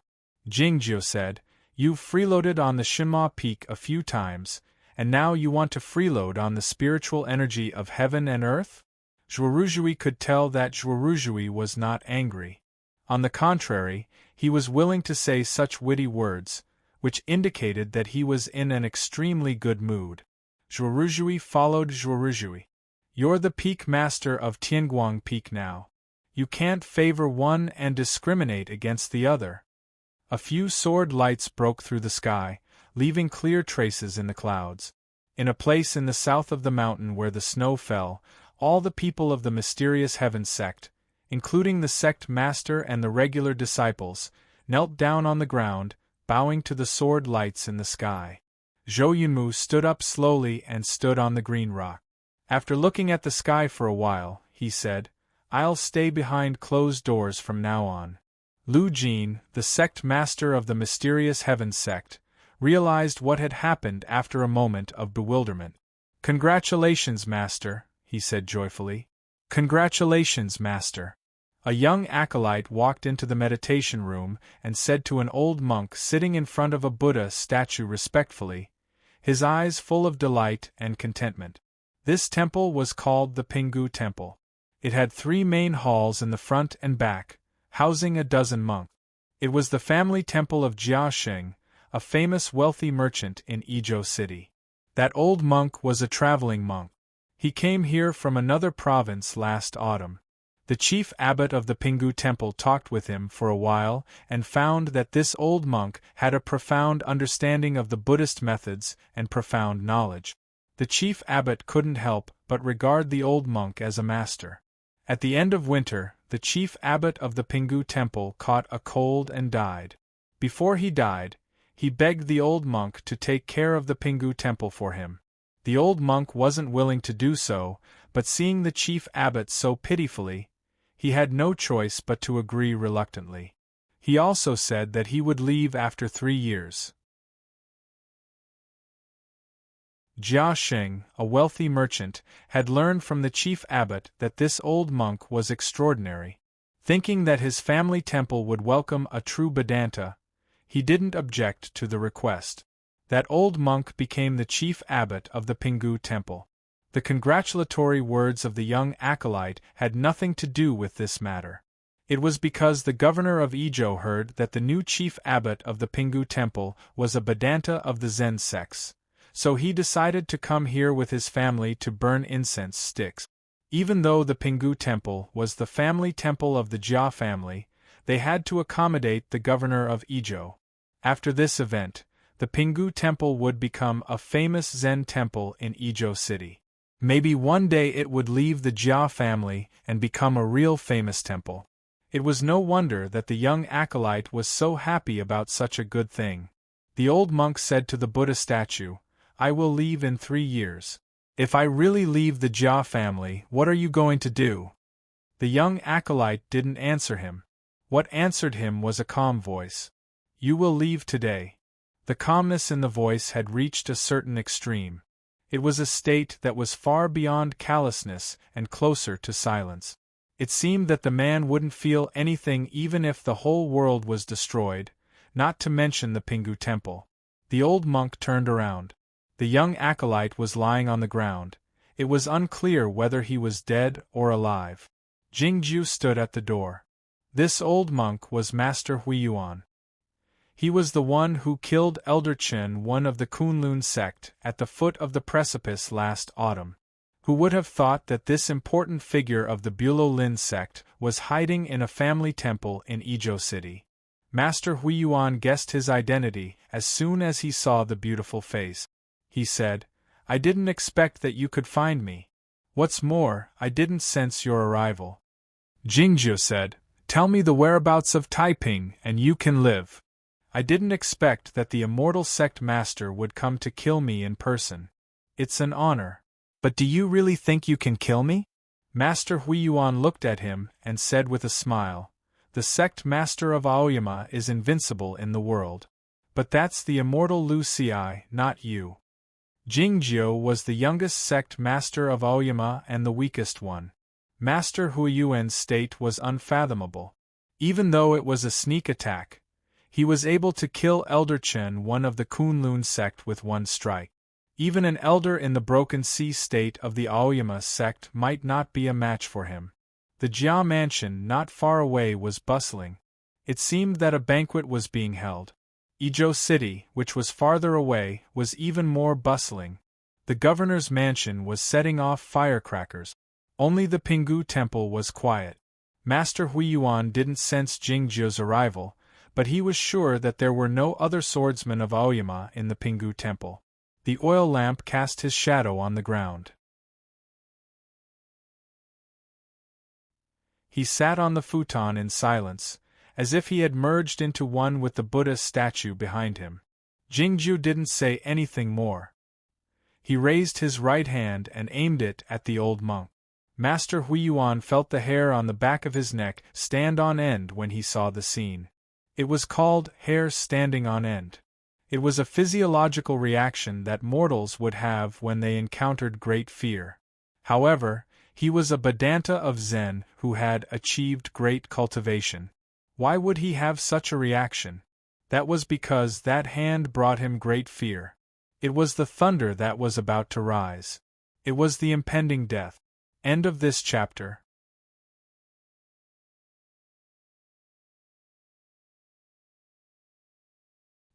Jingjiu said, "You've freeloaded on the Shinma Peak a few times, and now you want to freeload on the spiritual energy of heaven and earth?" Zhuoruzhui could tell that Zhuoruzhui was not angry. On the contrary, he was willing to say such witty words, which indicated that he was in an extremely good mood. Zhuoruzhui followed Zhuoruzhui. "You're the peak master of Tianguang Peak now. You can't favor one and discriminate against the other." A few sword lights broke through the sky, leaving clear traces in the clouds. In a place in the south of the mountain where the snow fell, all the people of the mysterious heaven sect, including the sect master and the regular disciples, knelt down on the ground, bowing to the sword lights in the sky. Zhou Yunmu stood up slowly and stood on the green rock. After looking at the sky for a while, he said, "I'll stay behind closed doors from now on." Lu Jin, the sect master of the mysterious heaven sect, realized what had happened after a moment of bewilderment. "Congratulations, master," he said joyfully. "Congratulations, master." A young acolyte walked into the meditation room and said to an old monk sitting in front of a Buddha statue respectfully, his eyes full of delight and contentment. This temple was called the Pinggu Temple. It had 3 main halls in the front and back, housing a dozen monks. It was the family temple of Jia Sheng, a famous wealthy merchant in Yizhou City. That old monk was a traveling monk. He came here from another province last autumn. The chief abbot of the Pinggu Temple talked with him for a while and found that this old monk had a profound understanding of the Buddhist methods and profound knowledge. The chief abbot couldn't help but regard the old monk as a master. At the end of winter, the chief abbot of the Pinggu Temple caught a cold and died. Before he died, he begged the old monk to take care of the Pinggu Temple for him. The old monk wasn't willing to do so, but seeing the chief abbot so pitifully, he had no choice but to agree reluctantly. He also said that he would leave after 3 years. Jia Sheng, a wealthy merchant, had learned from the chief abbot that this old monk was extraordinary. Thinking that his family temple would welcome a true Vedanta, he didn't object to the request. That old monk became the chief abbot of the Pinggu Temple. The congratulatory words of the young acolyte had nothing to do with this matter. It was because the governor of Yizhou heard that the new chief abbot of the Pinggu Temple was a Vedanta of the Zen sects, so he decided to come here with his family to burn incense sticks. Even though the Pinggu Temple was the family temple of the Jia family, they had to accommodate the governor of Yizhou. After this event, the Pinggu Temple would become a famous Zen temple in Yizhou City. Maybe one day it would leave the Jia family and become a real famous temple. It was no wonder that the young acolyte was so happy about such a good thing. The old monk said to the Buddha statue, "I will leave in 3 years. If I really leave the Jia family, what are you going to do?" The young acolyte didn't answer him. What answered him was a calm voice. "You will leave today." The calmness in the voice had reached a certain extreme. It was a state that was far beyond callousness and closer to silence. It seemed that the man wouldn't feel anything even if the whole world was destroyed, not to mention the Pingu temple. The old monk turned around. The young acolyte was lying on the ground. It was unclear whether he was dead or alive. Jingju stood at the door. This old monk was Master Huiyuan. He was the one who killed Elder Chen, one of the Kunlun sect, at the foot of the precipice last autumn. Who would have thought that this important figure of the Bulo Lin sect was hiding in a family temple in Ijo City? Master Huiyuan guessed his identity as soon as he saw the beautiful face. He said, "I didn't expect that you could find me. What's more, I didn't sense your arrival." Jingju said, "Tell me the whereabouts of Taiping and you can live. I didn't expect that the immortal sect master would come to kill me in person. It's an honor. But do you really think you can kill me?" Master Huiyuan looked at him and said with a smile, "The sect master of Aoyama is invincible in the world. But that's the immortal Lu Xi, not you." Jingjiu was the youngest sect master of Aoyama and the weakest one. Master Huiyuan's state was unfathomable. Even though it was a sneak attack, he was able to kill Elder Chen, one of the Kunlun sect, with one strike. Even an elder in the Broken Sea state of the Aoyama sect might not be a match for him. The Jia mansion not far away was bustling. It seemed that a banquet was being held. Ijo City, which was farther away, was even more bustling. The governor's mansion was setting off firecrackers. Only the Pingu temple was quiet. Master Huiyuan didn't sense Jingjiu's arrival, but he was sure that there were no other swordsmen of Aoyama in the Pingu temple. The oil lamp cast his shadow on the ground. He sat on the futon in silence, as if he had merged into one with the Buddha statue behind him. Jingju didn't say anything more. He raised his right hand and aimed it at the old monk. Master Huiyuan felt the hair on the back of his neck stand on end when he saw the scene. It was called hair standing on end. It was a physiological reaction that mortals would have when they encountered great fear. However, he was a Vedanta of Zen who had achieved great cultivation. Why would he have such a reaction? That was because that hand brought him great fear. It was the thunder that was about to rise. It was the impending death. End of this chapter.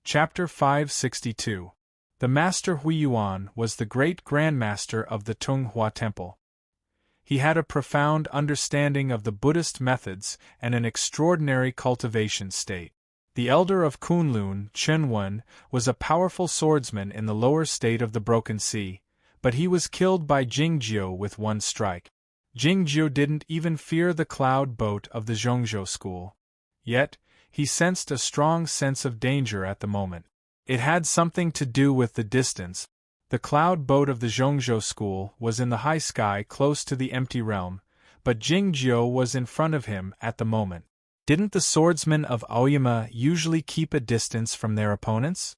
Chapter 562. The Master Huiyuan was the great grandmaster of the Tunghua Temple. He had a profound understanding of the Buddhist methods and an extraordinary cultivation state. The elder of Kunlun, Chenwen, was a powerful swordsman in the lower state of the Broken Sea, but he was killed by Jingjiu with one strike. Jingjiu didn't even fear the cloud boat of the Zhongzhou school. Yet, he sensed a strong sense of danger at the moment. It had something to do with the distance. The cloud boat of the Zhongzhou school was in the high sky close to the empty realm, but Jingjiu was in front of him at the moment. Didn't the swordsmen of Aoyama usually keep a distance from their opponents?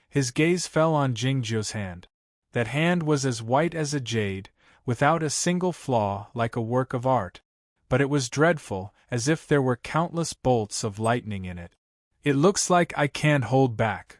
His gaze fell on Jingjiu's hand. That hand was as white as a jade, without a single flaw, like a work of art. But it was dreadful, as if there were countless bolts of lightning in it. "It looks like I can't hold back."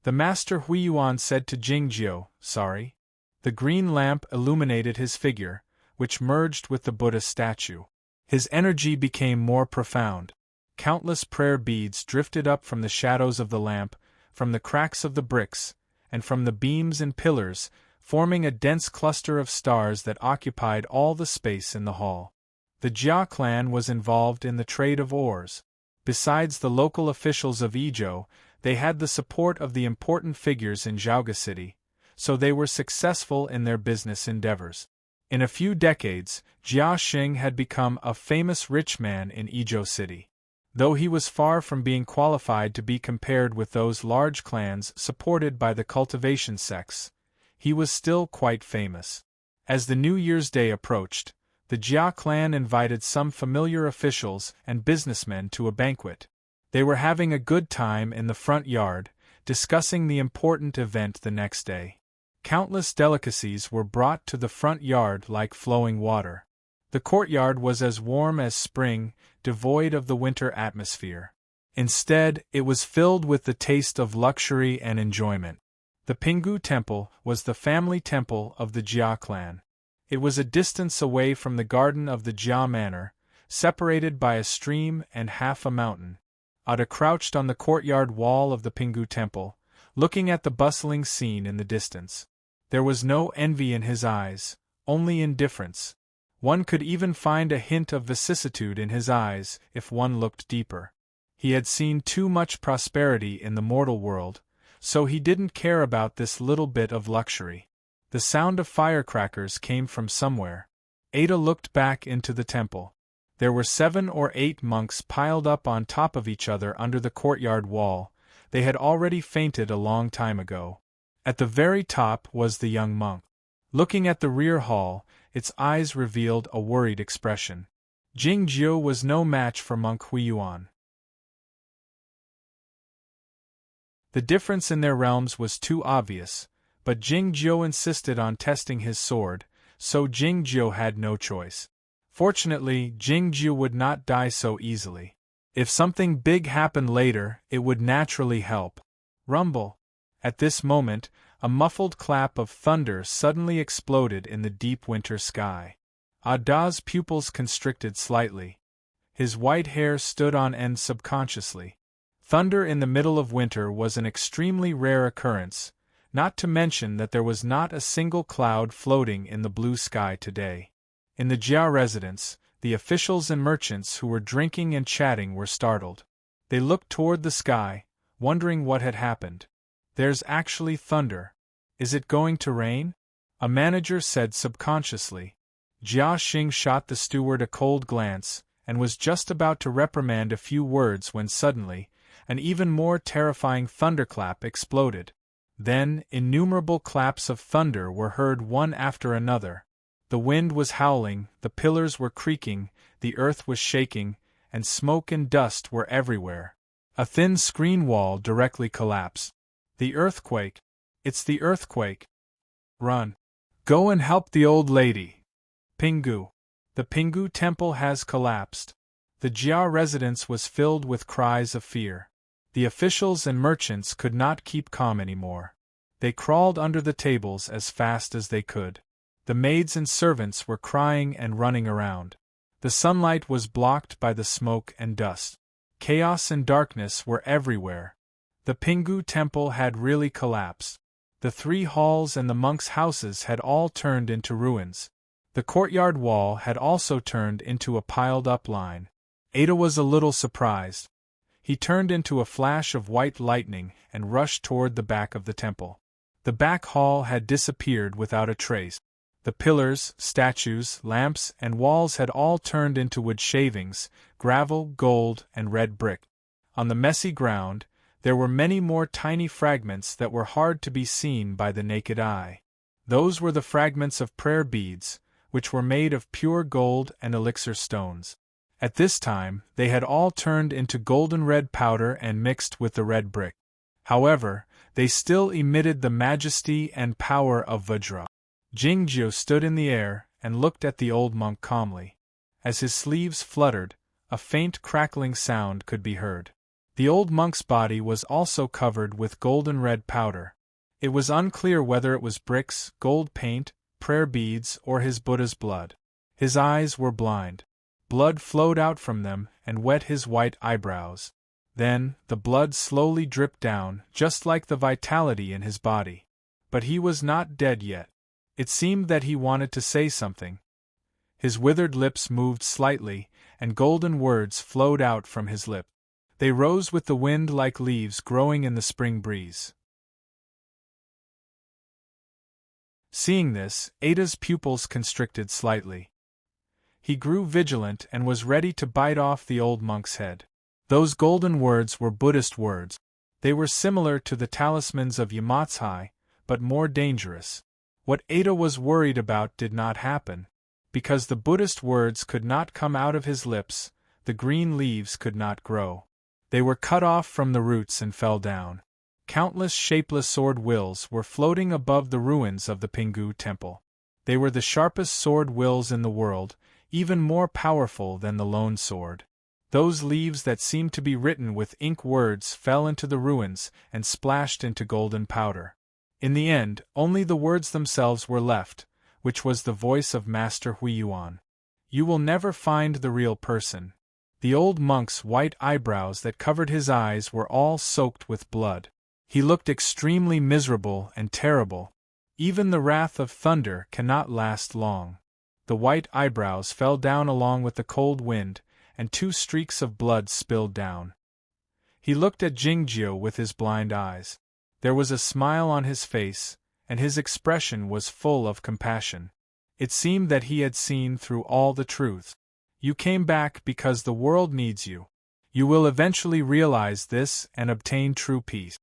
The Master Huiyuan said to Jingjiu, "Sorry." The green lamp illuminated his figure, which merged with the Buddha statue. His energy became more profound. Countless prayer beads drifted up from the shadows of the lamp, from the cracks of the bricks, and from the beams and pillars, forming a dense cluster of stars that occupied all the space in the hall. The Jia clan was involved in the trade of ores. Besides the local officials of Ijo, they had the support of the important figures in Zhaoga City, so they were successful in their business endeavors. In a few decades, Jia Xing had become a famous rich man in Ijo City. Though he was far from being qualified to be compared with those large clans supported by the cultivation sects, he was still quite famous. As the New Year's Day approached, the Jia clan invited some familiar officials and businessmen to a banquet. They were having a good time in the front yard, discussing the important event the next day. Countless delicacies were brought to the front yard like flowing water. The courtyard was as warm as spring, devoid of the winter atmosphere. Instead, it was filled with the taste of luxury and enjoyment. The Pingu Temple was the family temple of the Jia clan. It was a distance away from the garden of the Jia manor, separated by a stream and half a mountain. Ada crouched on the courtyard wall of the Pingu Temple, looking at the bustling scene in the distance. There was no envy in his eyes, only indifference. One could even find a hint of vicissitude in his eyes if one looked deeper. He had seen too much prosperity in the mortal world, so he didn't care about this little bit of luxury. The sound of firecrackers came from somewhere. Ada looked back into the temple. There were 7 or 8 monks piled up on top of each other under the courtyard wall. They had already fainted a long time ago. At the very top was the young monk. Looking at the rear hall, its eyes revealed a worried expression. Jingjiu was no match for monk Huiyuan. The difference in their realms was too obvious, but Jingjiu insisted on testing his sword, so Jingjiu had no choice. Fortunately, Jingjiu would not die so easily. If something big happened later, it would naturally help. Rumble. At this moment, a muffled clap of thunder suddenly exploded in the deep winter sky. Ada's pupils constricted slightly. His white hair stood on end subconsciously. Thunder in the middle of winter was an extremely rare occurrence, not to mention that there was not a single cloud floating in the blue sky today. In the Jia residence, the officials and merchants who were drinking and chatting were startled. They looked toward the sky, wondering what had happened. There's actually thunder. Is it going to rain? A manager said subconsciously. Jia Xing shot the steward a cold glance, and was just about to reprimand a few words when suddenly, an even more terrifying thunderclap exploded. Then, innumerable claps of thunder were heard one after another. The wind was howling, the pillars were creaking, the earth was shaking, and smoke and dust were everywhere. A thin screen wall directly collapsed. The earthquake. It's the earthquake. Run. Go and help the old lady. Pingu. The Pingu Temple has collapsed. The Jia residence was filled with cries of fear. The officials and merchants could not keep calm anymore. They crawled under the tables as fast as they could. The maids and servants were crying and running around. The sunlight was blocked by the smoke and dust. Chaos and darkness were everywhere. The Pingu Temple had really collapsed. The 3 halls and the monks' houses had all turned into ruins. The courtyard wall had also turned into a piled-up line. Ada was a little surprised. He turned into a flash of white lightning and rushed toward the back of the temple. The back hall had disappeared without a trace. The pillars, statues, lamps, and walls had all turned into wood shavings, gravel, gold, and red brick. On the messy ground, there were many more tiny fragments that were hard to be seen by the naked eye. Those were the fragments of prayer beads, which were made of pure gold and elixir stones. At this time, they had all turned into golden red powder and mixed with the red brick. However, they still emitted the majesty and power of Vajra. Jingjiu stood in the air and looked at the old monk calmly. As his sleeves fluttered, a faint crackling sound could be heard. The old monk's body was also covered with golden red powder. It was unclear whether it was bricks, gold paint, prayer beads, or his Buddha's blood. His eyes were blind. Blood flowed out from them and wet his white eyebrows. Then, the blood slowly dripped down, just like the vitality in his body. But he was not dead yet. It seemed that he wanted to say something. His withered lips moved slightly, and golden words flowed out from his lip. They rose with the wind like leaves growing in the spring breeze. Seeing this, Ada's pupils constricted slightly. He grew vigilant and was ready to bite off the old monk's head. Those golden words were Buddhist words. They were similar to the talismans of Yamatsai, but more dangerous. What Ada was worried about did not happen. Because the Buddhist words could not come out of his lips, the green leaves could not grow. They were cut off from the roots and fell down. Countless shapeless sword wills were floating above the ruins of the Pingu Temple. They were the sharpest sword wills in the world, even more powerful than the lone sword. Those leaves that seemed to be written with ink words fell into the ruins and splashed into golden powder. In the end, only the words themselves were left, which was the voice of Master Huiyuan. You will never find the real person. The old monk's white eyebrows that covered his eyes were all soaked with blood. He looked extremely miserable and terrible. Even the wrath of thunder cannot last long. The white eyebrows fell down along with the cold wind, and 2 streaks of blood spilled down. He looked at Jingjiu with his blind eyes. There was a smile on his face, and his expression was full of compassion. It seemed that he had seen through all the truth. You came back because the world needs you. You will eventually realize this and obtain true peace.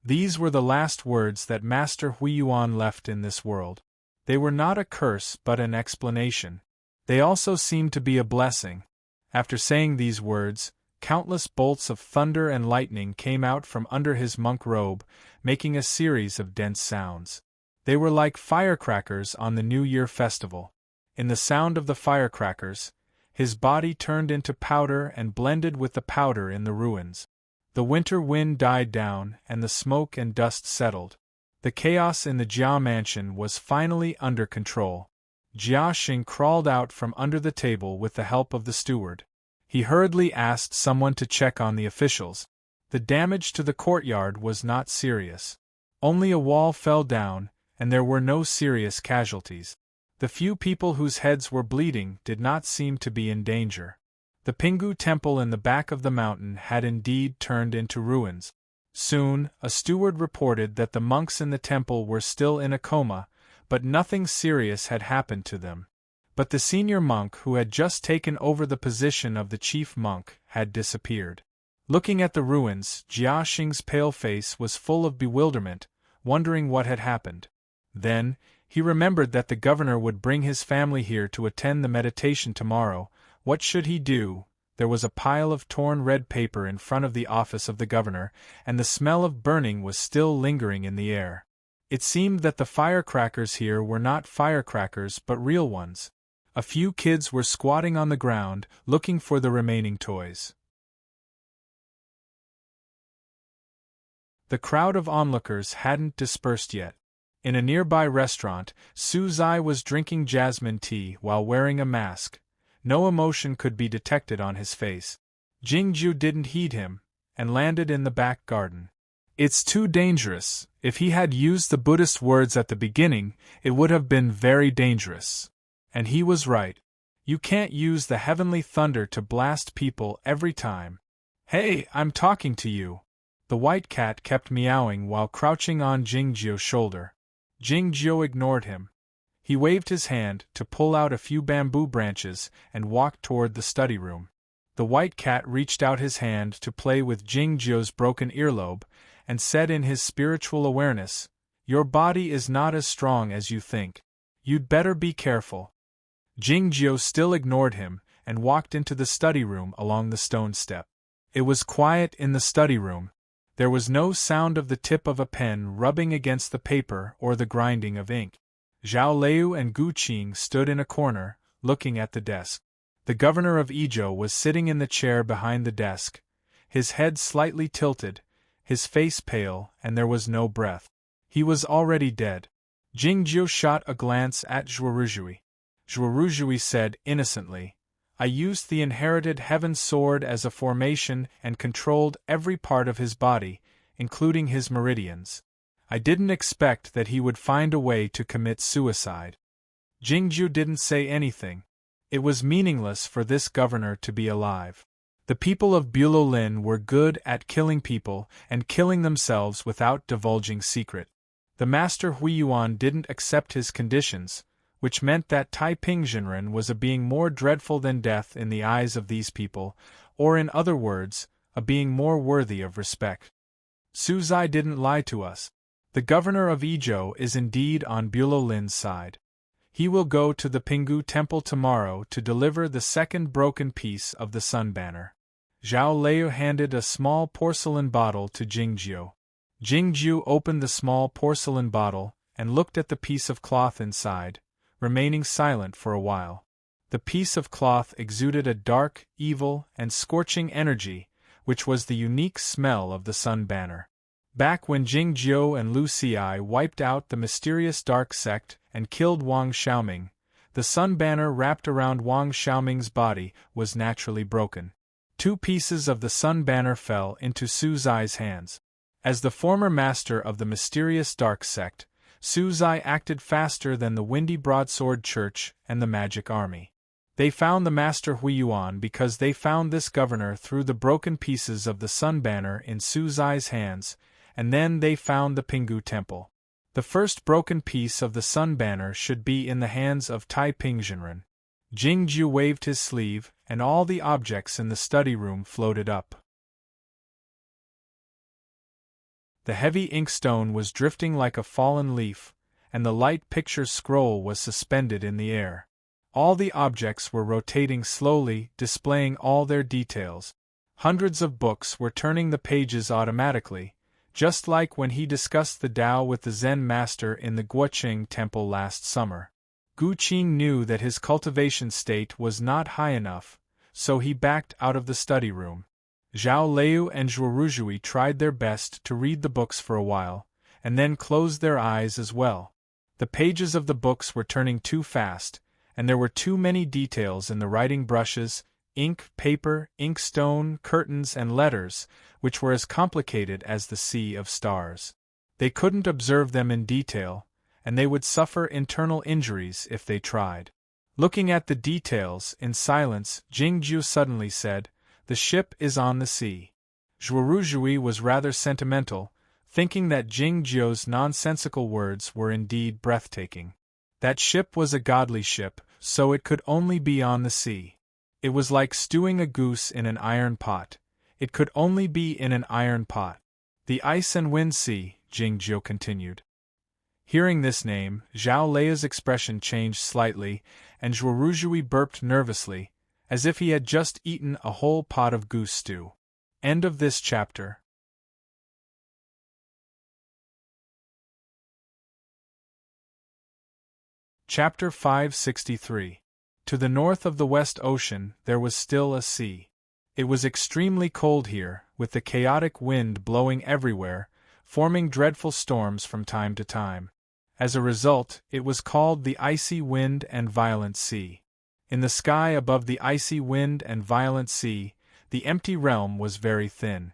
These were the last words that Master Huiyuan left in this world. They were not a curse but an explanation. They also seemed to be a blessing. After saying these words, countless bolts of thunder and lightning came out from under his monk robe, making a series of dense sounds. They were like firecrackers on the New Year festival. In the sound of the firecrackers, his body turned into powder and blended with the powder in the ruins. The winter wind died down and the smoke and dust settled. The chaos in the Jia mansion was finally under control. Jia Xing crawled out from under the table with the help of the steward. He hurriedly asked someone to check on the officials. The damage to the courtyard was not serious. Only a wall fell down, and there were no serious casualties. The few people whose heads were bleeding did not seem to be in danger. The Pingu temple in the back of the mountain had indeed turned into ruins. Soon, a steward reported that the monks in the temple were still in a coma, but nothing serious had happened to them. But the senior monk who had just taken over the position of the chief monk had disappeared. Looking at the ruins, Jia Xing's pale face was full of bewilderment, wondering what had happened. Then, he remembered that the governor would bring his family here to attend the meditation tomorrow. What should he do? There was a pile of torn red paper in front of the office of the governor, and the smell of burning was still lingering in the air. It seemed that the firecrackers here were not firecrackers but real ones. A few kids were squatting on the ground, looking for the remaining toys. The crowd of onlookers hadn't dispersed yet. In a nearby restaurant, Su Zai was drinking jasmine tea while wearing a mask. No emotion could be detected on his face. Jingju didn't heed him, and landed in the back garden. It's too dangerous. If he had used the Buddhist words at the beginning, it would have been very dangerous. And he was right. You can't use the heavenly thunder to blast people every time. Hey, I'm talking to you. The white cat kept meowing while crouching on Jingjiu's shoulder. Jingjiu ignored him. He waved his hand to pull out a few bamboo branches and walked toward the study room. The white cat reached out his hand to play with Jingjiu's broken earlobe, and said in his spiritual awareness, "Your body is not as strong as you think. You'd better be careful." Jingjiu still ignored him, and walked into the study room along the stone step. It was quiet in the study room. There was no sound of the tip of a pen rubbing against the paper or the grinding of ink. Zhao Liu and Gu Qing stood in a corner, looking at the desk. The governor of Izhou was sitting in the chair behind the desk, his head slightly tilted, his face pale, and there was no breath. He was already dead. Jingjiu shot a glance at Zhuoruzhui. Zhuoruzhui said innocently, "I used the inherited heaven sword as a formation and controlled every part of his body, including his meridians. I didn't expect that he would find a way to commit suicide." Jingjiu didn't say anything. It was meaningless for this governor to be alive. The people of Bulolin were good at killing people and killing themselves without divulging secret. The master Huiyuan didn't accept his conditions, which meant that Taiping Jinren was a being more dreadful than death in the eyes of these people, or in other words, a being more worthy of respect. Su Zai didn't lie to us. The governor of Izhou is indeed on Bulolin's side. He will go to the Pingu temple tomorrow to deliver the second broken piece of the sun banner. Zhao Liu handed a small porcelain bottle to Jingjiu. Jingjiu opened the small porcelain bottle and looked at the piece of cloth inside, remaining silent for a while. The piece of cloth exuded a dark, evil, and scorching energy, which was the unique smell of the sun banner. Back when Jing Jiu and Lu Xi wiped out the mysterious dark sect and killed Wang Xiaoming, the sun banner wrapped around Wang Xiaoming's body was naturally broken. 2 pieces of the sun banner fell into Su Zai's hands. As the former master of the mysterious dark sect, Su Zai acted faster than the Windy Broadsword Church and the Magic Army. They found the Master Hui Yuan because they found this governor through the broken pieces of the sun banner in Su Zai's hands, and then they found the Pinggu Temple. The first broken piece of the sun banner should be in the hands of Tai Pingzhenren. Jing Jiu waved his sleeve, and all the objects in the study room floated up. The heavy inkstone was drifting like a fallen leaf, and the light picture scroll was suspended in the air. All the objects were rotating slowly, displaying all their details. Hundreds of books were turning the pages automatically, just like when he discussed the Tao with the Zen master in the Guoqing temple last summer. Gu Qing knew that his cultivation state was not high enough, so he backed out of the study room. Zhao Liu and Zhuoruzhui tried their best to read the books for a while, and then closed their eyes as well. The pages of the books were turning too fast, and there were too many details in the writing brushes, ink, paper, inkstone, curtains, and letters, which were as complicated as the sea of stars. They couldn't observe them in detail, and they would suffer internal injuries if they tried. Looking at the details in silence, Jing Jiu suddenly said, "The ship is on the sea." Zhuoruzhui was rather sentimental, thinking that Jing Jiu's nonsensical words were indeed breathtaking. That ship was a godly ship, so it could only be on the sea. It was like stewing a goose in an iron pot. It could only be in an iron pot. The ice and wind sea, Jing Jiu continued. Hearing this name, Zhao Leia's expression changed slightly, and Zhuoruzhui burped nervously, as if he had just eaten a whole pot of goose stew. End of this chapter. Chapter 563. To the north of the West Ocean there was still a sea. It was extremely cold here, with the chaotic wind blowing everywhere, forming dreadful storms from time to time. As a result, it was called the icy wind and violent sea. In the sky above the icy wind and violent sea, the empty realm was very thin.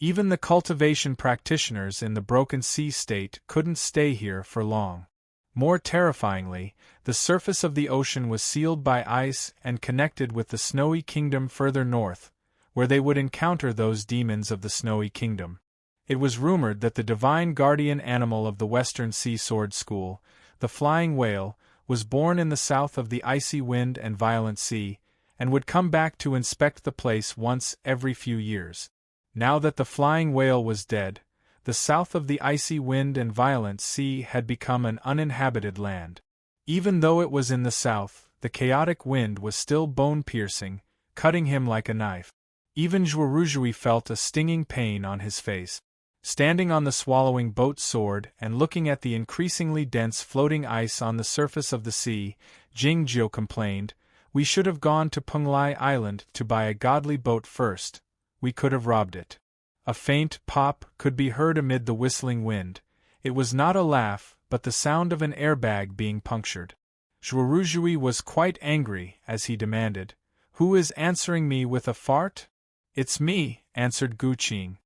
Even the cultivation practitioners in the broken sea state couldn't stay here for long. More terrifyingly, the surface of the ocean was sealed by ice and connected with the Snowy Kingdom further north, where they would encounter those demons of the Snowy Kingdom. It was rumored that the divine guardian animal of the Western Sea Sword School, the flying whale, was born in the south of the icy wind and violent sea, and would come back to inspect the place once every few years. Now that the flying whale was dead, the south of the icy wind and violent sea had become an uninhabited land. Even though it was in the south, the chaotic wind was still bone-piercing, cutting him like a knife. Even Zhuoruzhui felt a stinging pain on his face. Standing on the swallowing boat sword and looking at the increasingly dense floating ice on the surface of the sea, Jing Jiu complained, "We should have gone to Penglai Island to buy a godly boat first. We could have robbed it." A faint pop could be heard amid the whistling wind. It was not a laugh, but the sound of an airbag being punctured. Zhuoruzhui was quite angry as he demanded, "Who is answering me with a fart?" "It's me," answered Gu Qing.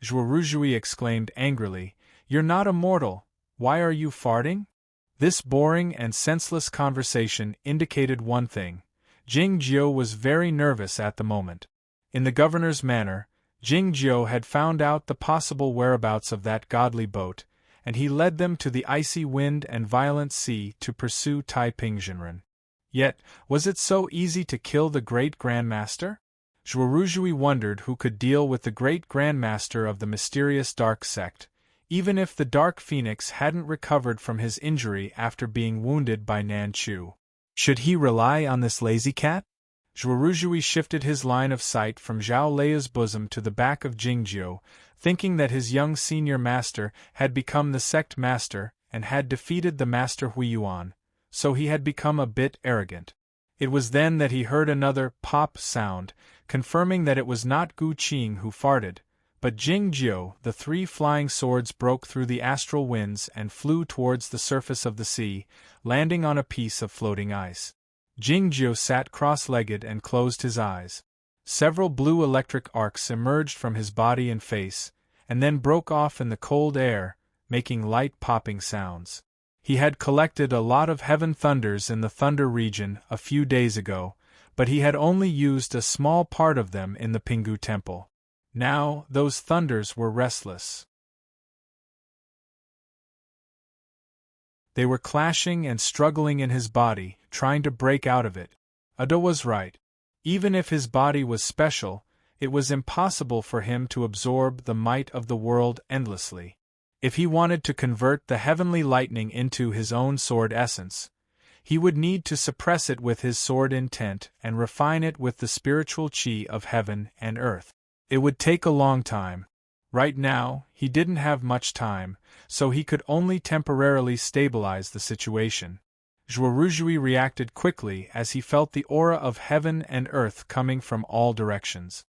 Zhuoruzhui exclaimed angrily, "You're not a mortal, why are you farting?" This boring and senseless conversation indicated one thing: Jing Jiu was very nervous at the moment. In the governor's manner, Jing Jiu had found out the possible whereabouts of that godly boat, and he led them to the icy wind and violent sea to pursue Tai Pingzhenren. Yet, was it so easy to kill the great Grandmaster? Zhuoruzhui wondered who could deal with the great Grandmaster of the mysterious dark sect, even if the Dark Phoenix hadn't recovered from his injury after being wounded by Nan Chu. Should he rely on this lazy cat? Zhuoruzhui shifted his line of sight from Zhao Leia's bosom to the back of Jing Jiu, thinking that his young senior master had become the sect master and had defeated the Master Hui Yuan, so he had become a bit arrogant. It was then that he heard another pop sound, confirming that it was not Gu Qing who farted, but Jing Jiu. The three flying swords broke through the astral winds and flew towards the surface of the sea, landing on a piece of floating ice. Jing Jiu sat cross-legged and closed his eyes. Several blue electric arcs emerged from his body and face, and then broke off in the cold air, making light popping sounds. He had collected a lot of heaven thunders in the Thunder region a few days ago, but he had only used a small part of them in the Pingu temple. Now, those thunders were restless. They were clashing and struggling in his body, trying to break out of it. Ada was right. Even if his body was special, it was impossible for him to absorb the might of the world endlessly. If he wanted to convert the heavenly lightning into his own sword essence, he would need to suppress it with his sword intent and refine it with the spiritual chi of heaven and earth. It would take a long time. Right now, he didn't have much time, so he could only temporarily stabilize the situation. Zhuoruzhui reacted quickly as he felt the aura of heaven and earth coming from all directions.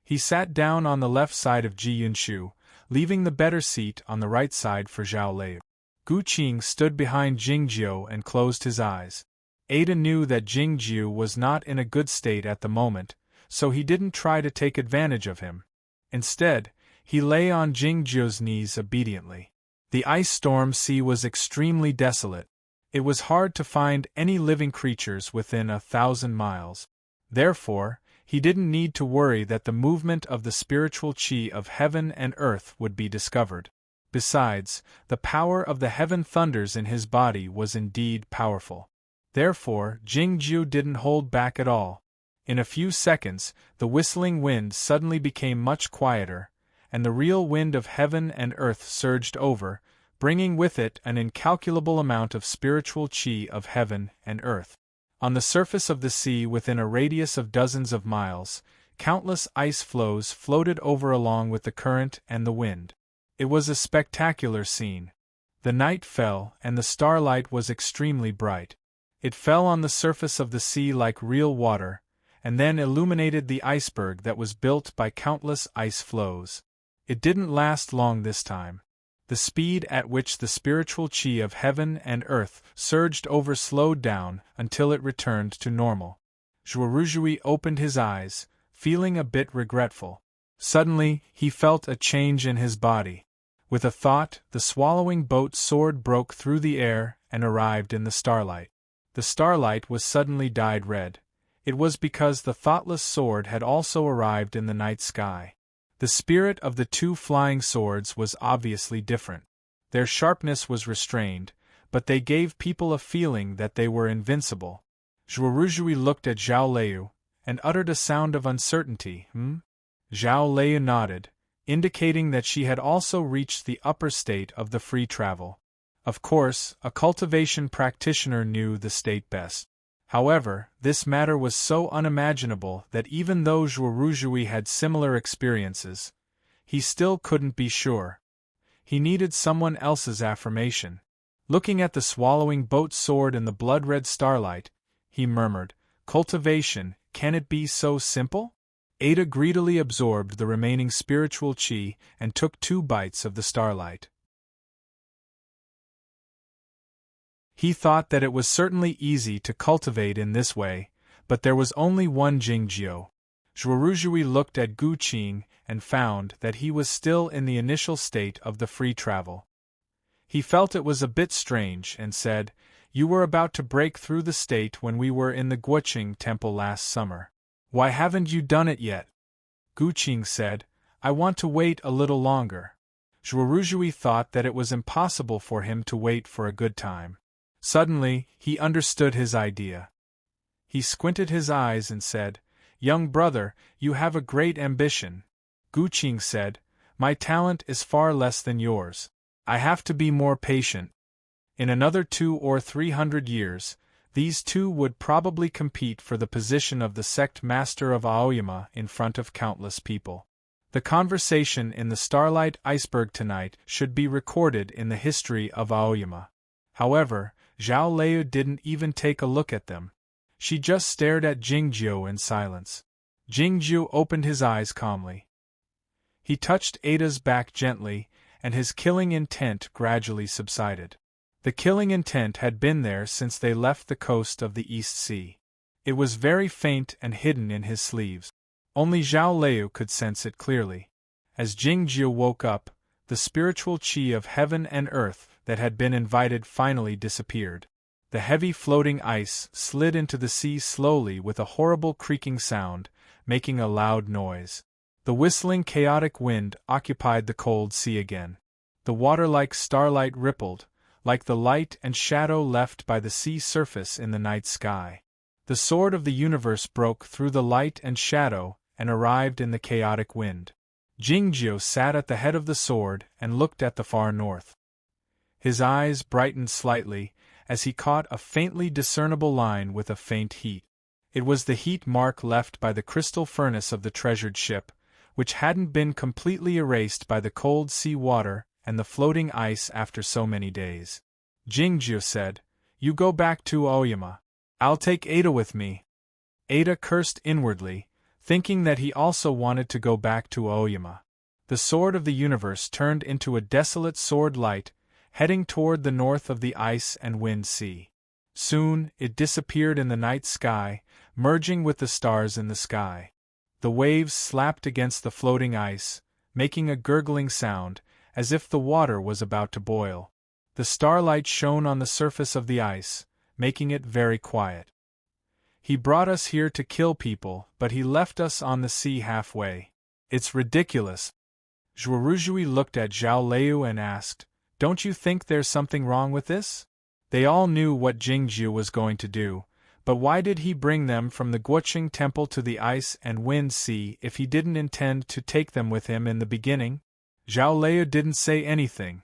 He sat down on the left side of Ji Yunshu, leaving the better seat on the right side for Zhao Lei. Gu Qing stood behind Jing Jiu and closed his eyes. Ada knew that Jing Jiu was not in a good state at the moment, so he didn't try to take advantage of him. Instead, he lay on Jing Jiu's knees obediently. The ice storm sea was extremely desolate. It was hard to find any living creatures within 1,000 miles. Therefore, he didn't need to worry that the movement of the spiritual chi of heaven and earth would be discovered. Besides, the power of the heaven thunders in his body was indeed powerful. Therefore, Jing Jiu didn't hold back at all. In a few seconds, the whistling wind suddenly became much quieter, and the real wind of heaven and earth surged over, bringing with it an incalculable amount of spiritual chi of heaven and earth. On the surface of the sea within a radius of dozens of miles, countless ice floes floated over along with the current and the wind. It was a spectacular scene. The night fell, and the starlight was extremely bright. It fell on the surface of the sea like real water, and then illuminated the iceberg that was built by countless ice floes. It didn't last long this time. The speed at which the spiritual chi of heaven and earth surged over slowed down until it returned to normal. Zhuoruzhui opened his eyes, feeling a bit regretful. Suddenly, he felt a change in his body. With a thought, the swallowing boat sword broke through the air and arrived in the starlight. The starlight was suddenly dyed red. It was because the thoughtless sword had also arrived in the night sky. The spirit of the two flying swords was obviously different. Their sharpness was restrained, but they gave people a feeling that they were invincible. Zhuoruzhui looked at Zhao Lei and uttered a sound of uncertainty. Zhao Lei nodded, indicating that she had also reached the upper state of the free travel. Of course, a cultivation practitioner knew the state best. However, this matter was so unimaginable that even though Zhuoruzhui had similar experiences, he still couldn't be sure. He needed someone else's affirmation. Looking at the swallowing boat sword in the blood-red starlight, he murmured, "Cultivation, can it be so simple?" Ada greedily absorbed the remaining spiritual chi and took 2 bites of the starlight. He thought that it was certainly easy to cultivate in this way, but there was only one Jing Jiu. Zhuoruzhui looked at Gu Qing and found that he was still in the initial state of the free travel. He felt it was a bit strange and said, "You were about to break through the state when we were in the Guoqing temple last summer. Why haven't you done it yet?" Gu Qing said, "I want to wait a little longer." Zhuoruzhui thought that it was impossible for him to wait for a good time. Suddenly, he understood his idea. He squinted his eyes and said, "Young brother, you have a great ambition." Gu Qing said, "My talent is far less than yours. I have to be more patient. In another 200 or 300 years, these two would probably compete for the position of the sect master of Aoyama in front of countless people. The conversation in the Starlight Iceberg tonight should be recorded in the history of Aoyama." However, Zhao Lei didn't even take a look at them. She just stared at Jingjiu in silence. Jingjiu opened his eyes calmly. He touched Ada's back gently, and his killing intent gradually subsided. The killing intent had been there since they left the coast of the East Sea. It was very faint and hidden in his sleeves. Only Zhao Liu could sense it clearly. As Jingjiu woke up, the spiritual qi of heaven and earth that had been invited finally disappeared. The heavy floating ice slid into the sea slowly with a horrible creaking sound, making a loud noise. The whistling chaotic wind occupied the cold sea again. The water like starlight rippled, like the light and shadow left by the sea surface in the night sky. The sword of the universe broke through the light and shadow and arrived in the chaotic wind. Jingjiu sat at the head of the sword and looked at the far north. His eyes brightened slightly as he caught a faintly discernible line with a faint heat. It was the heat mark left by the crystal furnace of the treasured ship, which hadn't been completely erased by the cold sea water and the floating ice after so many days. Jingjiu said, "You go back to Aoyama. I'll take Ada with me." Ada cursed inwardly, thinking that he also wanted to go back to Aoyama. The sword of the universe turned into a desolate sword light, heading toward the north of the ice and wind sea. Soon, it disappeared in the night sky, merging with the stars in the sky. The waves slapped against the floating ice, making a gurgling sound, as if the water was about to boil. The starlight shone on the surface of the ice, making it very quiet. "He brought us here to kill people, but he left us on the sea halfway. It's ridiculous." Zhuoruzhui looked at Zhao Liu and asked, "Don't you think there's something wrong with this?" They all knew what Jingjiu was going to do, but why did he bring them from the Guoqing temple to the ice and wind sea if he didn't intend to take them with him in the beginning? Zhao Liu didn't say anything.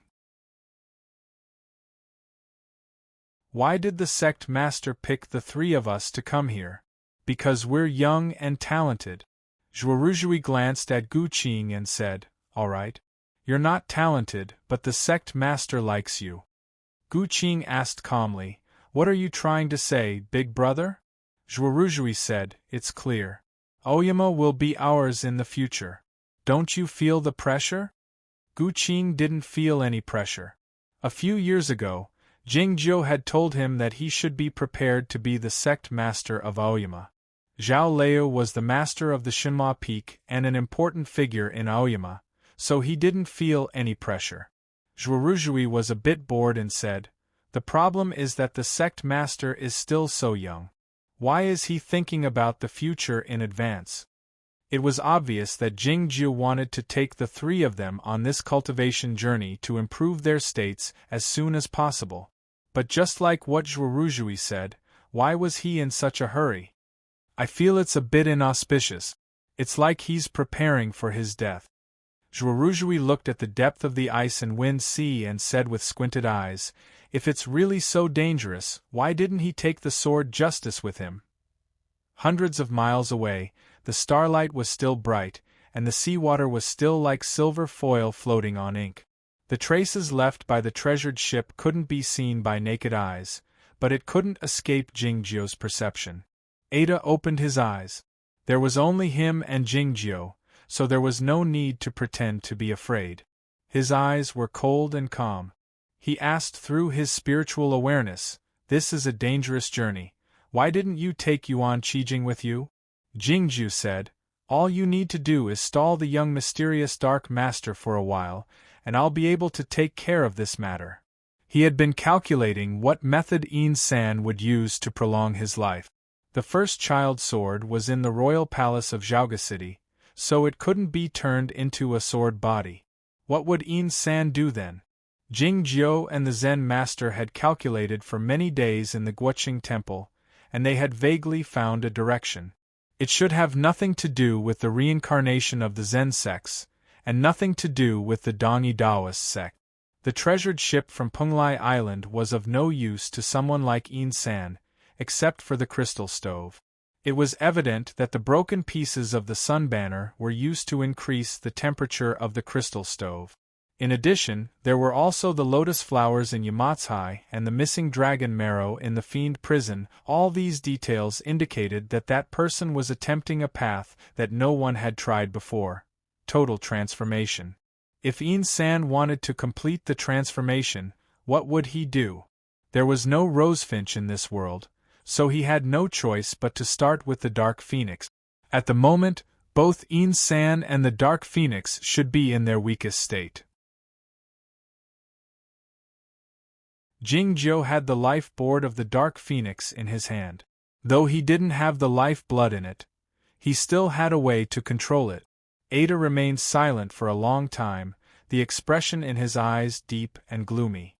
"Why did the sect master pick the three of us to come here?" "Because we're young and talented." Zhuoruzhui glanced at Guqing and said, "All right. You're not talented, but the sect master likes you." Guqing asked calmly, "What are you trying to say, big brother?" Zhuoruzhui said, "It's clear. Aoyama will be ours in the future. Don't you feel the pressure?" Guqing didn't feel any pressure. A few years ago, Jingjiu had told him that he should be prepared to be the sect master of Aoyama. Zhao Liu was the master of the Shinhua Peak and an important figure in Aoyama, so he didn't feel any pressure. Zhuoruzhui was a bit bored and said, "The problem is that the sect master is still so young. Why is he thinking about the future in advance?" It was obvious that Jingjiu wanted to take the three of them on this cultivation journey to improve their states as soon as possible. But just like what Zhuoruzhui said, why was he in such a hurry? "I feel it's a bit inauspicious. It's like he's preparing for his death." Zhuoruzhui looked at the depth of the ice and wind sea and said with squinted eyes, "If it's really so dangerous, why didn't he take the sword justice with him?" Hundreds of miles away, the starlight was still bright, and the seawater was still like silver foil floating on ink. The traces left by the treasured ship couldn't be seen by naked eyes, but it couldn't escape Jingjiu's perception. Ada opened his eyes. There was only him and Jingjiu, so there was no need to pretend to be afraid. His eyes were cold and calm. He asked through his spiritual awareness, "This is a dangerous journey. Why didn't you take Yuan Qijing with you?" Jingjiu said, "All you need to do is stall the young mysterious dark master for a while, and I'll be able to take care of this matter." He had been calculating what method Yin San would use to prolong his life. The first child sword was in the royal palace of Zhaoga City, so it couldn't be turned into a sword body. What would Yin San do then? Jingjiu and the Zen master had calculated for many days in the Guoqing temple, and they had vaguely found a direction. It should have nothing to do with the reincarnation of the Zen sects, and nothing to do with the Dongyi Daoist sect. The treasured ship from Penglai Island was of no use to someone like Yin San, except for the crystal stove. It was evident that the broken pieces of the sun banner were used to increase the temperature of the crystal stove. In addition, there were also the lotus flowers in Yamatsai and the missing dragon marrow in the fiend prison. All these details indicated that that person was attempting a path that no one had tried before: total transformation. If In-san wanted to complete the transformation, what would he do? There was no rosefinch in this world, so he had no choice but to start with the Dark Phoenix. At the moment, both In-san and the Dark Phoenix should be in their weakest state. Jingzhou had the life board of the Dark Phoenix in his hand. Though he didn't have the life blood in it, he still had a way to control it. Ada remained silent for a long time, the expression in his eyes deep and gloomy.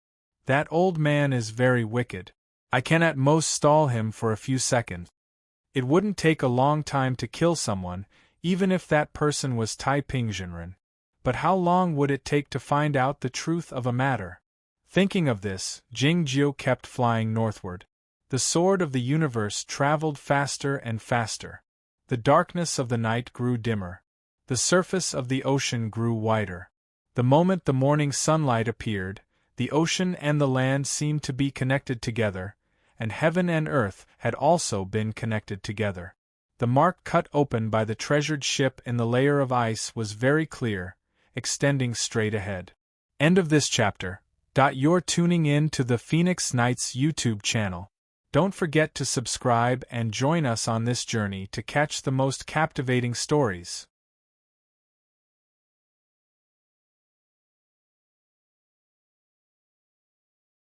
That old man is very wicked. I can at most stall him for a few seconds. It wouldn't take a long time to kill someone, even if that person was Tai Pingzhenren. But how long would it take to find out the truth of a matter? Thinking of this, Jingzhou kept flying northward. The sword of the universe traveled faster and faster. The darkness of the night grew dimmer. The surface of the ocean grew wider. The moment the morning sunlight appeared, the ocean and the land seemed to be connected together, and heaven and earth had also been connected together. The mark cut open by the treasured ship in the layer of ice was very clear, extending straight ahead. End of this chapter. You're tuning in to the Phoenix Knights YouTube channel. Don't forget to subscribe and join us on this journey to catch the most captivating stories.